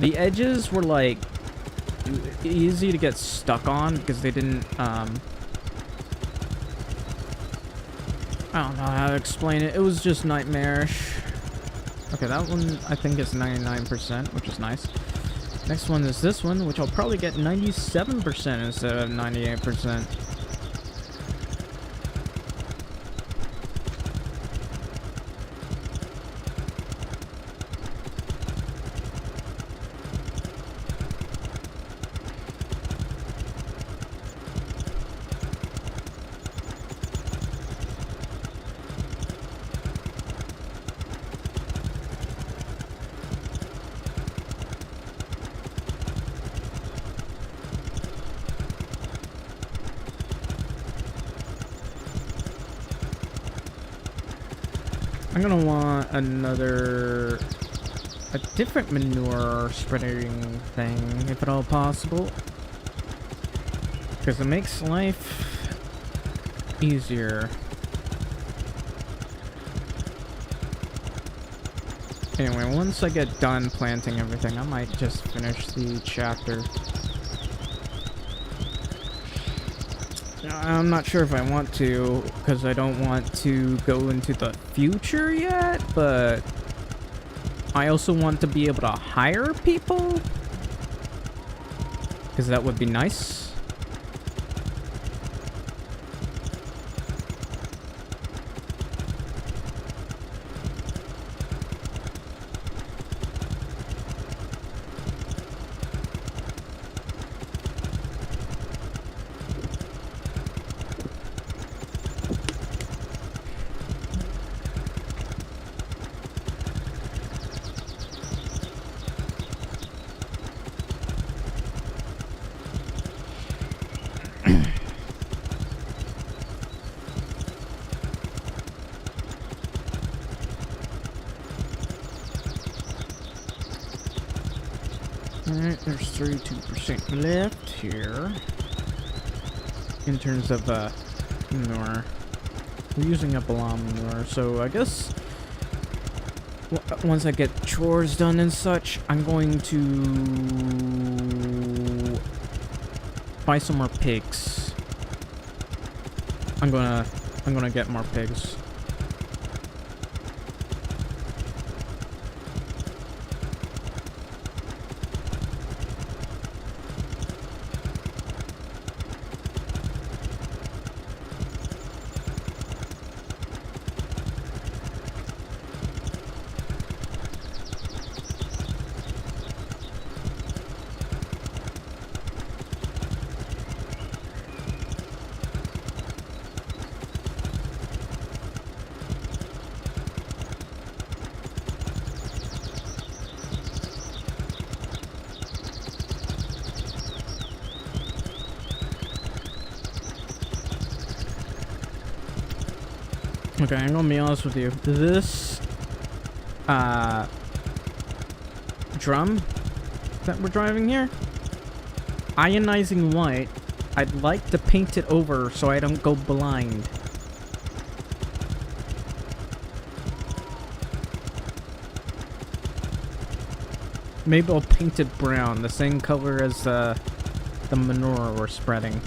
the edges were, like, easy to get stuck on because they didn't, I don't know how to explain it. It was just nightmarish. Okay, that one I think is 99%, which is nice. Next one is this one, which I'll probably get 97% instead of 98%. I'm gonna want a different manure spreading thing, if at all possible. Because it makes life easier. Anyway, once I get done planting everything, I might just finish the chapter. I'm not sure if I want to, because I don't want to go into the future yet, but I also want to be able to hire people, because that would be nice. Alright, there's 32% left here. In terms of, manure. We're using up a lot of manure, so I guess once I get chores done and such, I'm going to buy some more pigs. I'm gonna get more pigs. Okay, I'm gonna be honest with you. This, drum that we're driving here, ionizing white, I'd like to paint it over so I don't go blind. Maybe I'll paint it brown, the same color as, the manure we're spreading.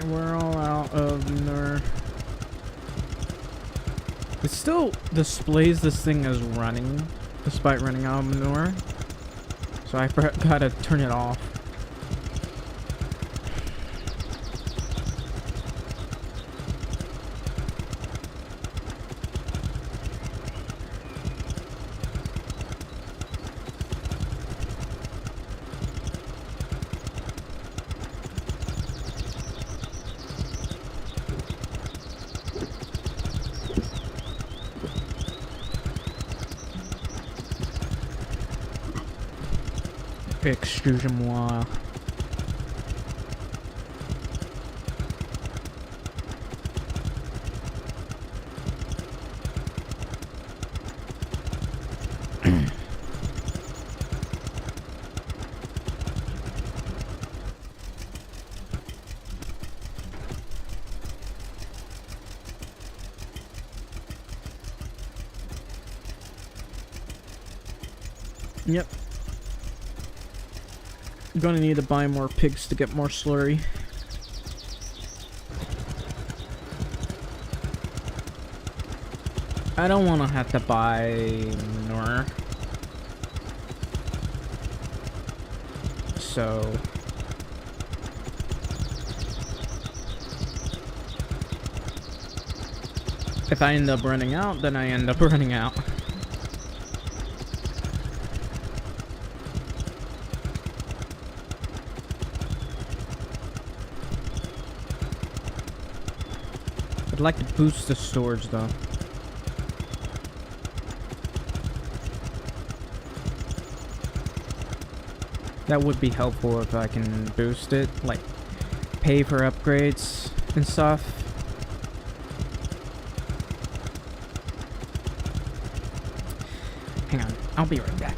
We're all out of manure. It still displays this thing as running, despite running out of manure. So I gotta turn it off. Excusez-moi. Yep. Gonna need to buy more pigs to get more slurry. I don't want to have to buy manure. So if I end up running out, then I end up running out. I'd like to boost the storage though. That would be helpful if I can boost it, like pay for upgrades and stuff. Hang on, I'll be right back.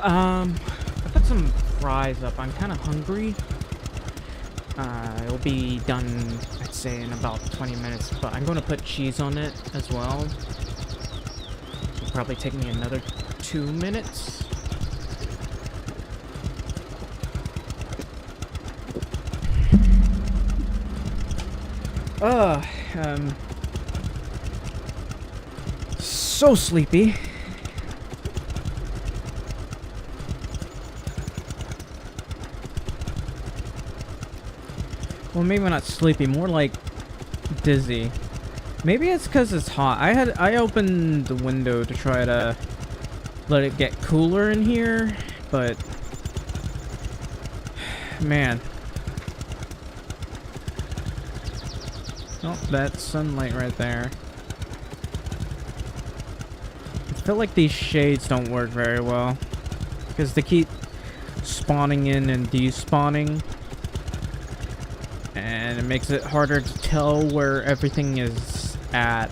I put some fries up. I'm kind of hungry. It'll be done, I'd say, in about 20 minutes, but I'm going to put cheese on it as well. It'll probably take me another 2 minutes. So sleepy. Well, maybe not sleepy, more like dizzy. Maybe it's because it's hot. I opened the window to try to let it get cooler in here, but man. Oh, that's sunlight right there. I feel like these shades don't work very well because they keep spawning in and despawning. And it makes it harder to tell where everything is at,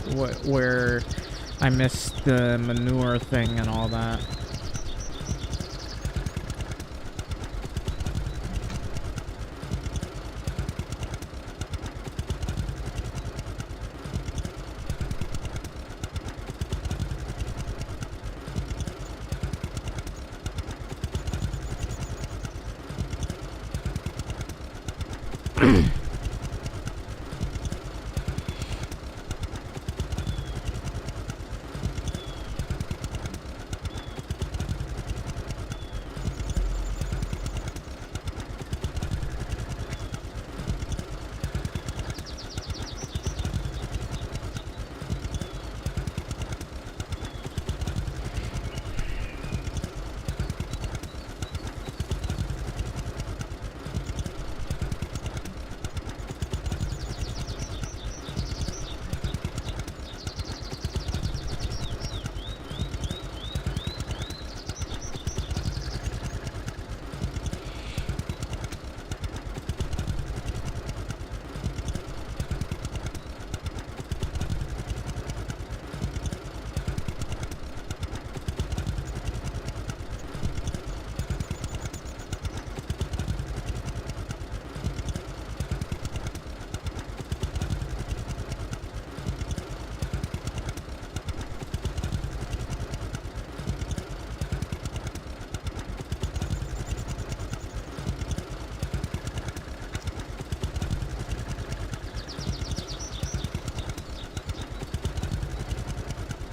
where I missed the manure thing and all that.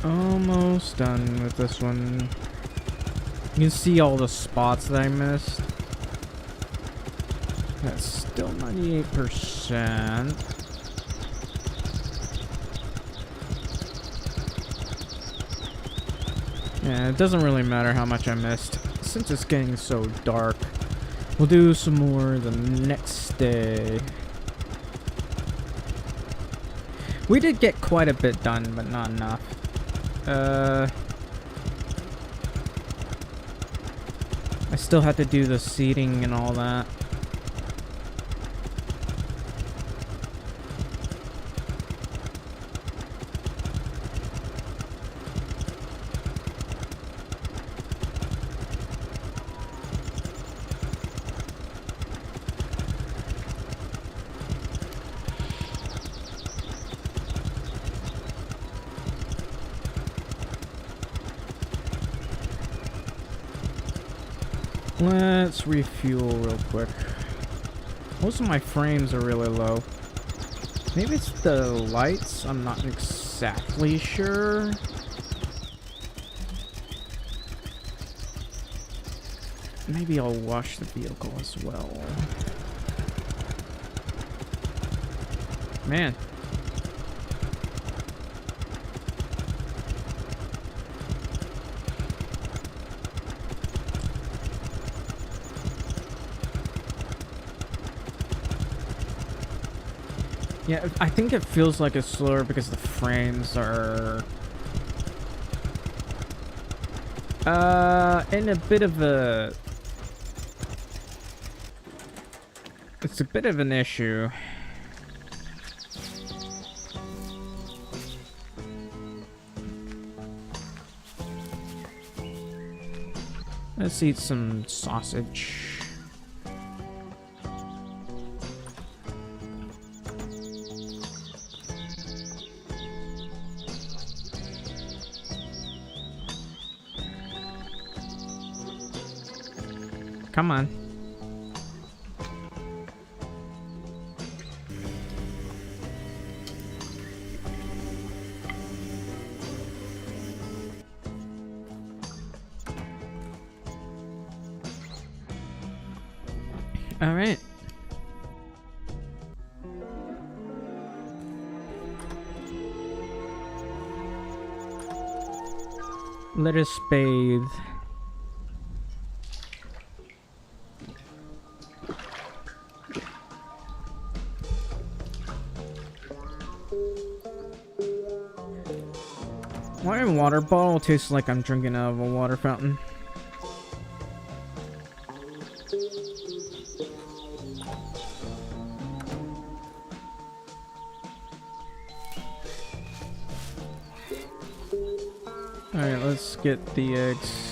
Almost done with this one. You can see all the spots that I missed. That's still 98%. Yeah, it doesn't really matter how much I missed, since it's getting so dark. We'll do some more the next day. We did get quite a bit done, but not enough. I still have to do the seating and all that. Let's refuel real quick. Most of my frames are really low. Maybe it's the lights, I'm not exactly sure. Maybe I'll wash the vehicle as well. Man. Yeah, I think it feels like it's slower because the frames are in a bit of a... It's a bit of an issue. Let's eat some sausage. Come on. All right. Let us bathe. My water bottle tastes like I'm drinking out of a water fountain. Alright, let's get the eggs.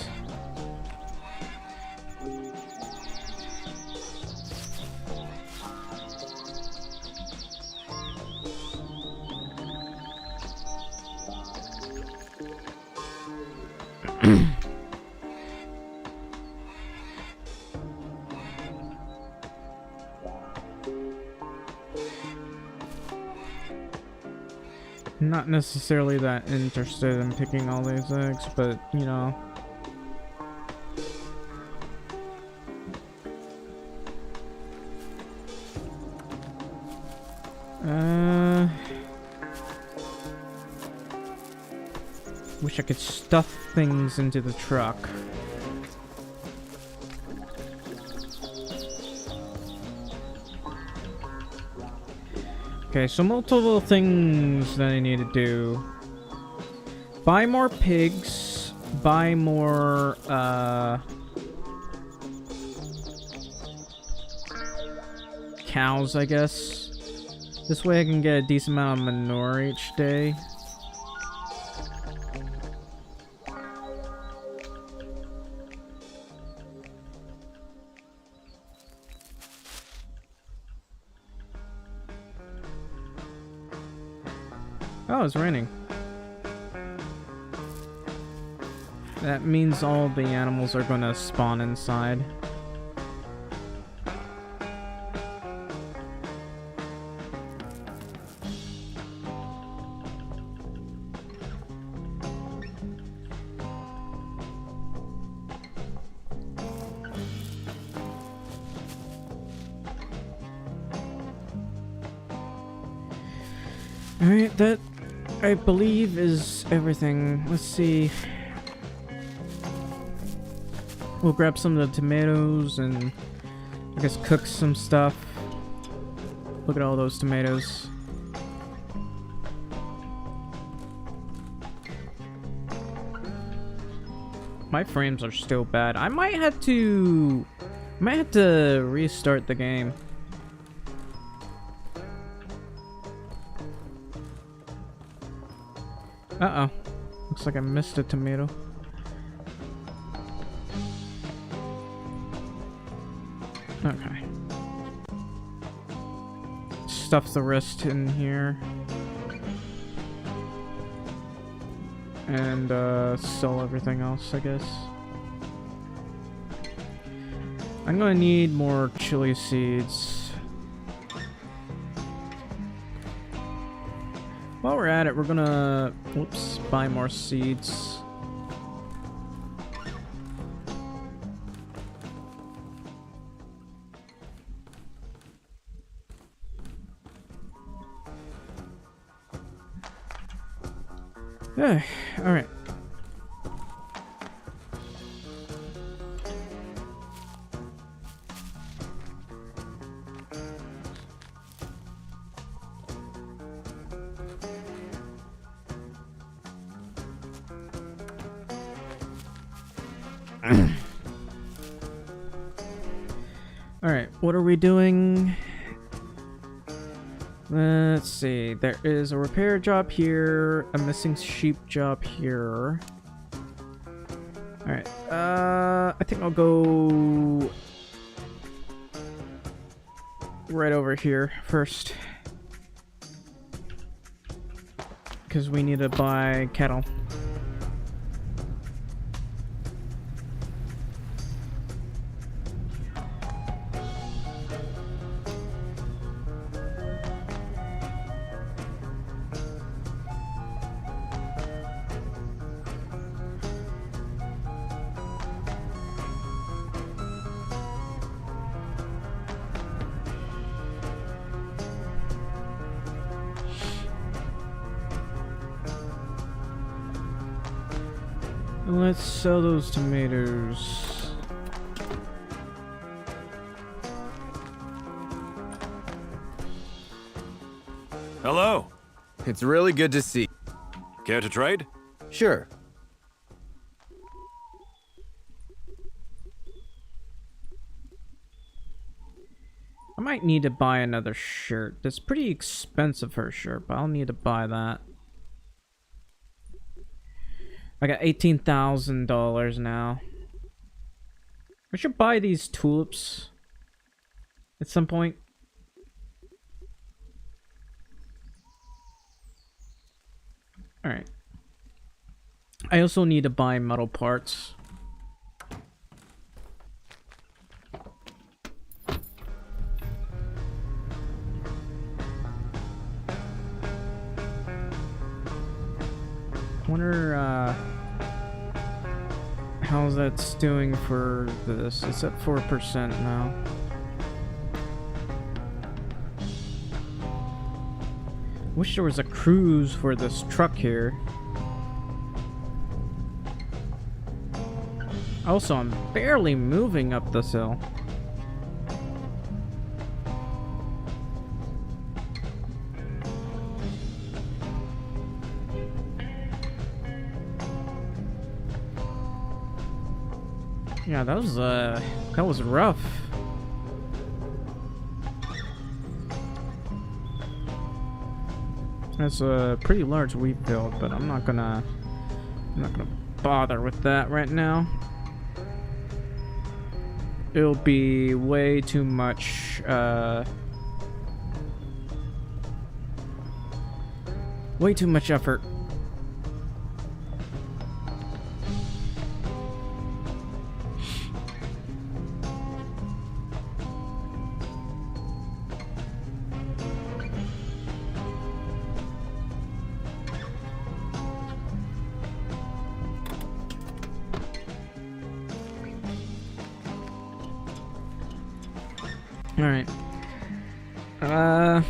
Not necessarily that interested in picking all these eggs, but you know. Wish I could stuff things into the truck. Okay, so multiple things that I need to do. Buy more pigs. Buy more, cows, I guess. This way I can get a decent amount of manure each day. Oh, it's raining. That means all the animals are gonna spawn inside. Alright, that I believe is everything. Let's see. We'll grab some of the tomatoes and I guess cook some stuff. Look at all those tomatoes. My frames are still bad. I might have to restart the game. Uh-oh. Looks like I missed a tomato. Okay. Stuff the rest in here. And, sell everything else, I guess. I'm gonna need more chili seeds. While we're at it, we're gonna, whoops, buy more seeds. All right. Alright, what are we doing? Let's see. There is a repair job here, a missing sheep job here. Alright, I think I'll go right over here first. Because we need to buy cattle. Let's sell those tomatoes. Hello. It's really good to see. Care to trade? Sure. I might need to buy another shirt. That's pretty expensive for a shirt, but I'll need to buy that. I got $18,000 now. I should buy these tulips at some point. Alright. I also need to buy metal parts. Wonder how's that's doing for this. It's at 4% now. Wish there was a cruise for this truck here. Also, I'm barely moving up this hill. Yeah, that was rough. That's a pretty large wheat field, but I'm not gonna bother with that right now. It'll be way too much effort. Alright. I'd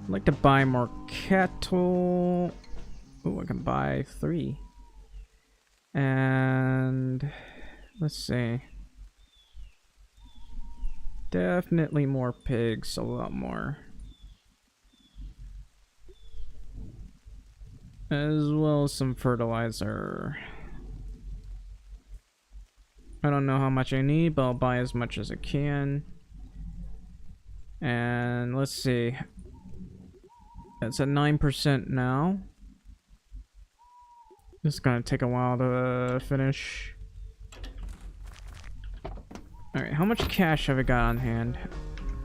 like to buy more cattle. Oh, I can buy 3. And let's see. Definitely more pigs, a lot more. As well as some fertilizer. I don't know how much I need, but I'll buy as much as I can. And let's see. It's at 9% now. This is gonna take a while to finish. Alright, how much cash have I got on hand?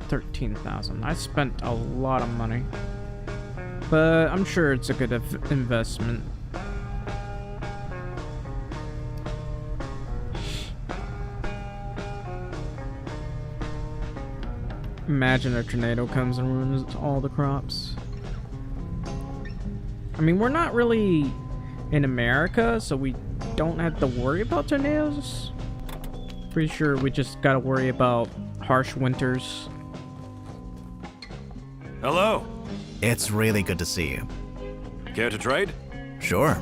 13,000. I spent a lot of money. But I'm sure it's a good investment. Imagine a tornado comes and ruins all the crops. I mean, we're not really in America, so we don't have to worry about tornadoes. Pretty sure we just gotta worry about harsh winters. Hello. It's really good to see you. Care to trade? Sure.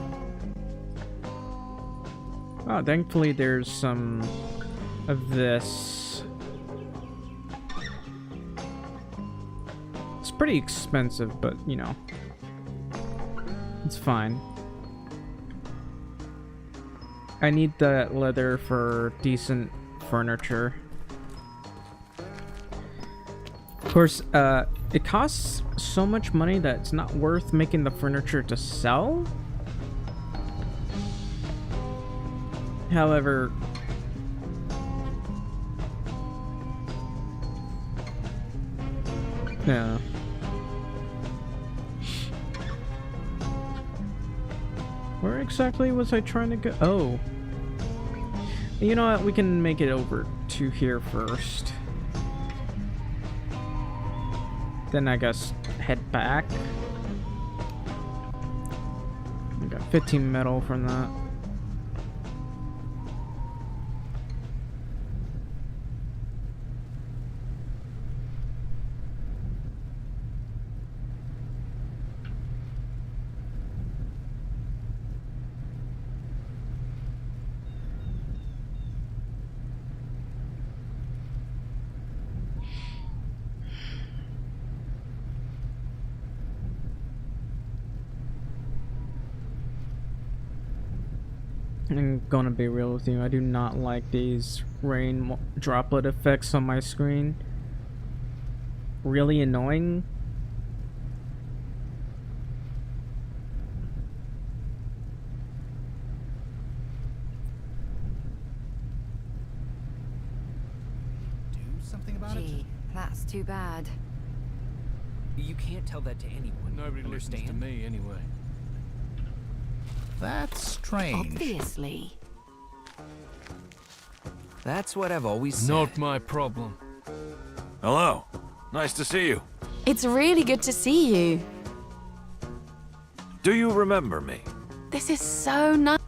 Oh, thankfully there's some of this. It's pretty expensive, but you know, it's fine. I need that leather for decent furniture. Of course, It costs so much money that it's not worth making the furniture to sell. However, yeah. Where exactly was I trying to go? Oh. You know what? We can make it over to here first. Then I guess head back. We got 15 metal from that. I'm gonna be real with you, I do not like these rain droplet effects on my screen. Really annoying. Do something about it? Gee, that's too bad. You can't tell that to anyone. Nobody listens to me anyway. That's strange. Obviously. That's what I've always said. Not my problem. Hello. Nice to see you. It's really good to see you. Do you remember me? This is so nice.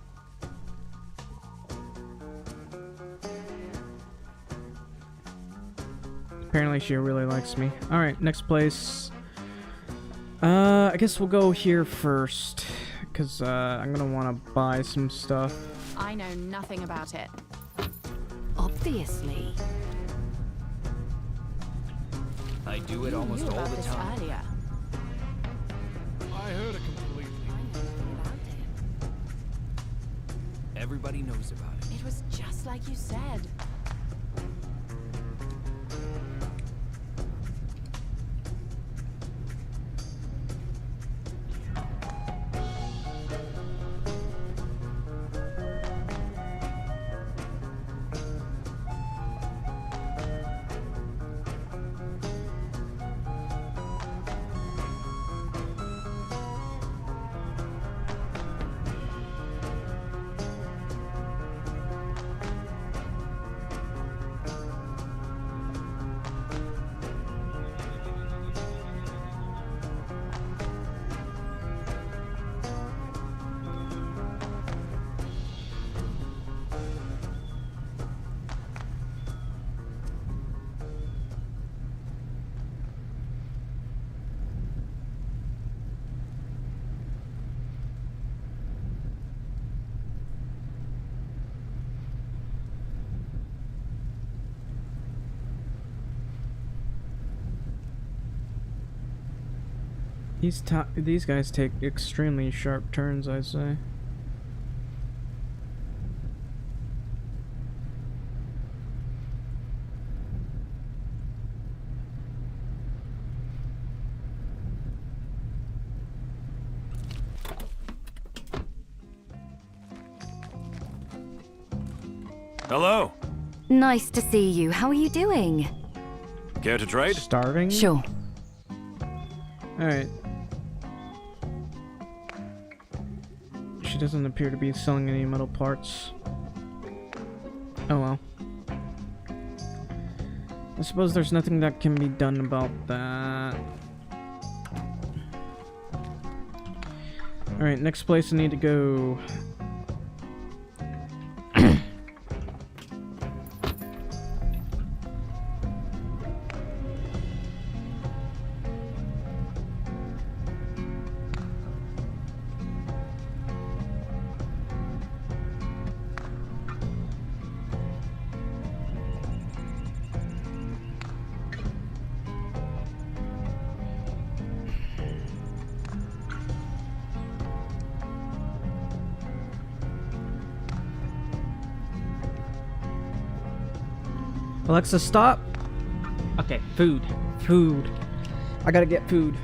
Apparently she really likes me. Alright, next place. I guess we'll go here first. Because I'm gonna want to buy some stuff. I know nothing about it. Obviously. I do it You almost knew all about the this time. earlier. I heard it completely. Everybody knows about it. It was just like you said. These guys take extremely sharp turns, I'd say. Hello. Nice to see you. How are you doing? Care to trade? Starving? Sure. Alright. She doesn't appear to be selling any metal parts. Oh well. I suppose there's nothing that can be done about that. Alright, next place I need to go. Alexa, stop. Okay, food. Food. I gotta get food.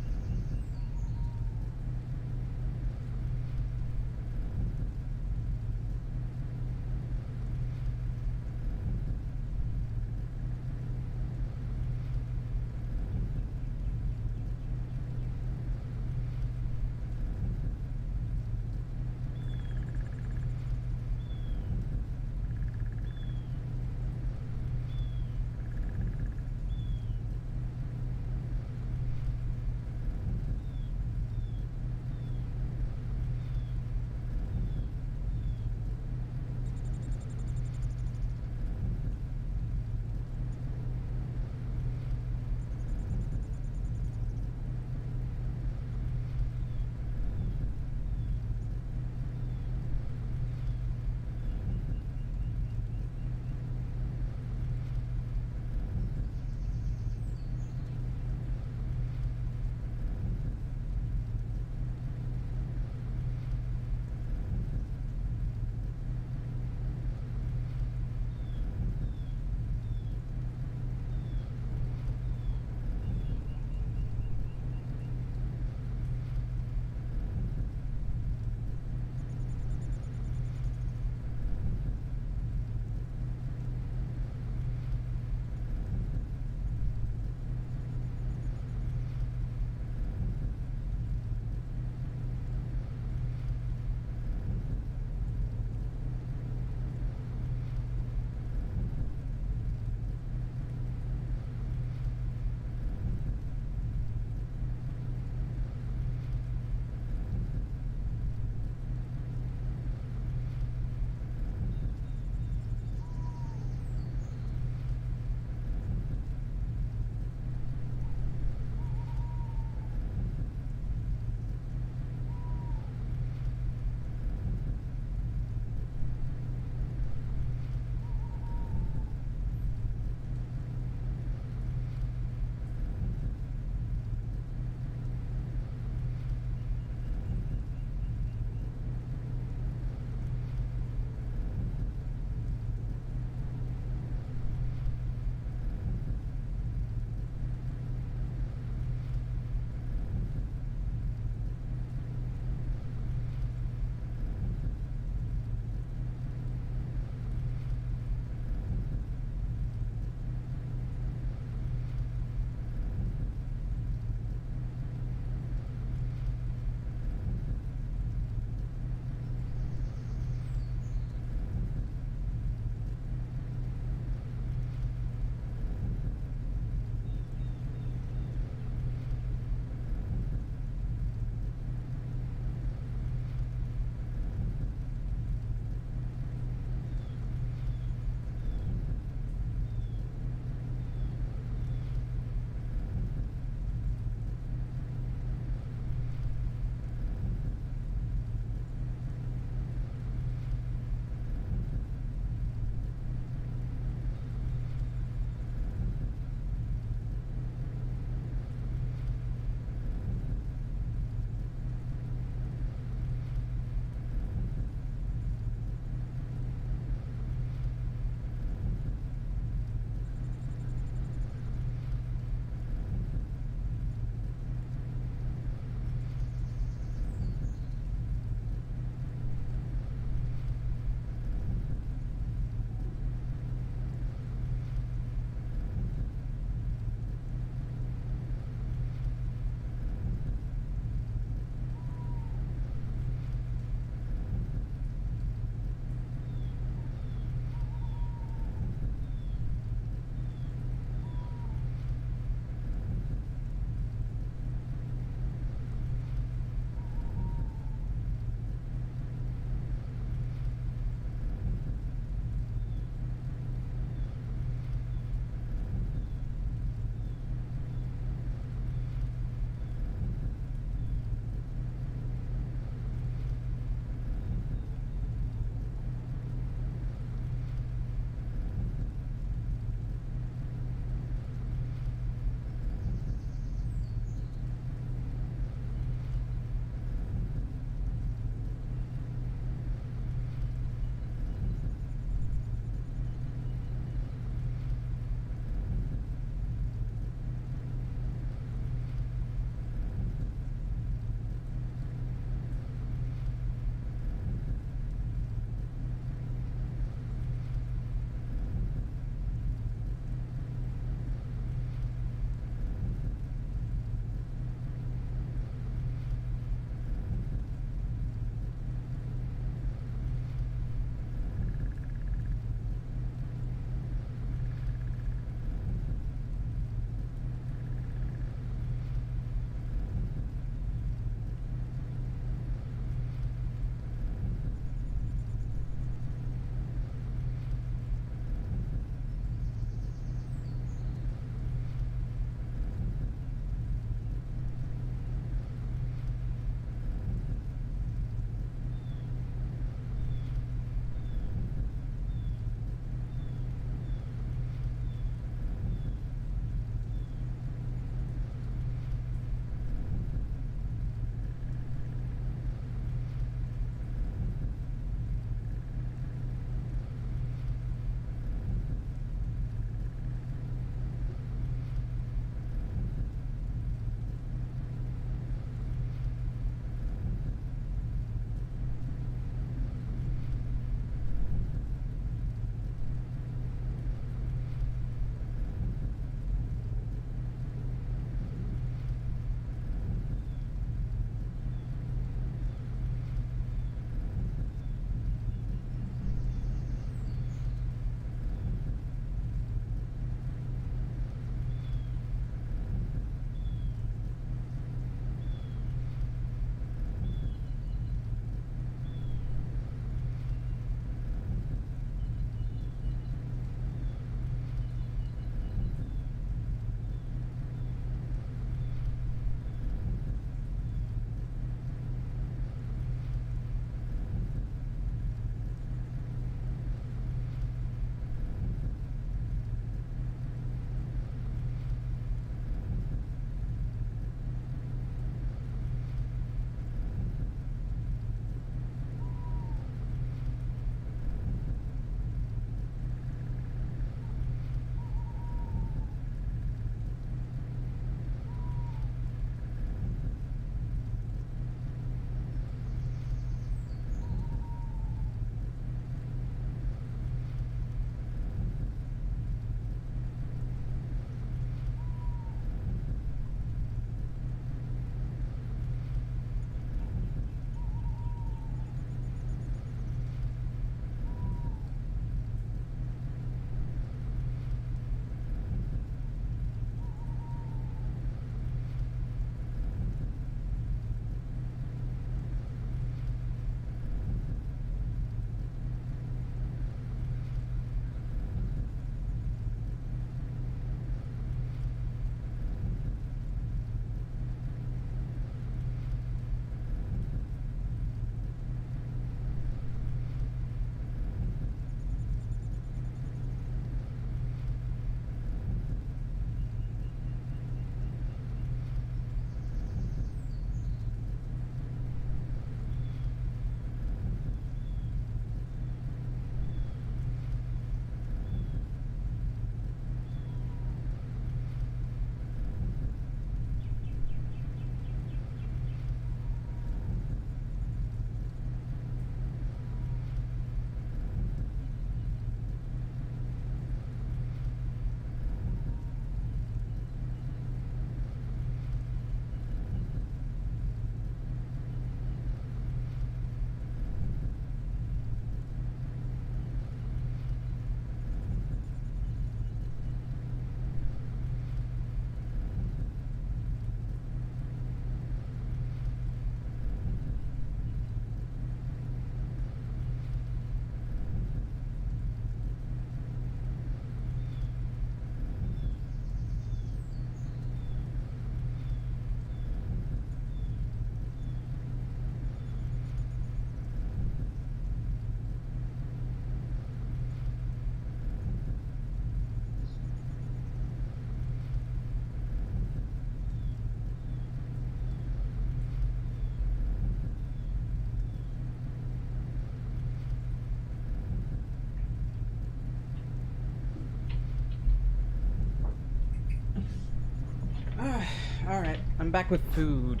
Alright, I'm back with food.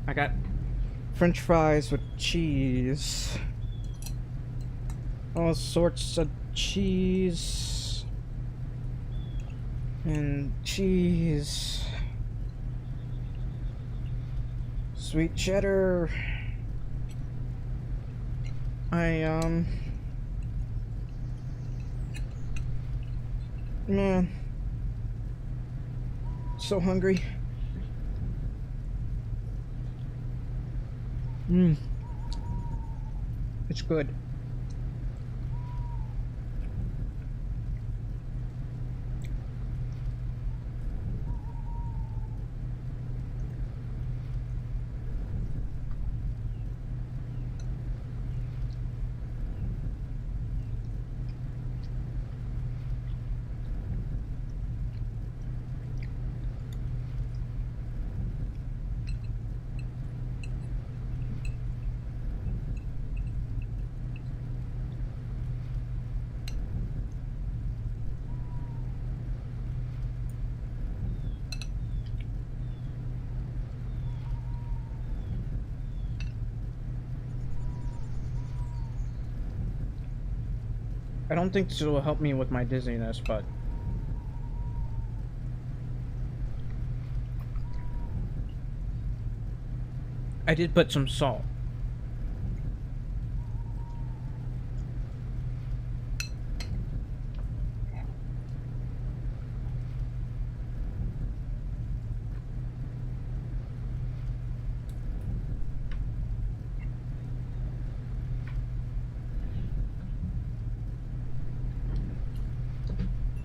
I got French fries with cheese. All sorts of cheese. And cheese. Sweet cheddar. Man. So hungry. It's good. I don't think this will help me with my dizziness, but I did put some salt.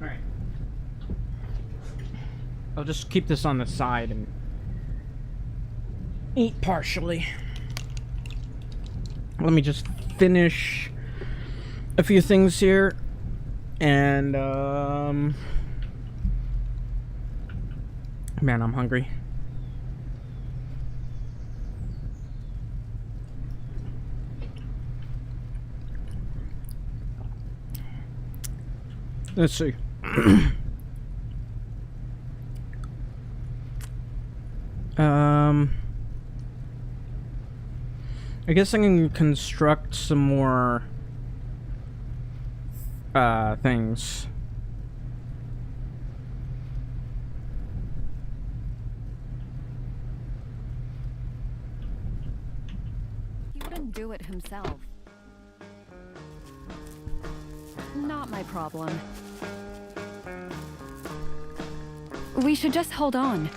Alright. I'll just keep this on the side and eat partially. Let me just finish a few things here. And, man, I'm hungry. Let's see. I guess I can construct some more things. He wouldn't do it himself. Not my problem. We should just hold on.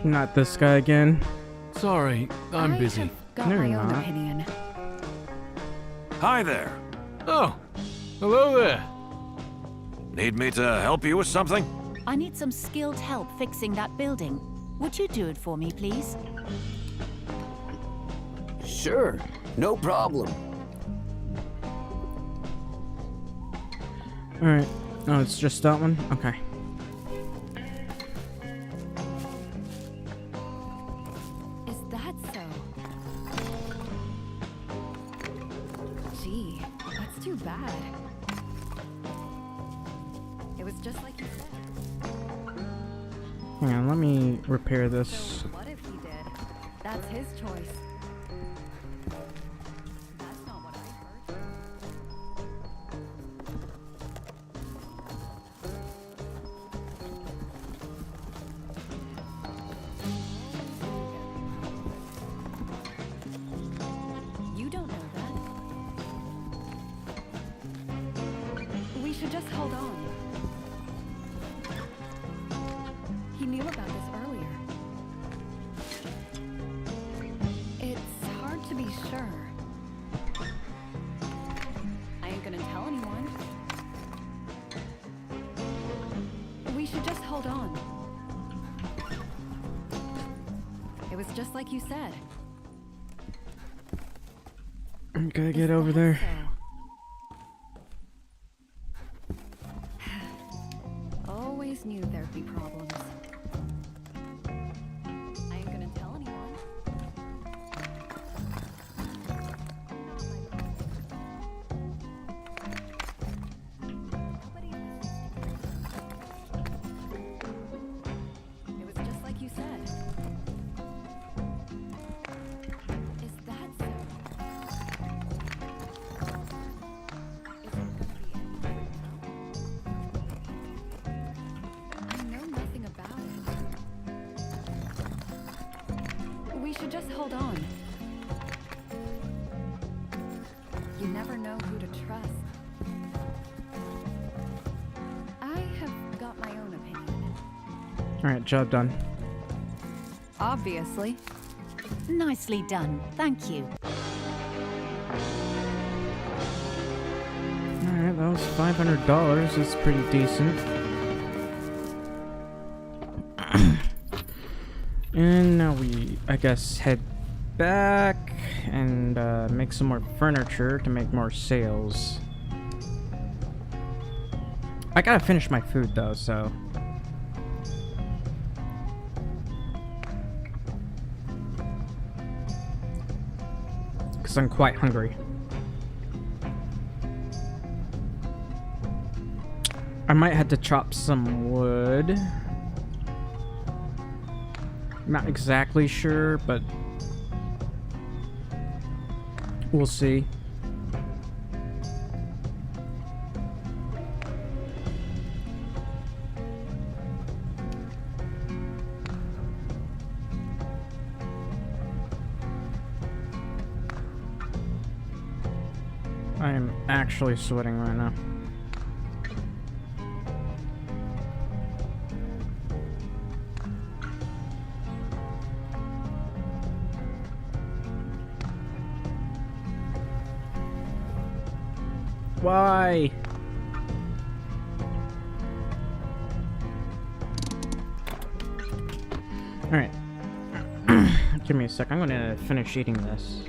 Not this guy again. Sorry, I'm I busy. have got No, my you're own not. opinion. Hi there. Oh, hello there. Need me to help you with something? I need some skilled help fixing that building. Would you do it for me, please? Sure, no problem. Alright. Oh, it's just that one? Okay. Is that so? Gee, that's too bad. It was just like you said. Hang on, let me repair this. So what if he did? That's his choice. That's not what I heard. You don't know that. We should just hold on. He knew about this earlier. It's hard to be sure. I ain't gonna tell anyone. We should just hold on. It was just like you said. Gotta get Is over that there. so? Always knew there'd be problems. I ain't gonna tell anyone. Nobody listens to You never know who to trust. I have got my own opinion. Alright, job done. Obviously. Nicely done. Thank you. Alright, that was $500. That's pretty decent. And now we, I guess, head back and make some more furniture to make more sales. I gotta finish my food though, so. Because I'm quite hungry. I might have to chop some wood. Not exactly sure, but we'll see. I am actually sweating right now. Why? Alright. Give me a sec. I'm gonna finish eating this.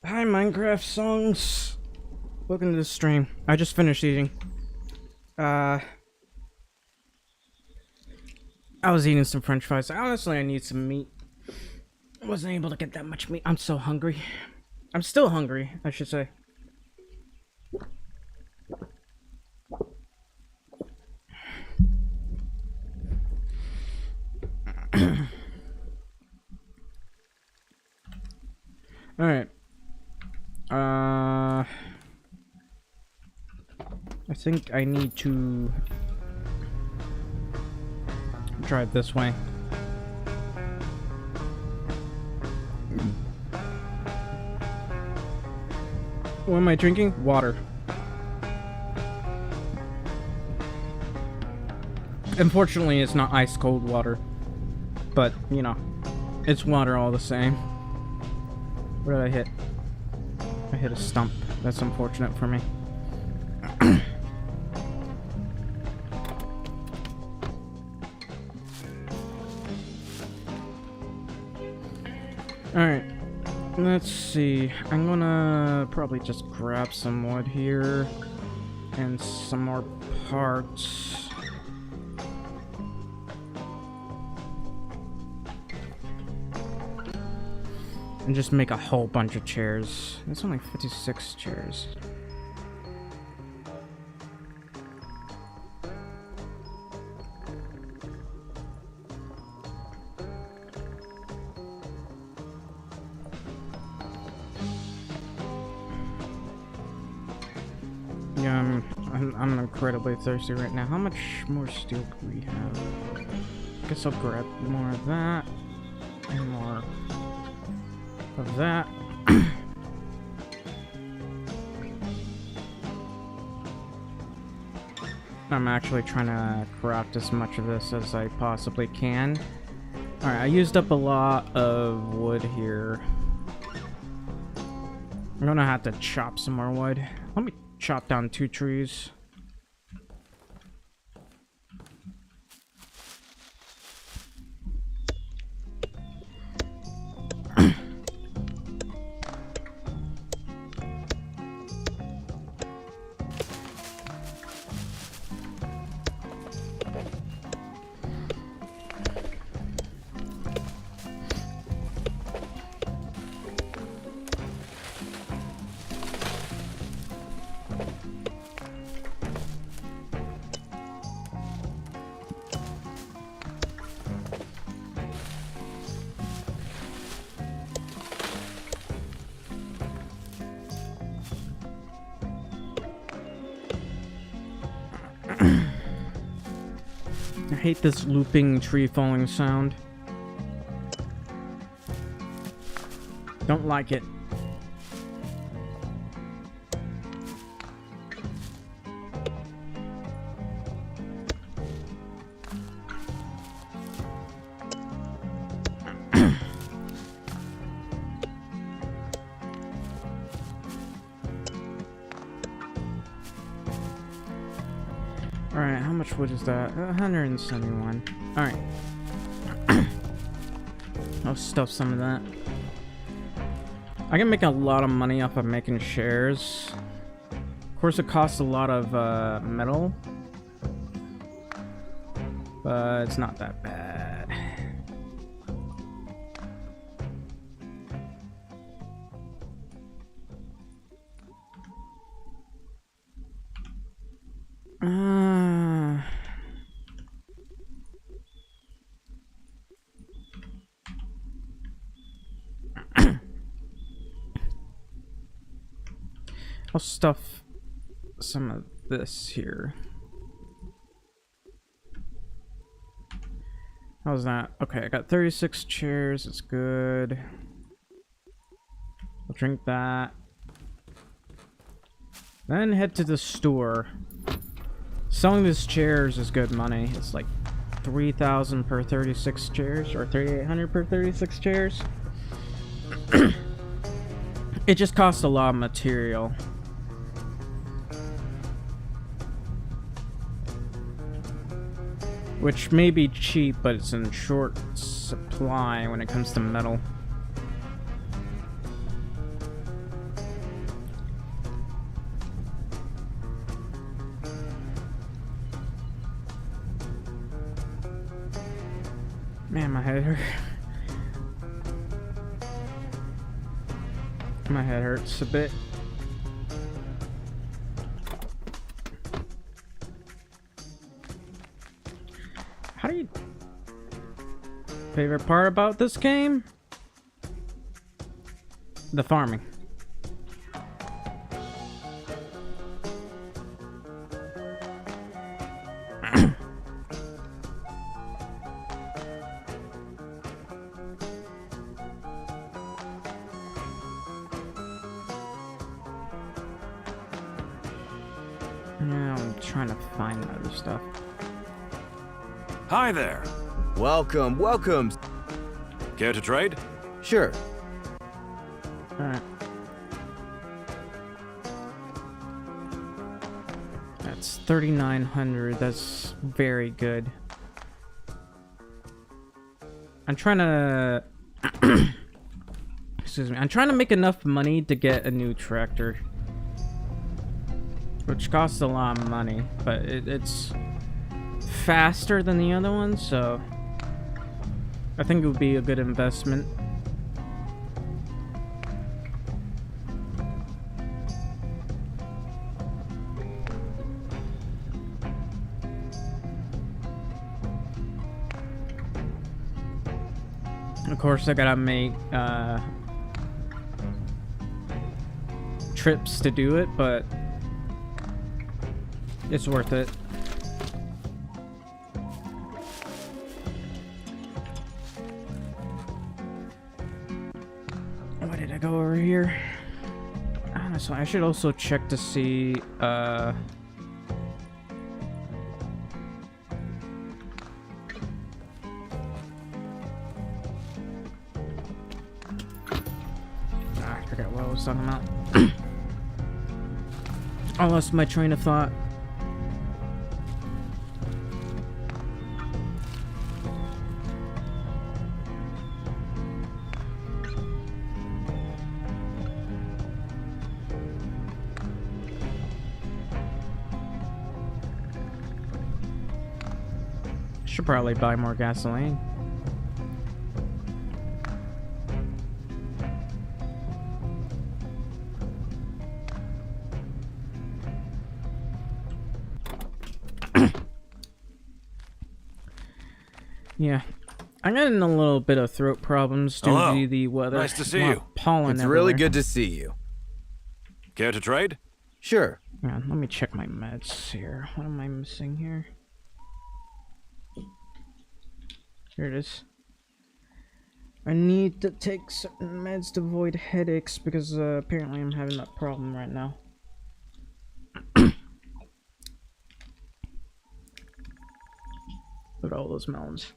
Hi, Minecraft songs. Welcome to the stream. I just finished eating. I was eating some French fries. Honestly, I need some meat. I wasn't able to get that much meat. I'm so hungry. I'm still hungry, I should say. Alright. I think I need to drive this way. What am I drinking? Water. Unfortunately, it's not ice cold water. But, you know, it's water all the same. What did I hit? I hit a stump. That's unfortunate for me. Alright. Let's see. I'm gonna probably just grab some wood here. And some more parts. And just make a whole bunch of chairs. It's only 56 chairs. Yeah, I'm incredibly thirsty right now. How much more steel can we have? Guess I'll grab more of that. And more of that. I'm actually trying to craft as much of this as I possibly can. Alright, I used up a lot of wood here. I'm gonna have to chop some more wood. Let me chop down 2 trees. I hate this looping tree falling sound. Don't like it. Alright, how much wood is that? 171. Alright. I'll stuff some of that. I can make a lot of money off of making shares. Of course, it costs a lot of metal. But it's not that bad. I'll stuff some of this here. How's that? Okay, I got 36 chairs. It's good. I'll drink that. Then head to the store. Selling these chairs is good money. It's like 3,000 per 36 chairs, or 3,800 per 36 chairs. It just costs a lot of material. Which may be cheap, but it's in short supply when it comes to metal. Man, my head hurts. My head hurts a bit. How do you... Favorite part about this game? The farming. Yeah, I'm trying to find other stuff. Hi there. Welcome, welcome. Care to trade? Sure. Alright. That's 3,900. That's very good. I'm trying to... Excuse me. I'm trying to make enough money to get a new tractor. Which costs a lot of money, but it's faster than the other one, so I think it would be a good investment. Of course, I gotta make trips to do it, but it's worth it. Why did I go over here? Honestly, I should also check to see I forgot what I was talking about. I lost my train of thought. Should probably buy more gasoline. Yeah, I'm getting a little bit of throat problems due Hello. to the weather. Nice to see Lot you. of pollen It's everywhere. really good to see you. Care to trade? Sure. Yeah, let me check my meds here. What am I missing here? Here it is. I need to take certain meds to avoid headaches because apparently I'm having that problem right now. Look at all those melons.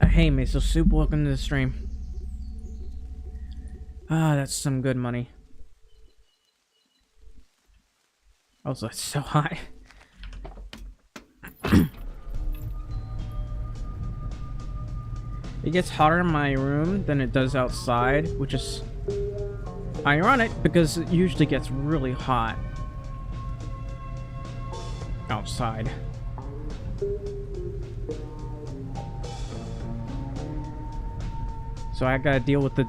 Hey, Miso Soup, welcome to the stream. Ah, that's some good money. Also, it's so high. It gets hotter in my room than it does outside, which is ironic because it usually gets really hot outside. So I gotta deal with the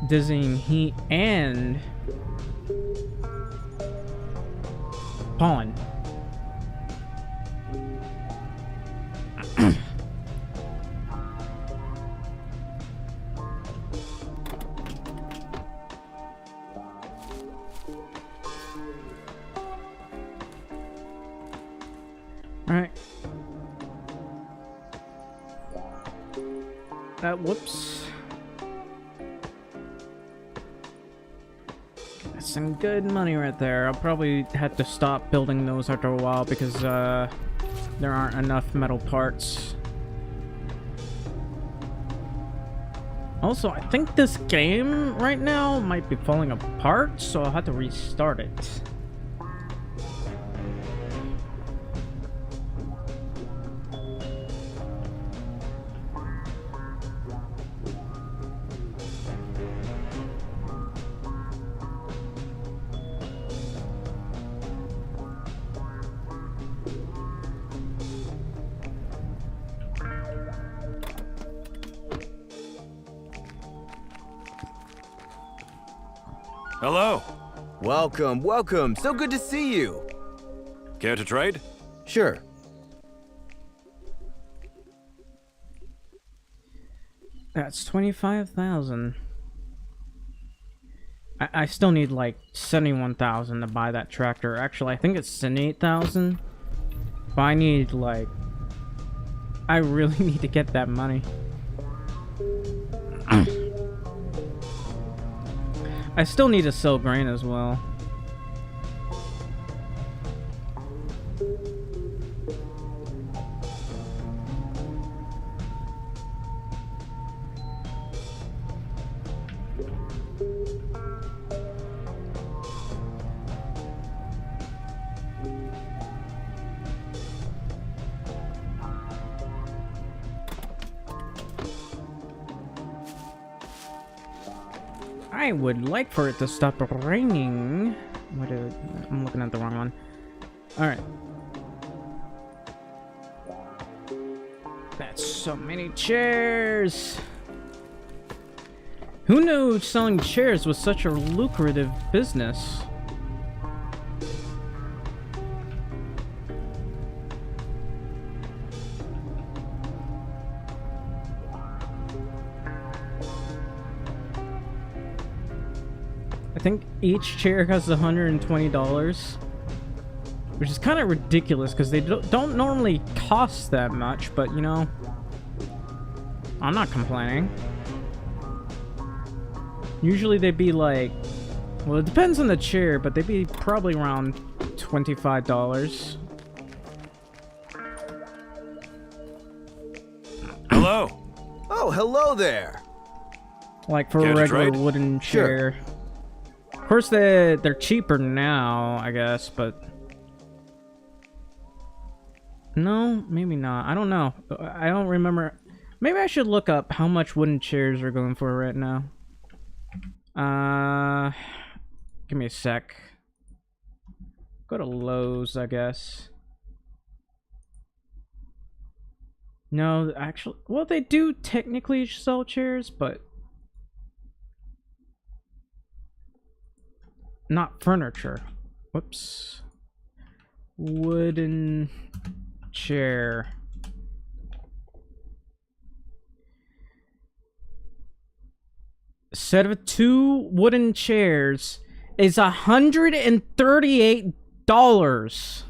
dizzying heat and pollen. Alright. Whoops. That's some good money right there. I'll probably have to stop building those after a while because there aren't enough metal parts. Also, I think this game right now might be falling apart, so I'll have to restart it. Hello. Welcome, welcome. So good to see you. Care to trade? Sure. That's 25,000. I still need like 71,000 to buy that tractor. Actually, I think it's 78,000. But I need like... I really need to get that money. I still need to sell grain as well. I would like for it to stop raining. I'm looking at the wrong one. Alright. That's so many chairs. Who knew selling chairs was such a lucrative business? I think each chair costs $120, which is kind of ridiculous because they don't normally cost that much, but you know, I'm not complaining. Usually they'd be like, well, it depends on the chair, but they'd be probably around $25. Hello. Oh, hello there. Like for Care a to regular trade? wooden Sure. chair. Of course, they're cheaper now, I guess, but... No, maybe not. I don't know. I don't remember. Maybe I should look up how much wooden chairs are going for right now. Give me a sec. Go to Lowe's, I guess. No, actually... Well, they do technically sell chairs, but... Not furniture. Whoops. Wooden chair. Set of 2 wooden chairs is $138.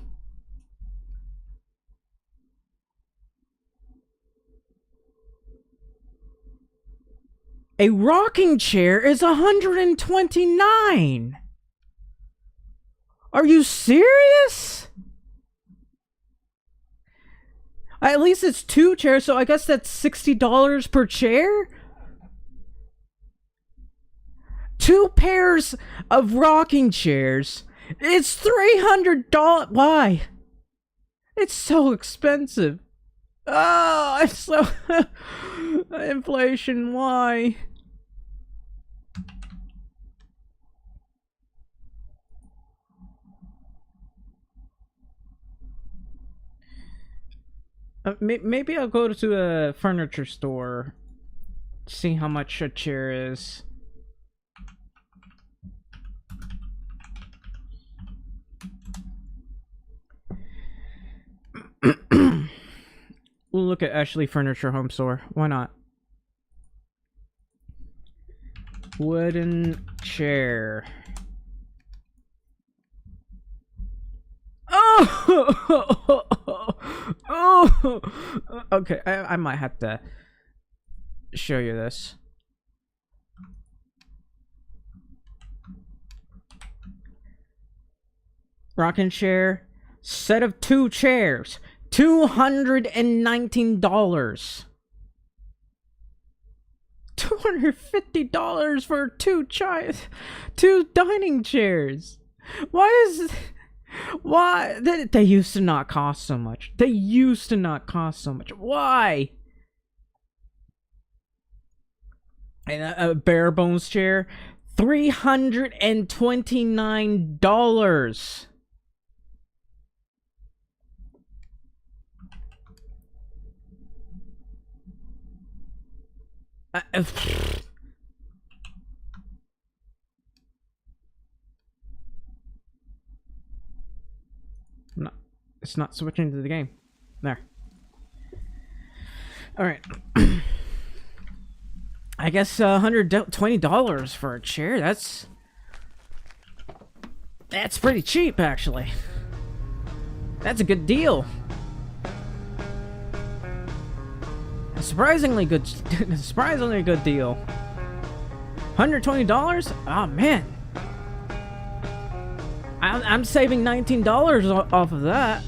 A rocking chair is $129. Are you serious? At least it's 2 chairs, so I guess that's $60 per chair? 2 pairs of rocking chairs. It's $300. Why? It's so expensive. Oh, I'm so... Inflation, why? Maybe I'll go to a furniture store, see how much a chair is. We'll look at Ashley Furniture Home Store. Why not? Wooden chair. Oh! Oh! Okay, I might have to show you this. Rocking chair. Set of 2 chairs. $219. $250 for 2 dining chairs. Why is... Why? They used to not cost so much. They used to not cost so much. Why? And a bare bones chair, $329. It's not switching to the game. There. Alright. I guess $120 for a chair. That's pretty cheap, actually. That's a good deal. A surprisingly good deal. $120? Oh man. I'm saving $19 off of that.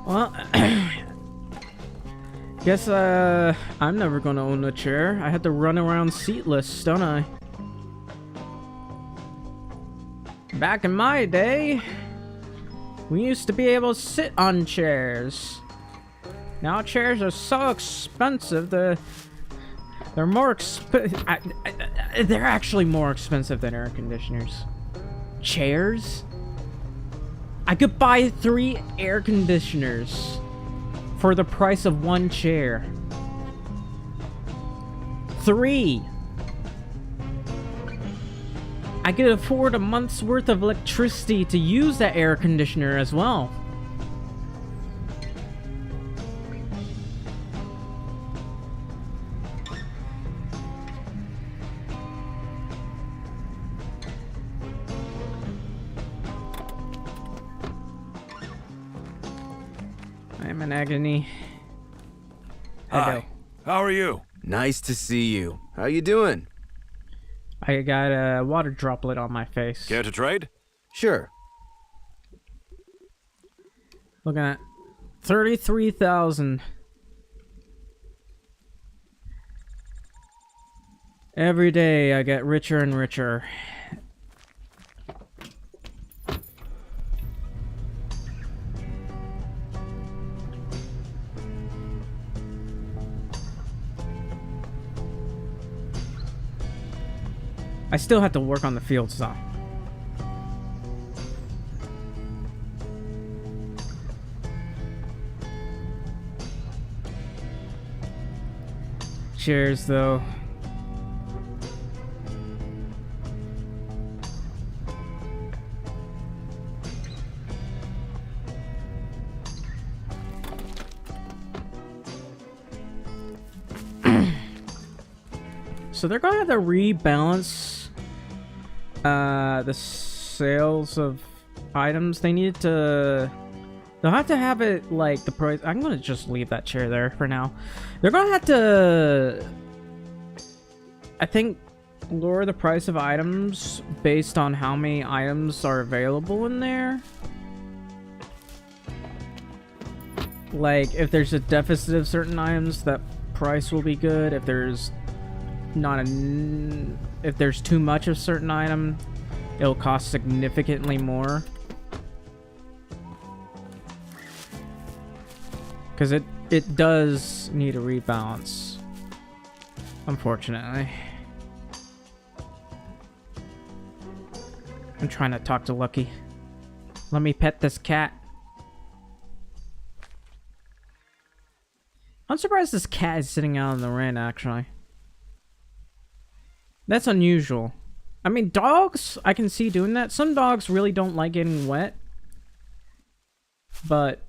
Well, guess I'm never gonna own a chair. I had to run around seatless, don't I? Back in my day, we used to be able to sit on chairs. Now chairs are so expensive. They're more they're actually more expensive than air conditioners. Chairs? I could buy 3 air conditioners for the price of 1 chair. 3! I could afford a month's worth of electricity to use that air conditioner as well. I'm in agony. Hi. How are you? Nice to see you. How you doing? I got a water droplet on my face. Care to trade? Sure. Looking at 33,000. Every day I get richer and richer. I still have to work on the fields though. Cheers though. So they're gonna have to rebalance the sales of items. They'll have to have it like the price. I'm gonna just leave that chair there for now. They're gonna have to, I think, lower the price of items based on how many items are available in there. Like, if there's a deficit of certain items, that price will be good. If there's if there's too much of certain item, it'll cost significantly more. Because it does need a rebalance, unfortunately. I'm trying to talk to Lucky. Let me pet this cat. I'm surprised this cat is sitting out in the rain, actually. That's unusual. I mean, dogs, I can see doing that. Some dogs really don't like getting wet. But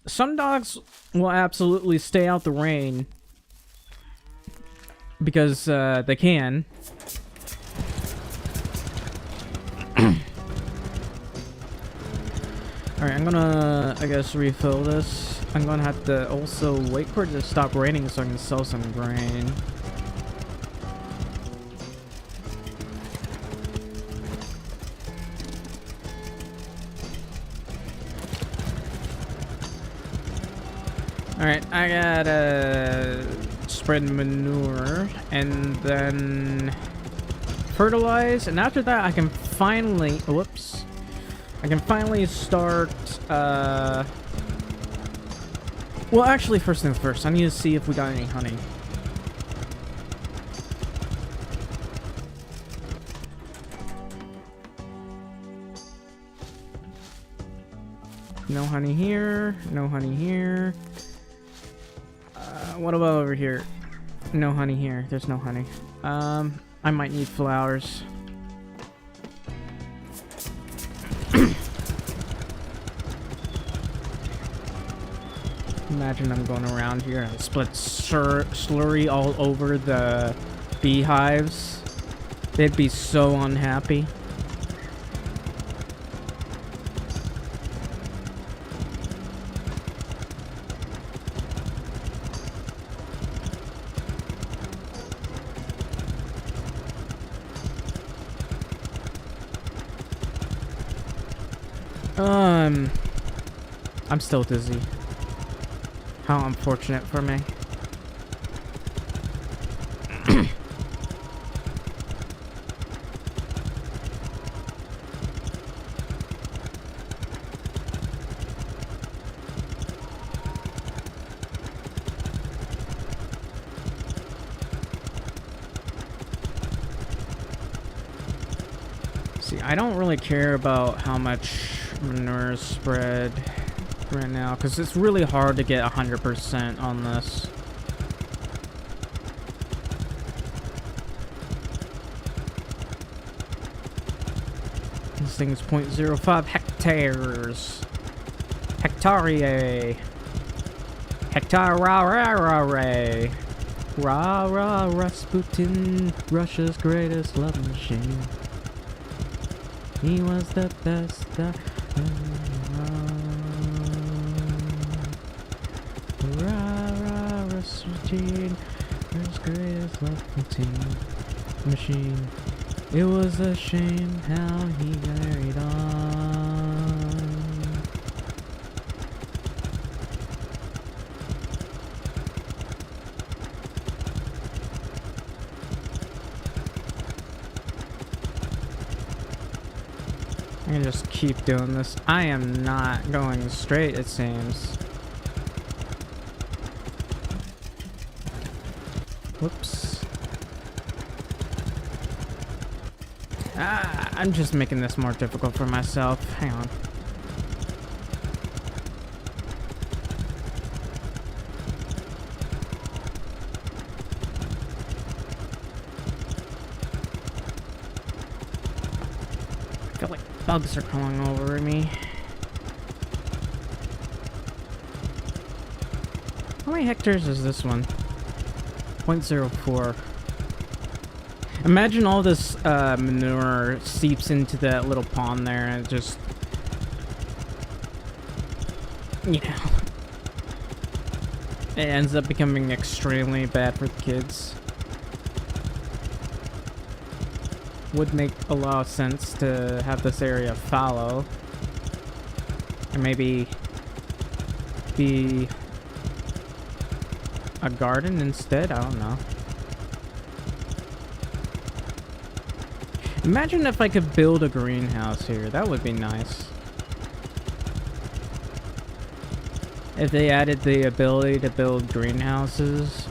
some dogs will absolutely stay out the rain because they can. Alright, I'm gonna, I guess, refill this. I'm gonna have to also wait for it to stop raining so I can sell some grain. Alright, I gotta spread manure and then fertilize, and after that I can finally, whoops, I can finally start, well, actually, first things first, I need to see if we got any honey. No honey here. No honey here. What about over here? No honey here. There's no honey. I might need flowers. Imagine I'm going around here and split slurry all over the beehives. They'd be so unhappy. I'm still dizzy. How unfortunate for me. See, I don't really care about how much manure is spread right now, because it's really hard to get 100% on this. This thing is 0.05 hectares. Hectare. Hectare. Rah, Rasputin, Russia's greatest love machine. He was the best. Rasputin, Russia's greatest love machine. It was a shame how he carried on. I can just keep doing this. I am not going straight, it seems. Whoops. I'm just making this more difficult for myself. Hang on. I feel like bugs are crawling over me. How many hectares is this one? 0.04. Imagine all this manure seeps into that little pond there and it just, you know, it ends up becoming extremely bad for the kids. Would make a lot of sense to have this area fallow and maybe be a garden instead. I don't know. Imagine if I could build a greenhouse here. That would be nice. If they added the ability to build greenhouses.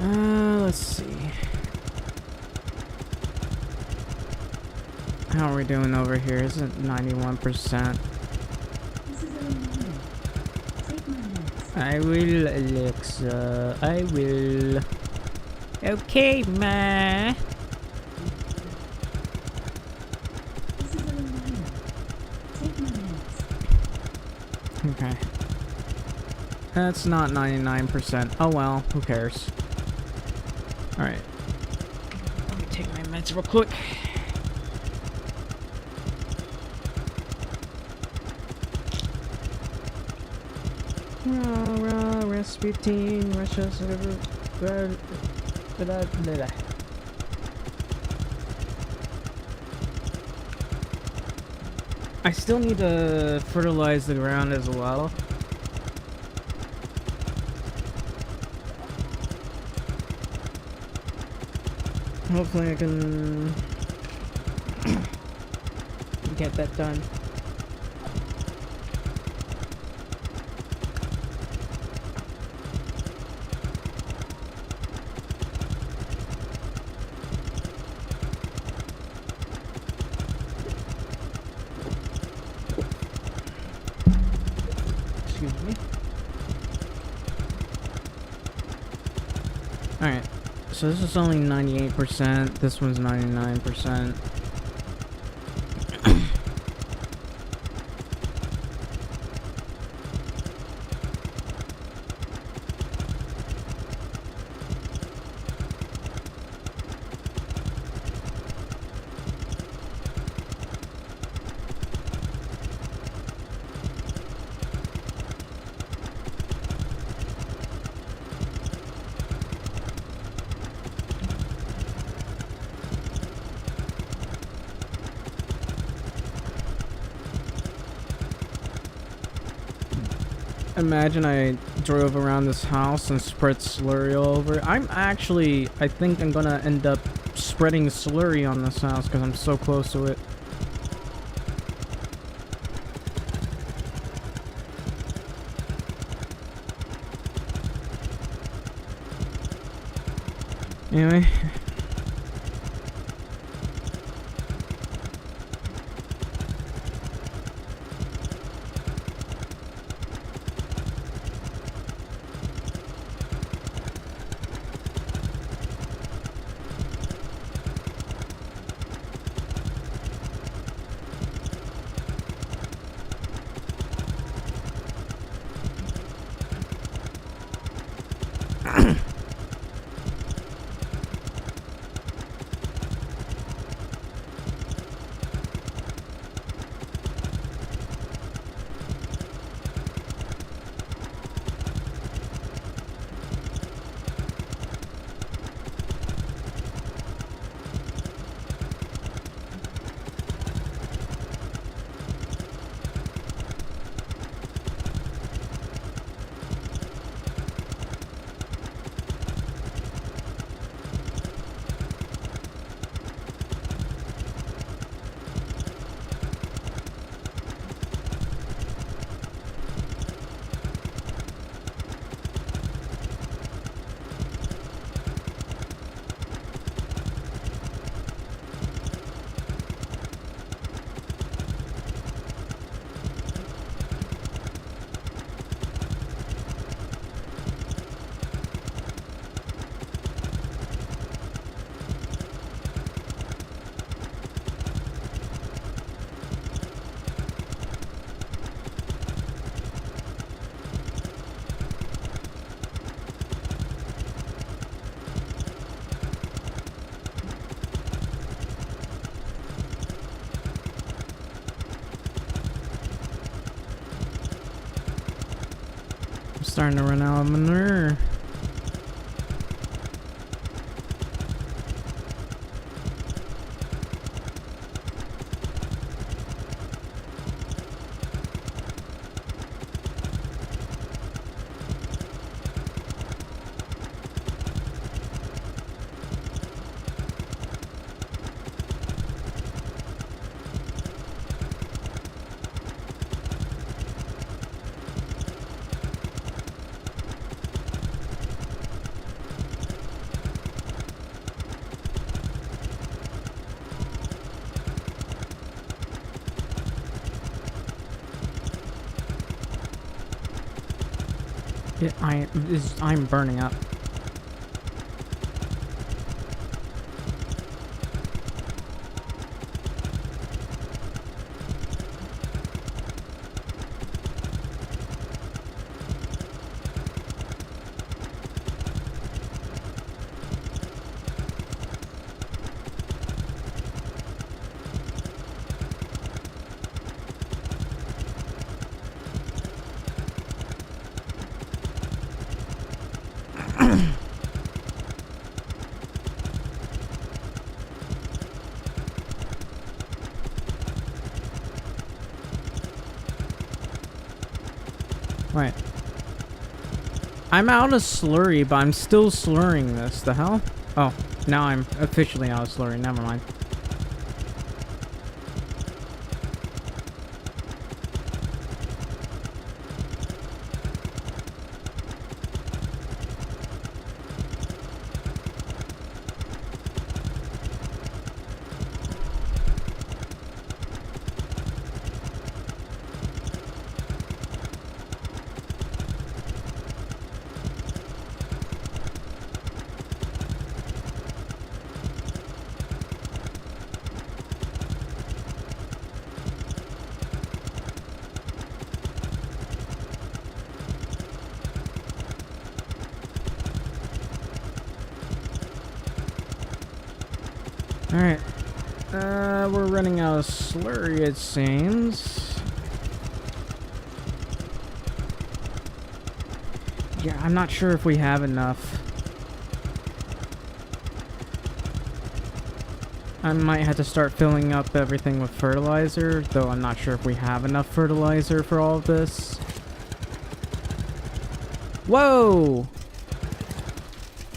Let's see. How are we doing over here? Isn't 91%? I will, Alexa. I will. Okay, ma. Okay. That's not 99%. Oh well, who cares? Alright. Let me take my meds real quick. Rasputin, Russia's I still need to fertilize the ground as well. Hopefully I can get that done. Excuse me. Alright. So this is only 98%, this one's 99%. Imagine I drove around this house and spread slurry all over. I think I'm gonna end up spreading slurry on this house because I'm so close to it. Anyway. I'm starting to run out of manure. I'm burning up. Wait. I'm out of slurry, but I'm still slurring this. The hell? Oh, now I'm officially out of slurry. Never mind. Alright. We're running out of slurry, it seems. Yeah, I'm not sure if we have enough. I might have to start filling up everything with fertilizer, though I'm not sure if we have enough fertilizer for all of this. Whoa!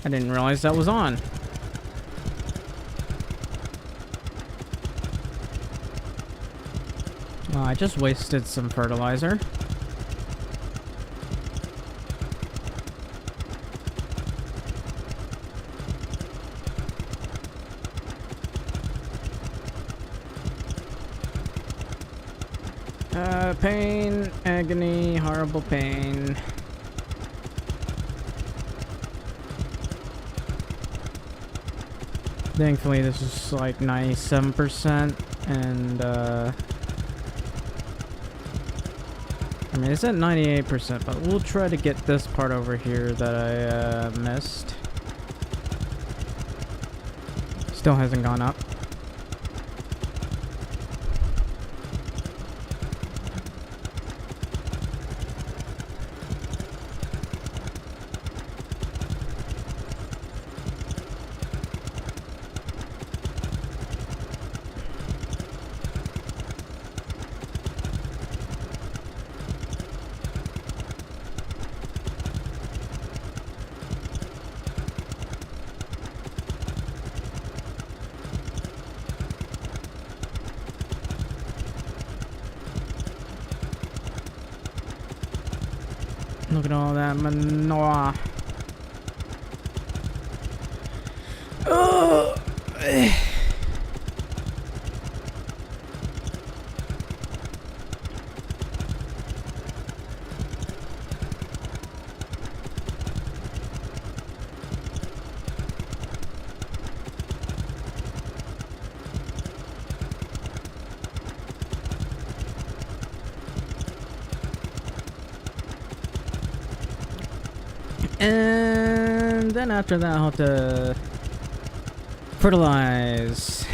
I didn't realize that was on. Well, I just wasted some fertilizer. Pain, agony, horrible pain. Thankfully, this is like 97%, and I mean, it's at 98%, but we'll try to get this part over here that I missed. Still hasn't gone up. Look at all that manure. Oh. And then after that, I'll have to fertilize.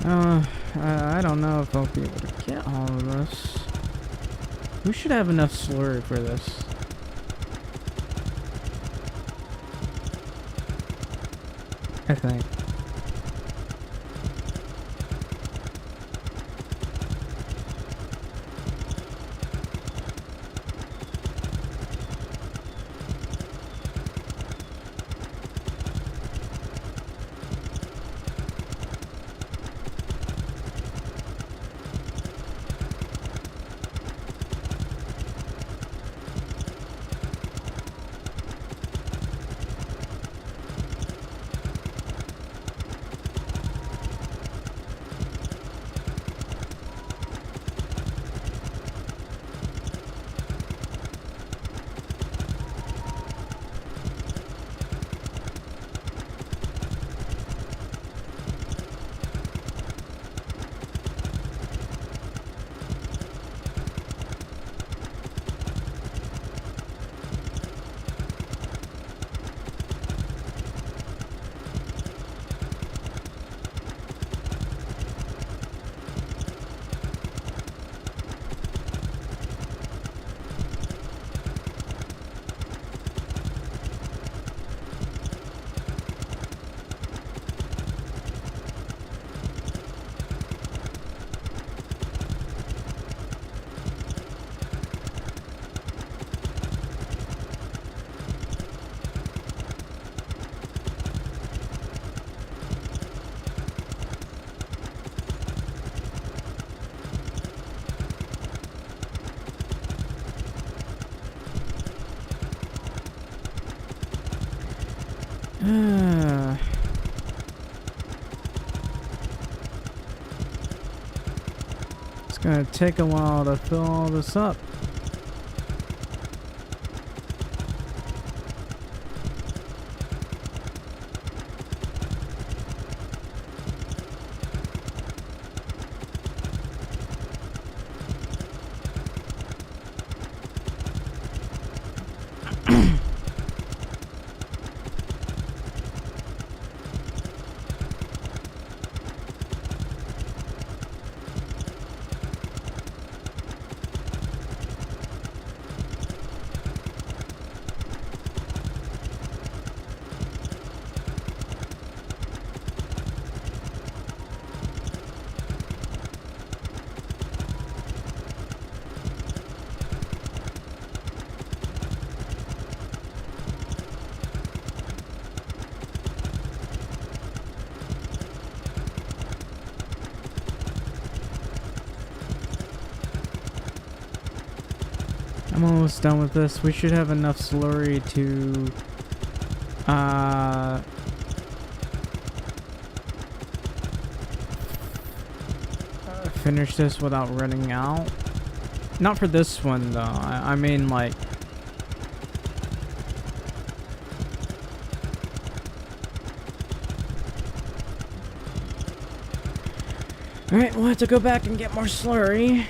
I don't know if I'll be able to get all of this. We should have enough slurry for this. I think. It's gonna take a while to fill all this up. I'm almost done with this. We should have enough slurry to finish this without running out. Not for this one though. I mean like alright, we'll have to go back and get more slurry.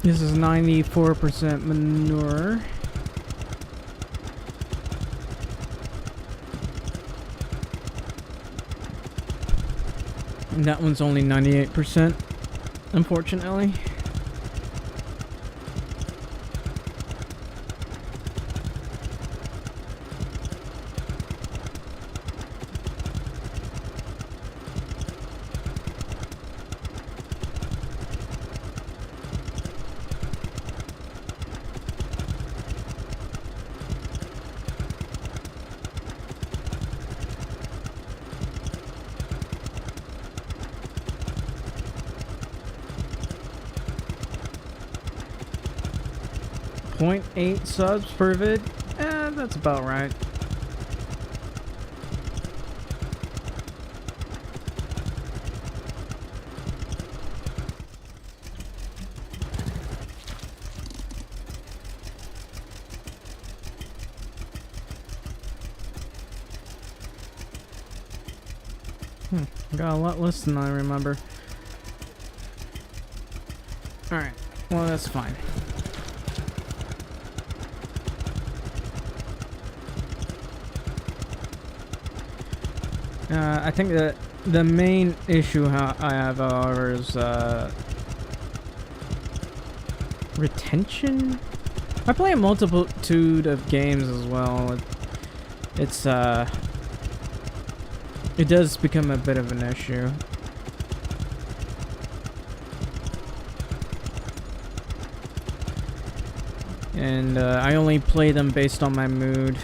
This is 94% manure. And that one's only 98%, unfortunately. .8 subs per vid? That's about right. Got a lot less than I remember. Alright, well that's fine. I think that The main issue I have, however, is retention. I play a multitude of games as well. It's it does become a bit of an issue. And I only play them based on my mood.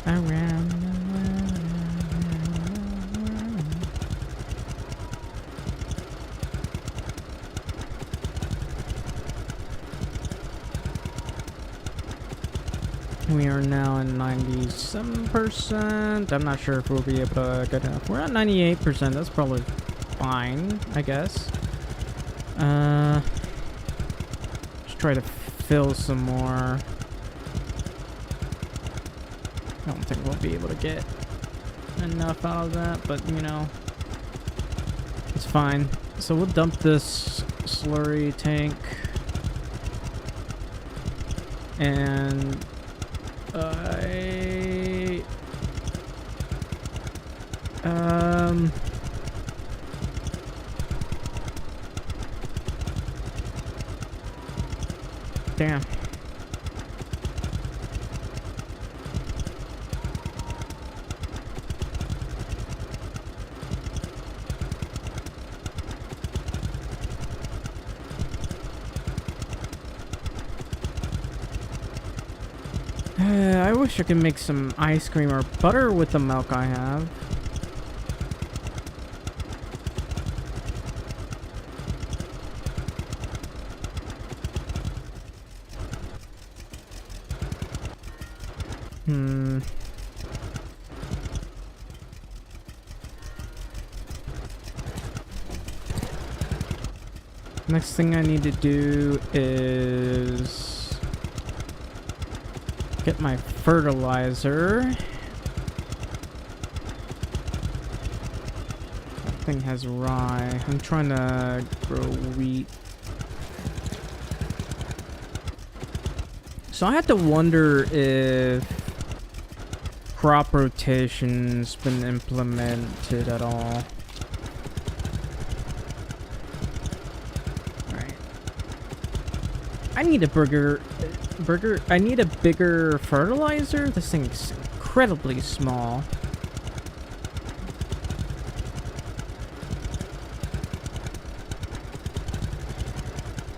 Around the world. We are now at 97%. I'm not sure if we'll be able to get enough. We're at 98%. That's probably fine, I guess. Let's try to fill some more. I don't think we'll be able to get enough out of that, but you know, it's fine. So we'll dump this slurry tank, and damn. I wish I could make some ice cream or butter with the milk I have. Next thing I need to do is get my fertilizer. That thing has rye. I'm trying to grow wheat. So I had to wonder if crop rotation's been implemented at all. I need a I need a bigger fertilizer. This thing's incredibly small.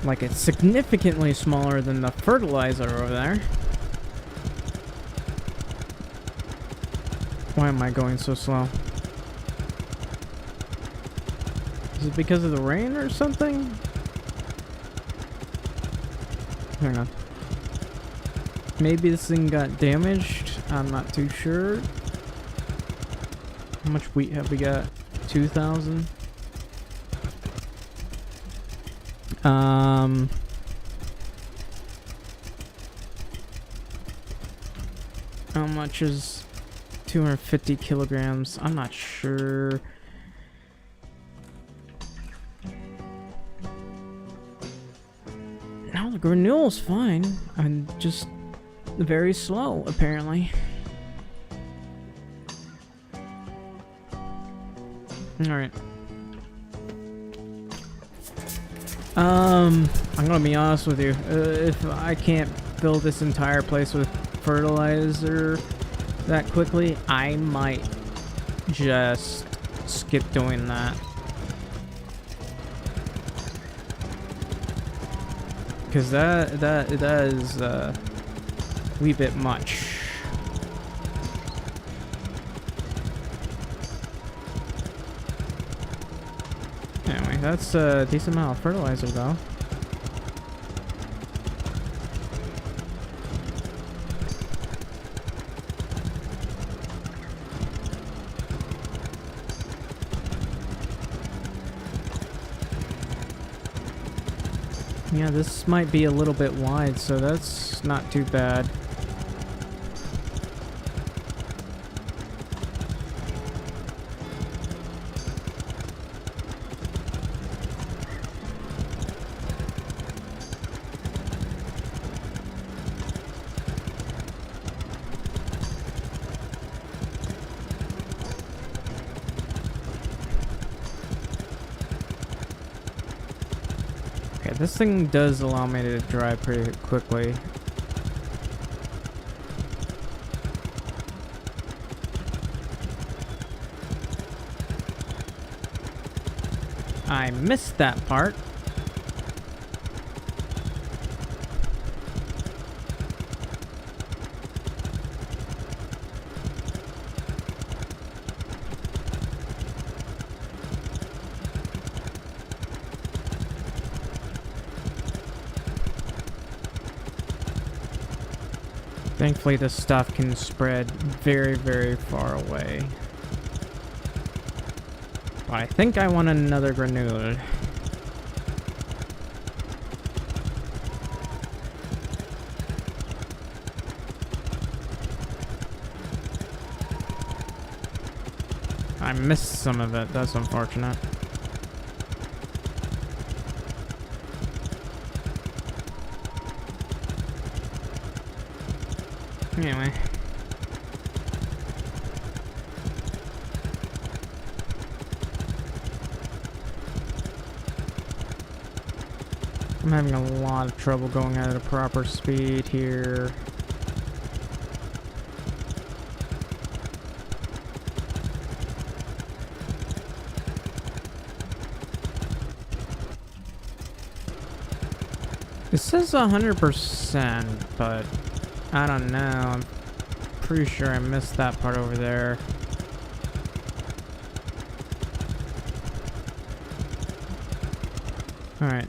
Like, it's significantly smaller than the fertilizer over there. Why am I going so slow? Is it because of the rain or something? Hang on. Maybe this thing got damaged. I'm not too sure. How much wheat have we got? 2,000. How much is 250 kilograms? I'm not sure. No, the renewal's fine. I'm just very slow, apparently. Alright. I'm gonna be honest with you. If I can't fill this entire place with fertilizer that quickly, I might just skip doing that. Because that is a wee bit much. Anyway, that's a decent amount of fertilizer though. Yeah, this might be a little bit wide, so that's not too bad. Okay, this thing does allow me to drive pretty quickly. I missed that part. Thankfully, this stuff can spread very, very far away. But I think I want another grenade. I missed some of it. That's unfortunate. Anyway. I'm having a lot of trouble going at a proper speed here. It says 100%, but I don't know. I'm pretty sure I missed that part over there. Alright.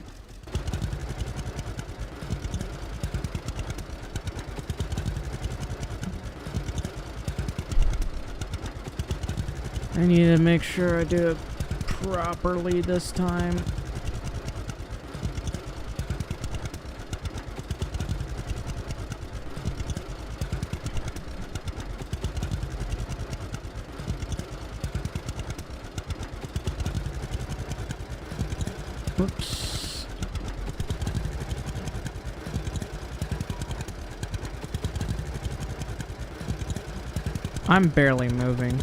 I need to make sure I do it properly this time. Oops. I'm barely moving.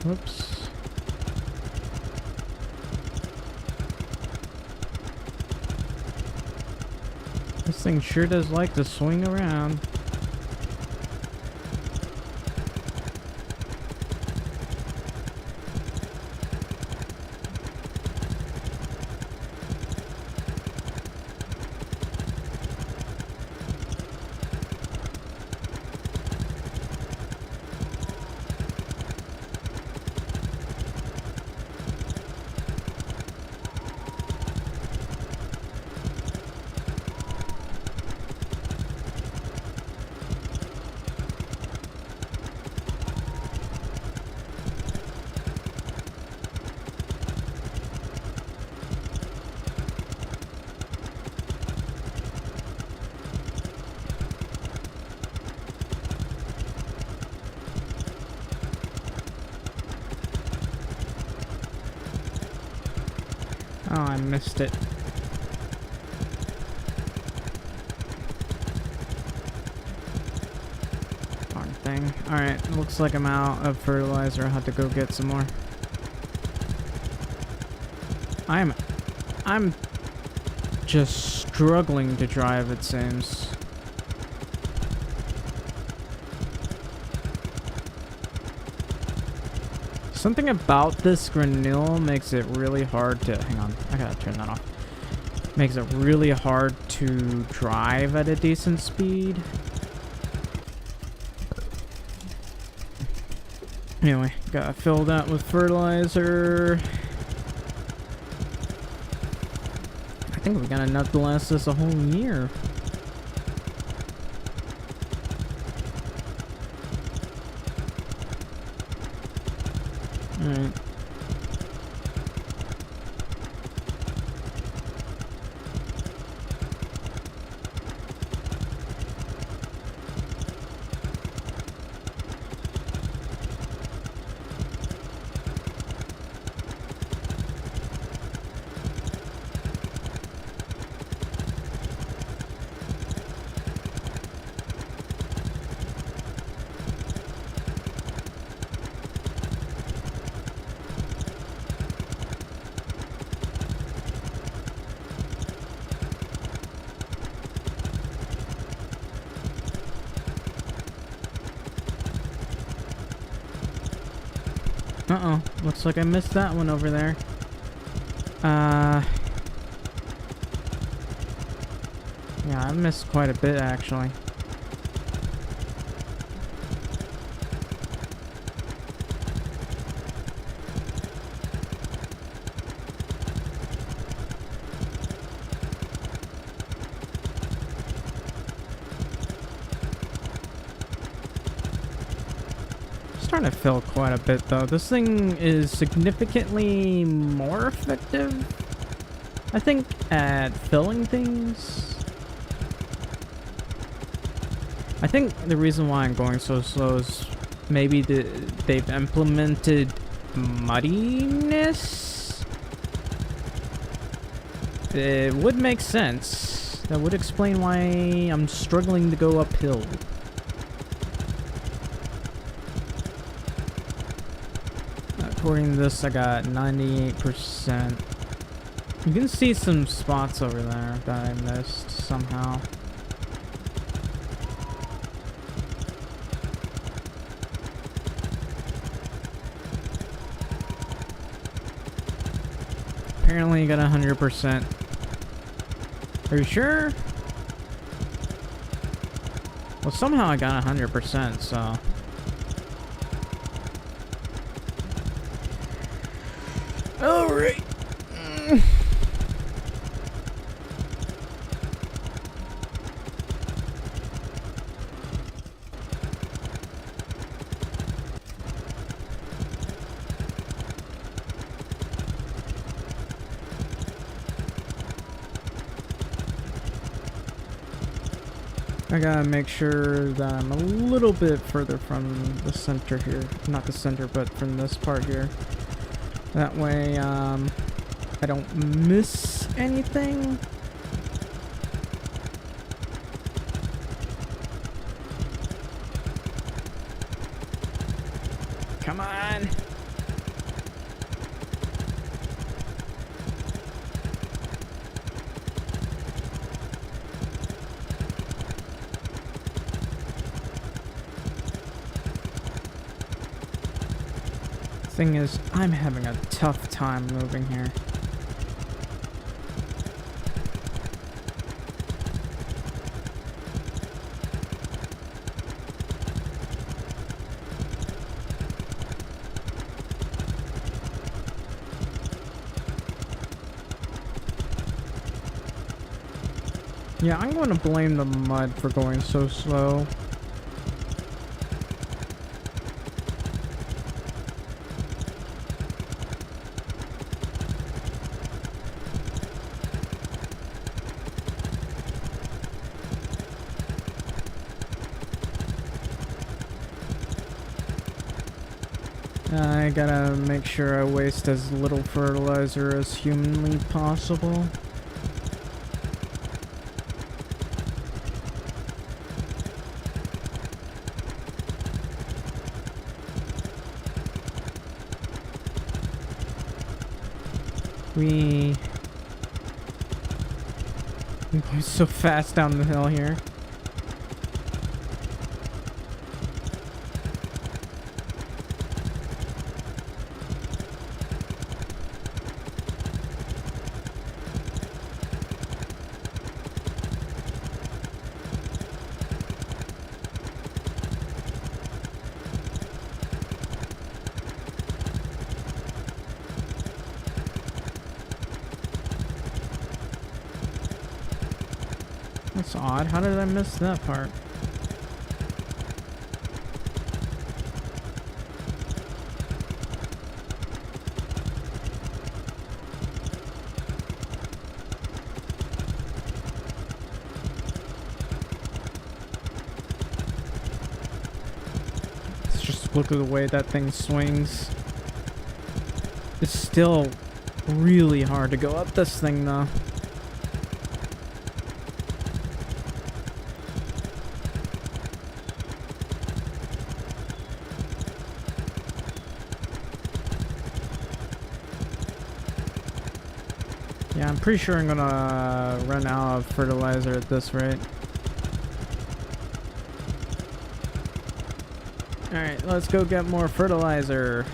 Whoops. This thing sure does like to swing around. Oh, I missed it. Darn thing. Alright, looks like I'm out of fertilizer. I'll have to go get some more. I'm just struggling to drive, it seems. Something about this granule makes it really hard to... Hang on, I gotta turn that off. Makes it really hard to drive at a decent speed. Anyway, gotta fill that with fertilizer. I think we got enough to last us a whole year. Alright. Uh-oh, looks like I missed that one over there. Yeah, I missed quite a bit, actually. Starting to fill quite a bit though. This thing is significantly more effective, I think, at filling things. I think the reason why I'm going so slow is maybe they've implemented muddiness. It would make sense. That would explain why I'm struggling to go uphill. According to this, I got 98%. You can see some spots over there that I missed somehow. Apparently you got 100%. Are you sure? Well, somehow I got 100%, so... Alright. I gotta make sure that I'm a little bit further from the center here. Not the center, but from this part here. That way, I don't miss anything. Come on. Thing is, I'm having a tough time moving here. Yeah, I'm going to blame the mud for going so slow. I gotta make sure I waste as little fertilizer as humanly possible. I'm going so fast down the hill here. That's odd. How did I miss that part? Let's just look at the way that thing swings. It's still really hard to go up this thing though. Yeah, I'm pretty sure I'm gonna run out of fertilizer at this rate. Alright, let's go get more fertilizer.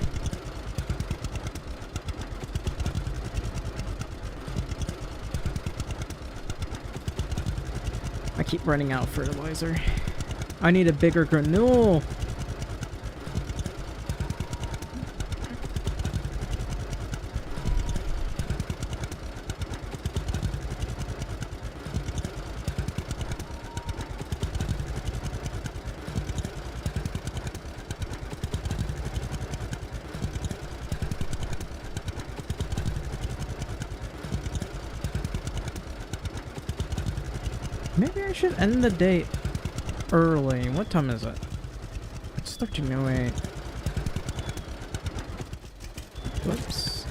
I keep running out of fertilizer. I need a bigger granule. Maybe I should end the day early. What time is it? It's 13:08. Whoops.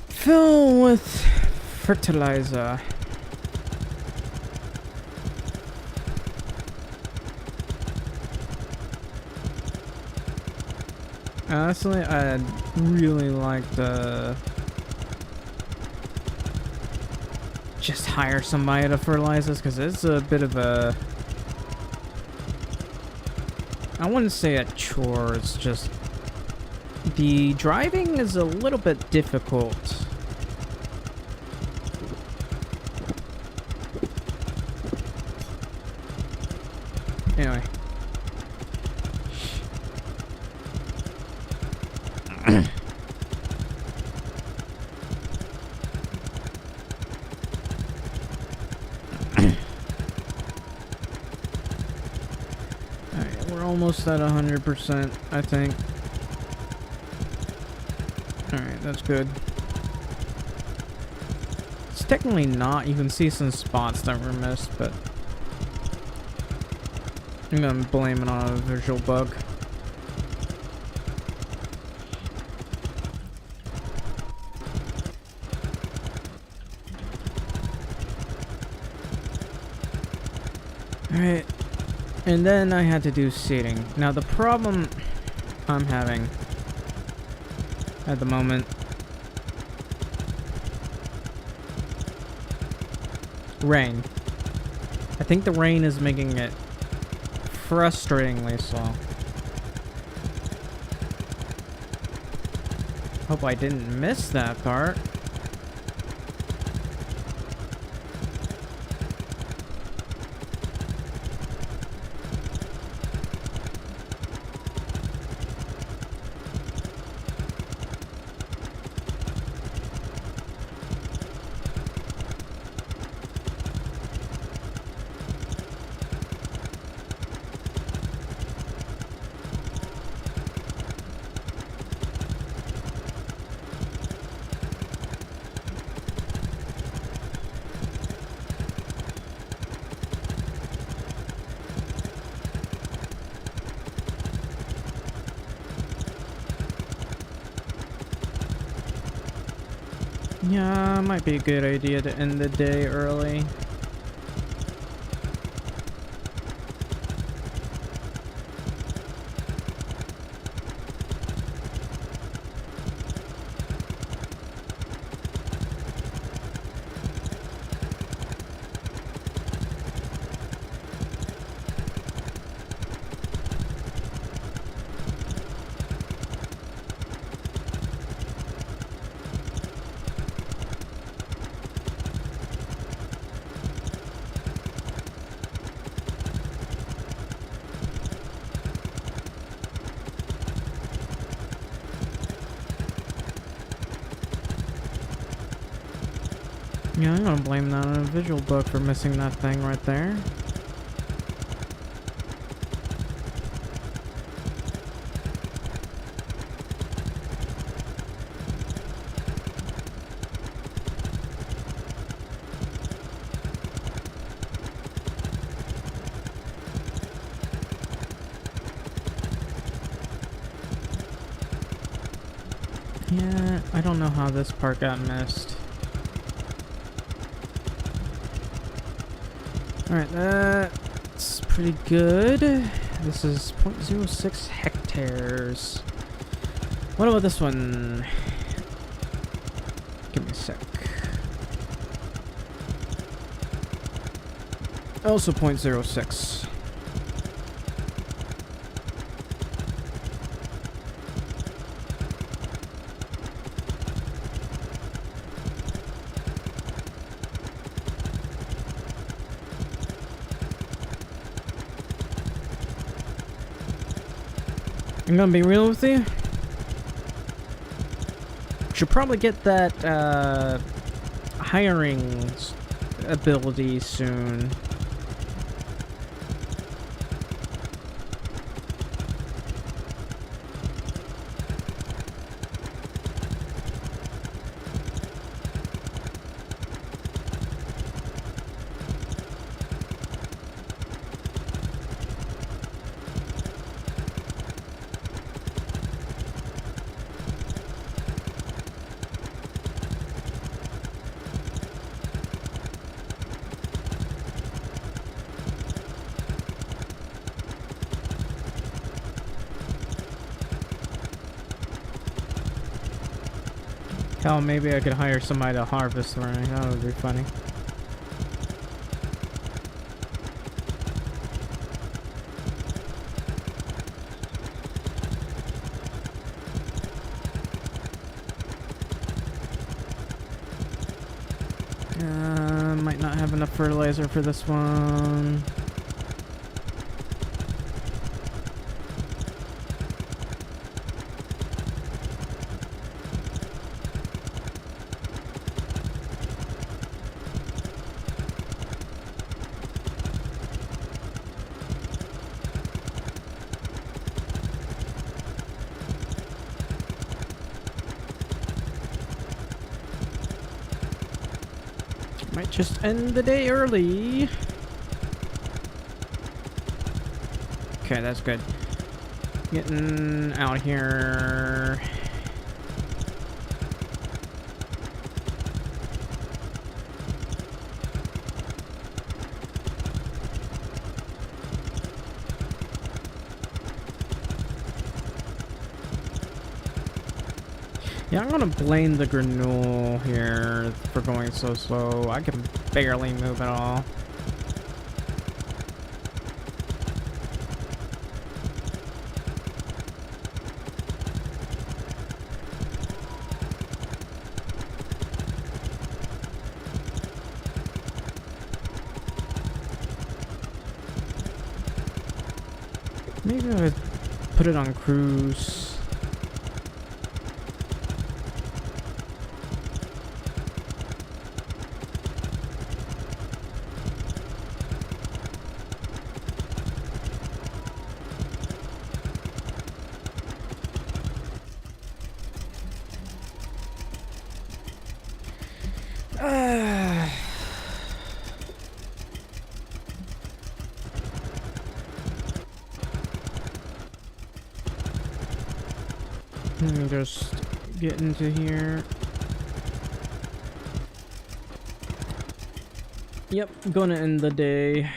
Fill with fertilizer. Honestly, I'd really like to just hire somebody to fertilize this, because it's a bit of a... I wouldn't say a chore, it's just... The driving is a little bit difficult. Anyway. Alright, we're almost at 100%, I think. Alright, that's good. It's technically not. You can see some spots that were missed, but I'm gonna blame it on a visual bug. Alright, and then I had to do seating. Now the problem I'm having at the moment, rain. I think the rain is making it frustratingly slow. Hope I didn't miss that part. Yeah, might be a good idea to end the day early. Yeah, I'm gonna blame that on a visual book for missing that thing right there. Yeah, I don't know how this part got missed. Alright, that's pretty good. This is 0.06 hectares. What about this one? Give me a sec. Also 0.06. I'm gonna be real with you. Should probably get that hiring ability soon. Hell, maybe I could hire somebody to harvest right? That would be funny. Might not have enough fertilizer for this one. Might just end the day early. Okay, that's good. Getting out here. Yeah, I'm gonna blame the granule here for going so slow. I can barely move at all. Maybe I would put it on cruise. Let me just get into here. Yep, gonna end the day.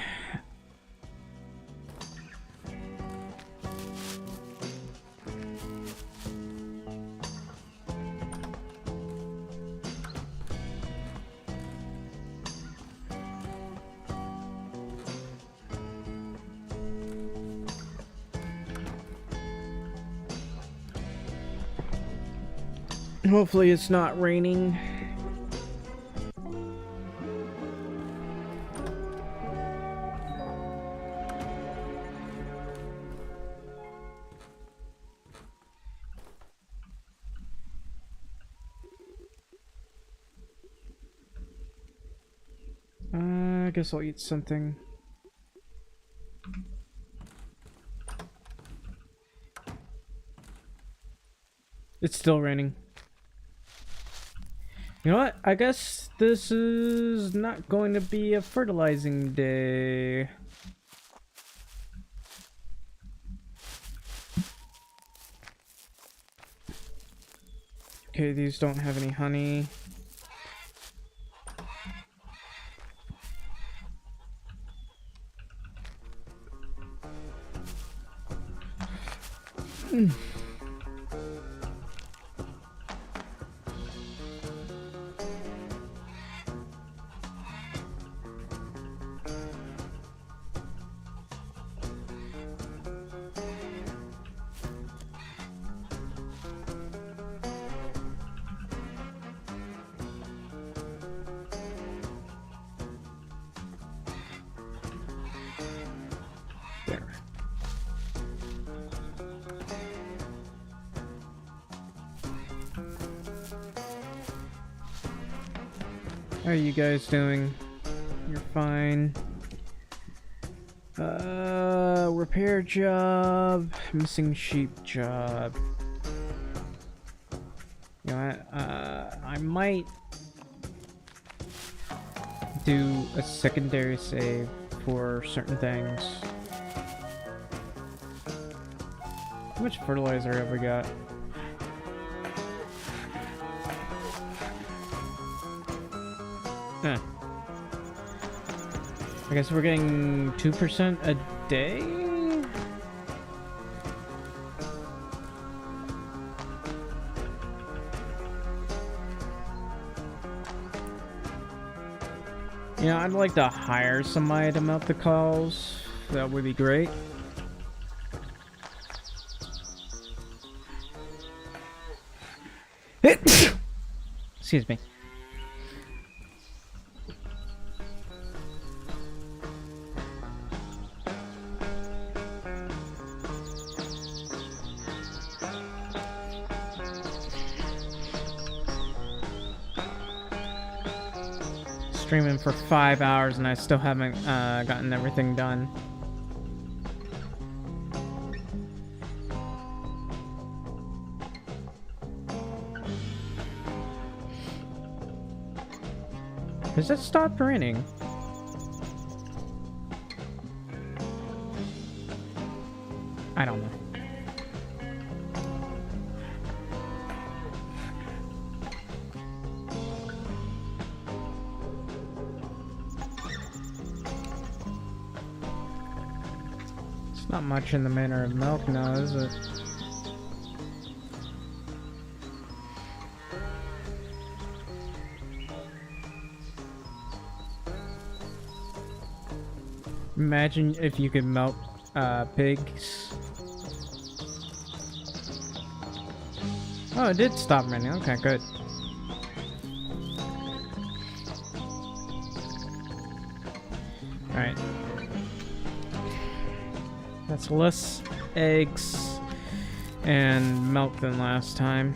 Hopefully it's not raining. I guess I'll eat something. It's still raining. You know what? I guess this is not going to be a fertilizing day. Okay, these don't have any honey. There. How are you guys doing? You're fine. Repair job, missing sheep job. You know what? I might do a secondary save for certain things. How much fertilizer have we got? Huh. I guess we're getting 2% a day? You know, I'd like to hire somebody to milk the cows. That would be great. Excuse me. Streaming for 5 hours and I still haven't gotten everything done. Has it stopped raining? I don't know. It's not much in the manner of milk now, is it? Imagine if you could milk pigs. Oh, it did stop raining. Okay, good. Alright. That's less eggs and milk than last time.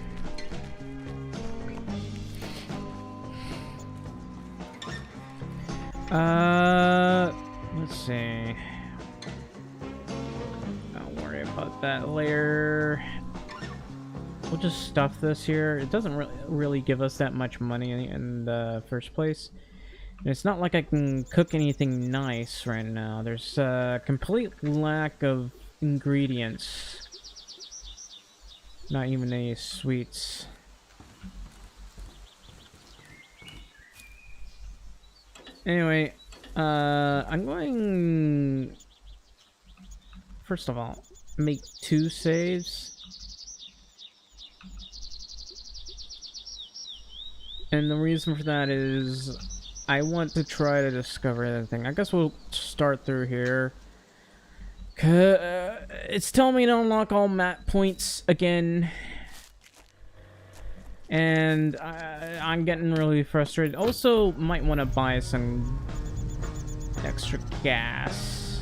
Let's see. Don't worry about that later. We'll just stuff this here. It doesn't really give us that much money in the first place. And it's not like I can cook anything nice right now. There's a complete lack of ingredients. Not even any sweets. Anyway, I'm going... First of all, make 2 saves. And the reason for that is I want to try to discover everything. I guess we'll start through here. It's telling me to unlock all map points again. And I'm getting really frustrated. Also, might want to buy some extra gas.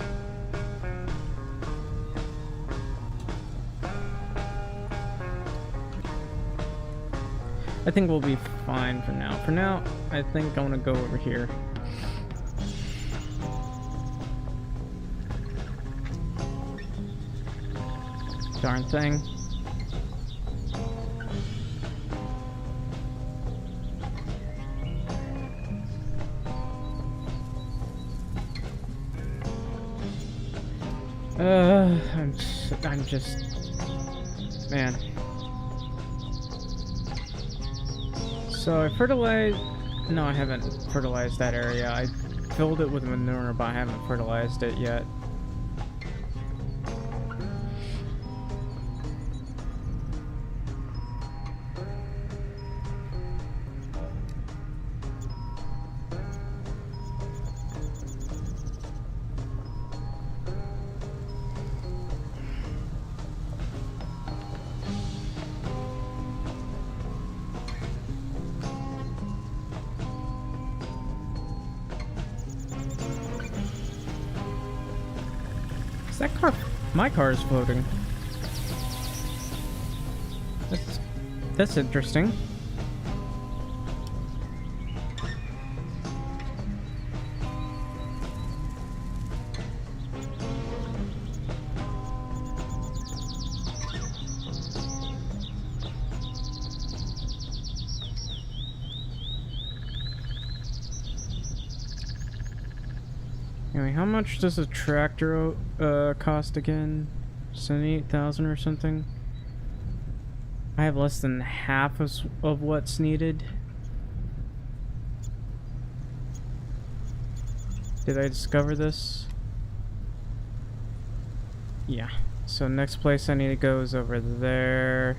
I think we'll be fine for now. For now, I think I want to go over here. Darn thing. I'm just, man. So I fertilized, no, I haven't fertilized that area. I filled it with manure, but I haven't fertilized it yet. That car, my car is floating. That's interesting. Anyway, how much does a tractor cost again? 78,000 or something? I have less than half of what's needed. Did I discover this? Yeah. So next place I need to go is over there.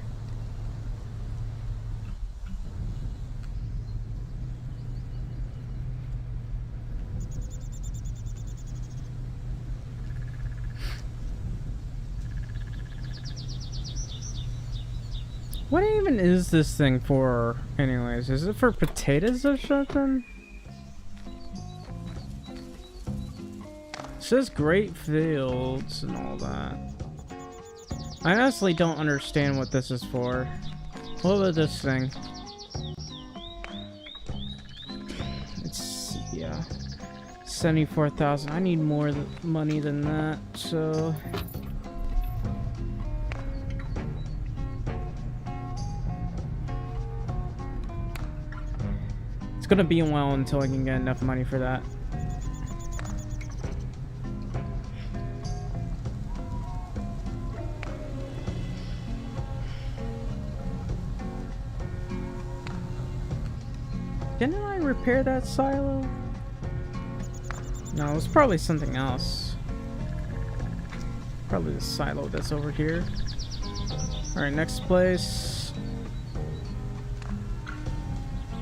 What even is this thing for, anyways? Is it for potatoes or something? It says great fields and all that. I honestly don't understand what this is for. What about this thing? It's, yeah. 74,000. I need more money than that, so... It's gonna be a while until I can get enough money for that. Didn't I repair that silo? No, it was probably something else. Probably the silo that's over here. Alright, next place.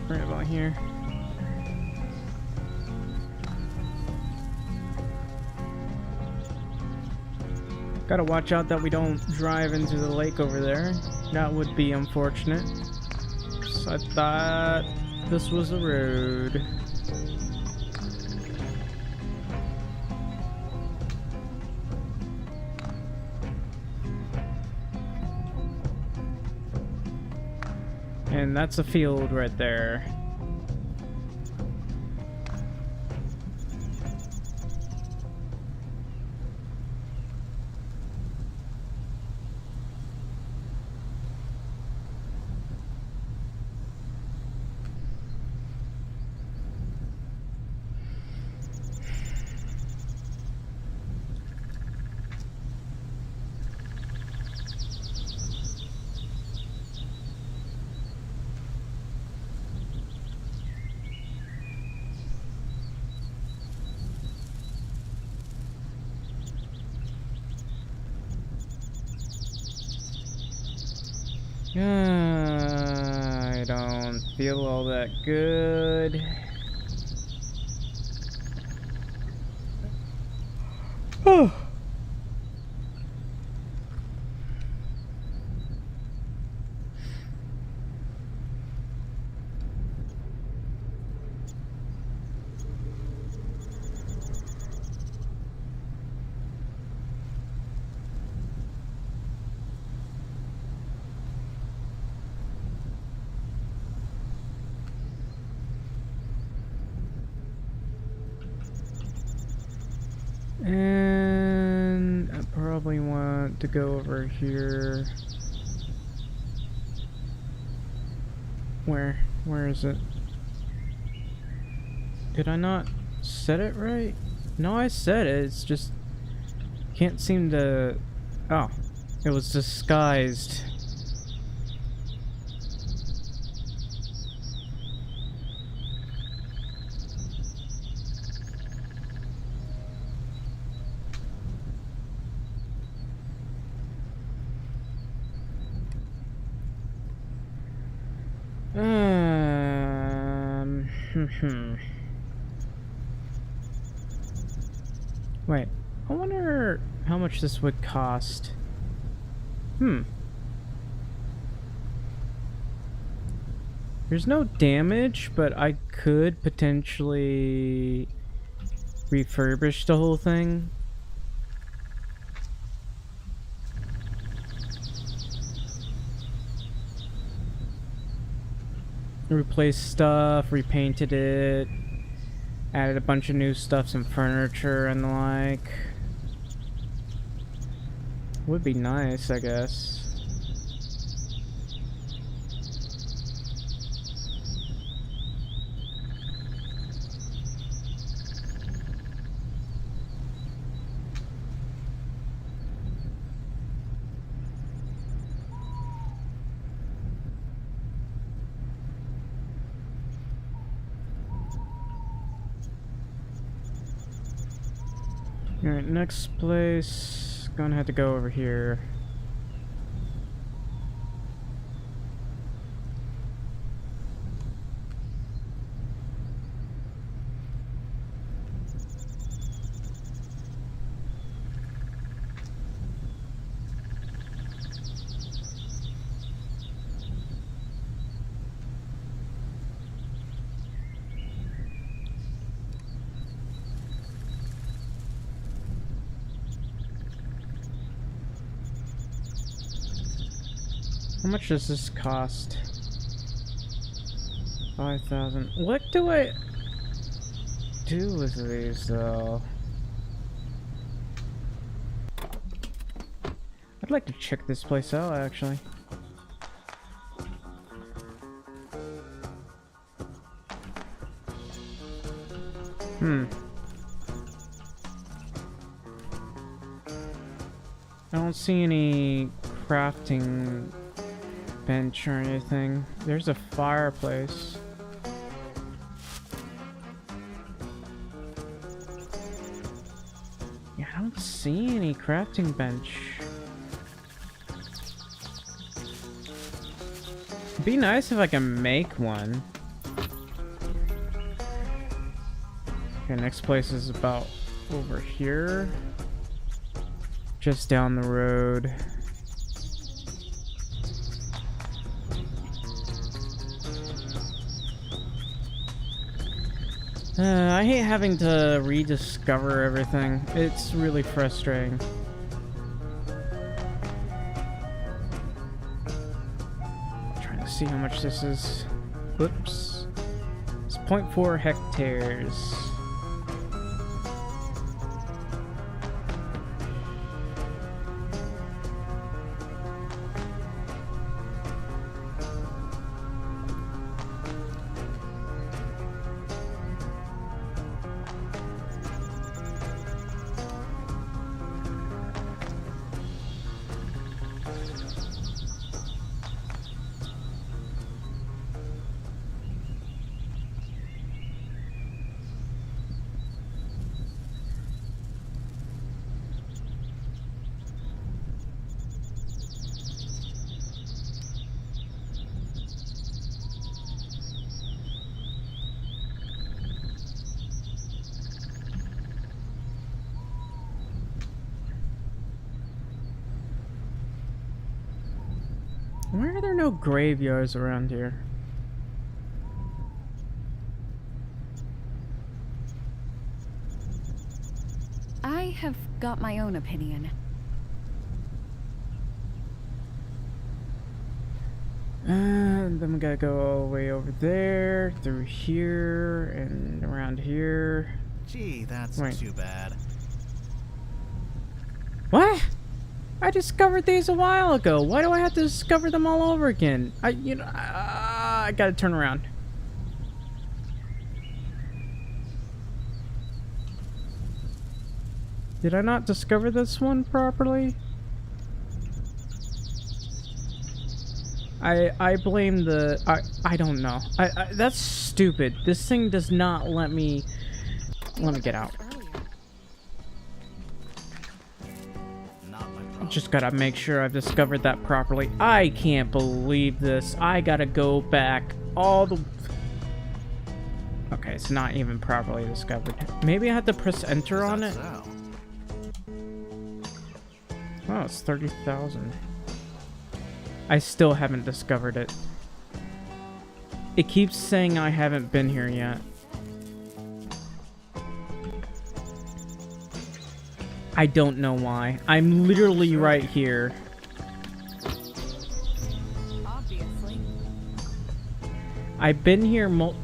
Right about here. Gotta watch out that we don't drive into the lake over there. That would be unfortunate. So I thought this was a road. And that's a field right there. I don't feel all that good. Oh. probably want to go over here. Where is it? Did I not set it right? No, I said it. It's just can't seem to. Oh, it was disguised. Wait, I wonder how much this would cost. There's no damage, but I could potentially refurbish the whole thing. Replaced stuff, repainted it, added a bunch of new stuff, some furniture and the like. Would be nice, I guess. Alright, next place. Gonna have to go over here. How much does this cost? 5,000. What do I do with these though? I'd like to check this place out actually. I don't see any crafting bench or anything. There's a fireplace. Yeah, I don't see any crafting bench. It'd be nice if I can make one. Okay, next place is about over here. Just down the road. I hate having to rediscover everything. It's really frustrating. Trying to see how much this is. Whoops. It's 0.4 hectares. Why are there no graveyards around here? I have got my own opinion. And then we gotta go all the way over there, through here, and around here. Gee, that's Wait. too bad. What? I discovered these a while ago. Why do I have to discover them all over again? I gotta turn around. Did I not discover this one properly? I blame the... I don't know. That's stupid. This thing does not let me... Let me get out. Just gotta make sure I've discovered that properly. I can't believe this. I gotta go back all the... Okay, it's not even properly discovered. Maybe I had to press enter on it? Oh, it's 30,000. I still haven't discovered it. It keeps saying I haven't been here yet. I don't know why. I'm literally right here. Obviously. I've been here You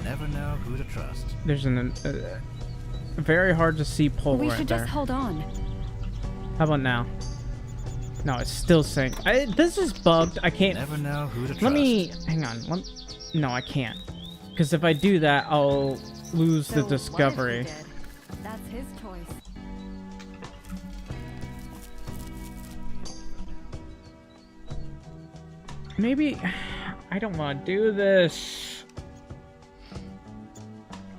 never know who to trust. There's an very hard to see pole We right should there. just hold on. How about now? No, it's still saying... this is bugged. I can't... Never know who to trust. Let me... Hang on. No, I can't. Because if I do that, I'll lose the So discovery. what if he did? That's his choice. Maybe... I don't want to do this.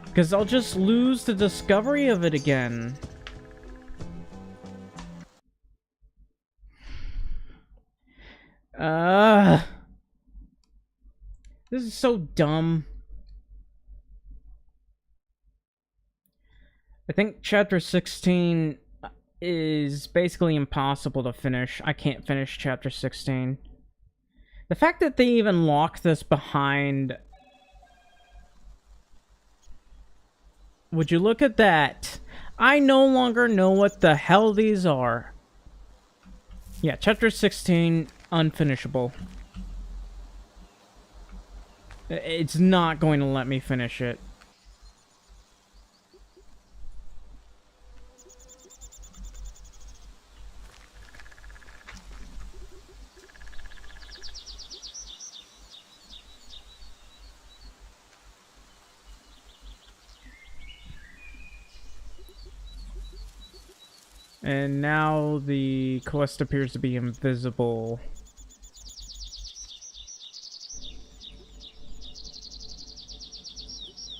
Because I'll just lose the discovery of it again. This is so dumb. I think chapter 16 is basically impossible to finish. I can't finish chapter 16. The fact that they even lock this behind... Would you look at that? I no longer know what the hell these are. Yeah, chapter 16, unfinishable. It's not going to let me finish it. And now the quest appears to be invisible.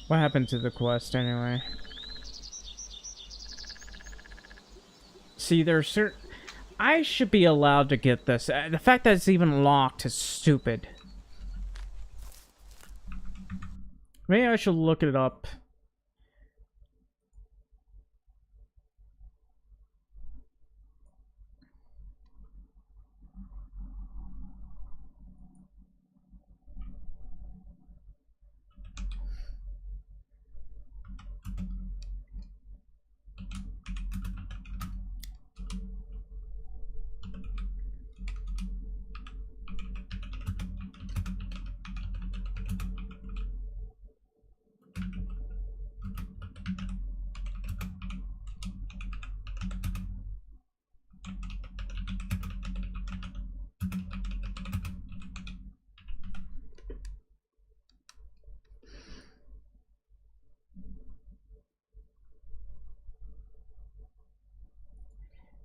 What happened to the quest anyway? See, there's certain... I should be allowed to get this. The fact that it's even locked is stupid. Maybe I should look it up.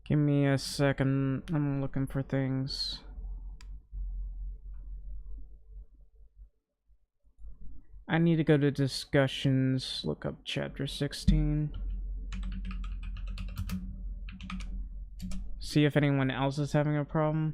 Give me a second. I'm looking for things. I need to go to discussions. Look up chapter 16. See if anyone else is having a problem.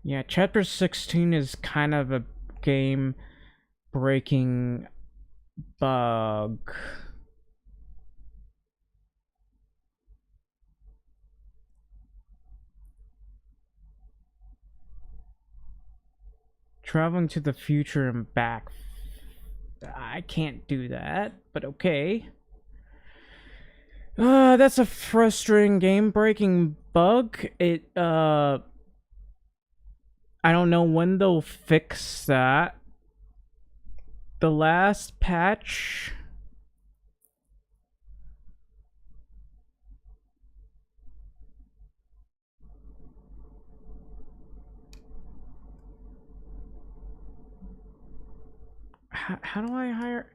Yeah, chapter 16 is kind of a game-breaking bug. Traveling to the future and back. I can't do that, but okay. That's a frustrating game-breaking bug. I don't know when they'll fix that. The last patch... How do I hire...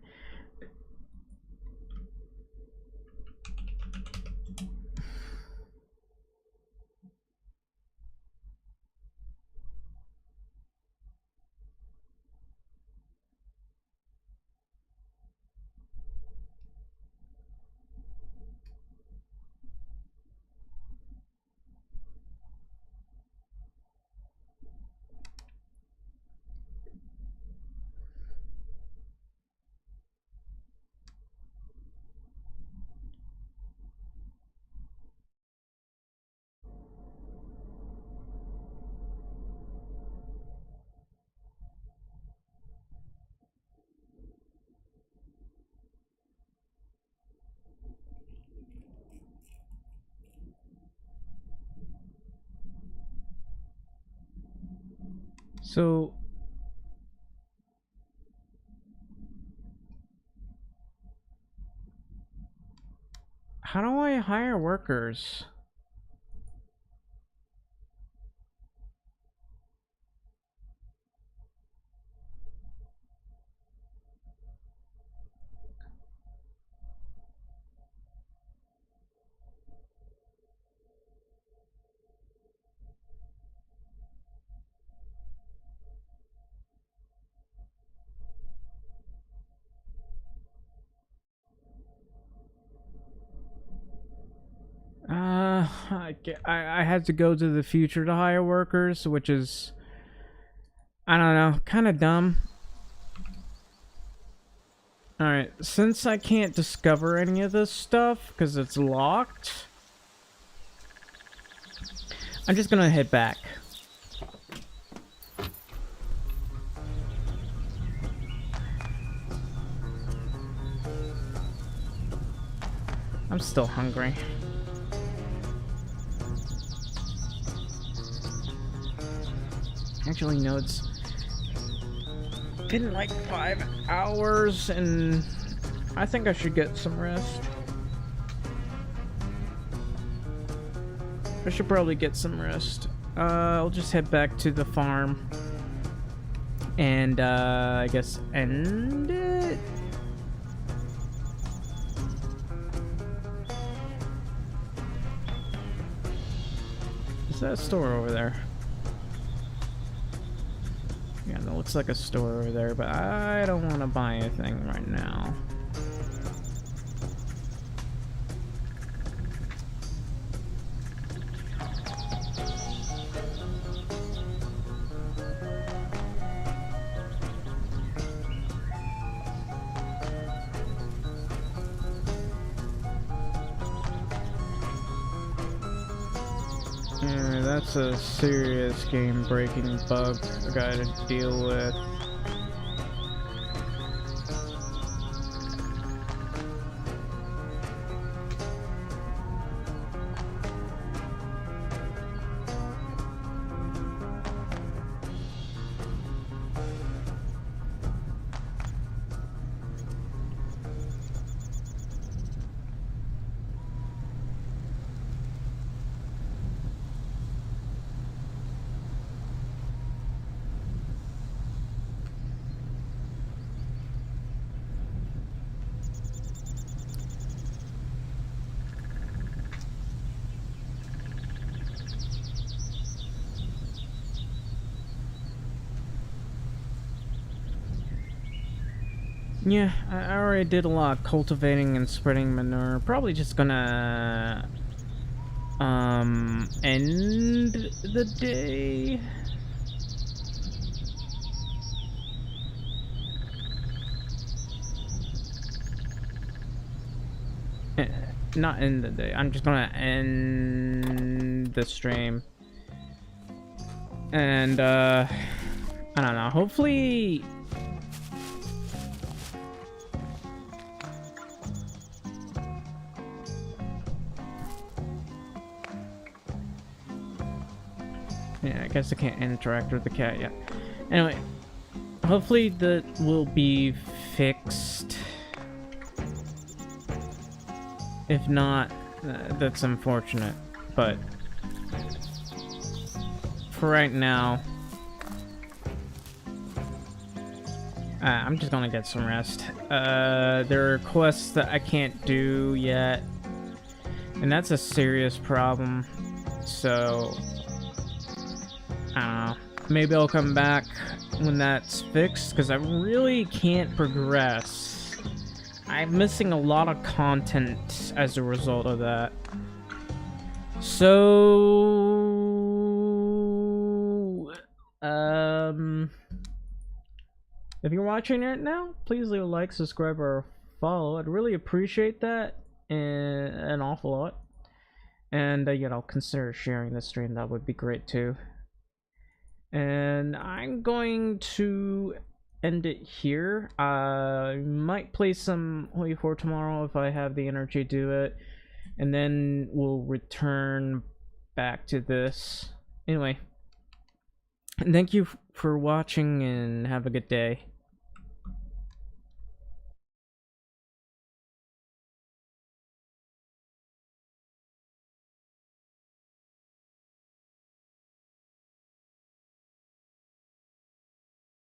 So... how do I hire workers? I had to go to the future to hire workers, which is, I don't know, kind of dumb. Alright, since I can't discover any of this stuff because it's locked, I'm just gonna head back. I'm still hungry. Actually, no, it's been like 5 hours and I think I should get some rest. I should probably get some rest. I'll just head back to the farm and I guess end it. Is that a store over there? Yeah, that looks like a store over there, but I don't want to buy anything right now. Yeah, that's a serious game-breaking bug I gotta deal with. Yeah, I already did a lot of cultivating and spreading manure. Probably just gonna end the day. Not end the day. I'm just gonna end the stream. And I I don't know. Hopefully... Yeah, I guess I can't interact with the cat yet. Anyway, hopefully that will be fixed. If not, that's unfortunate. But for right now, I'm just gonna get some rest. There are quests that I can't do yet, and that's a serious problem. So I don't know. Maybe I'll come back when that's fixed, because I really can't progress. I'm missing a lot of content as a result of that. So, if you're watching right now, please leave a like, subscribe, or follow. I'd really appreciate that an awful lot. And yeah, I'll consider sharing the stream. That would be great too. And I'm going to end it here. I might play some Hoi 4 tomorrow if I have the energy to do it. And then we'll return back to this. Anyway, thank you for watching and have a good day.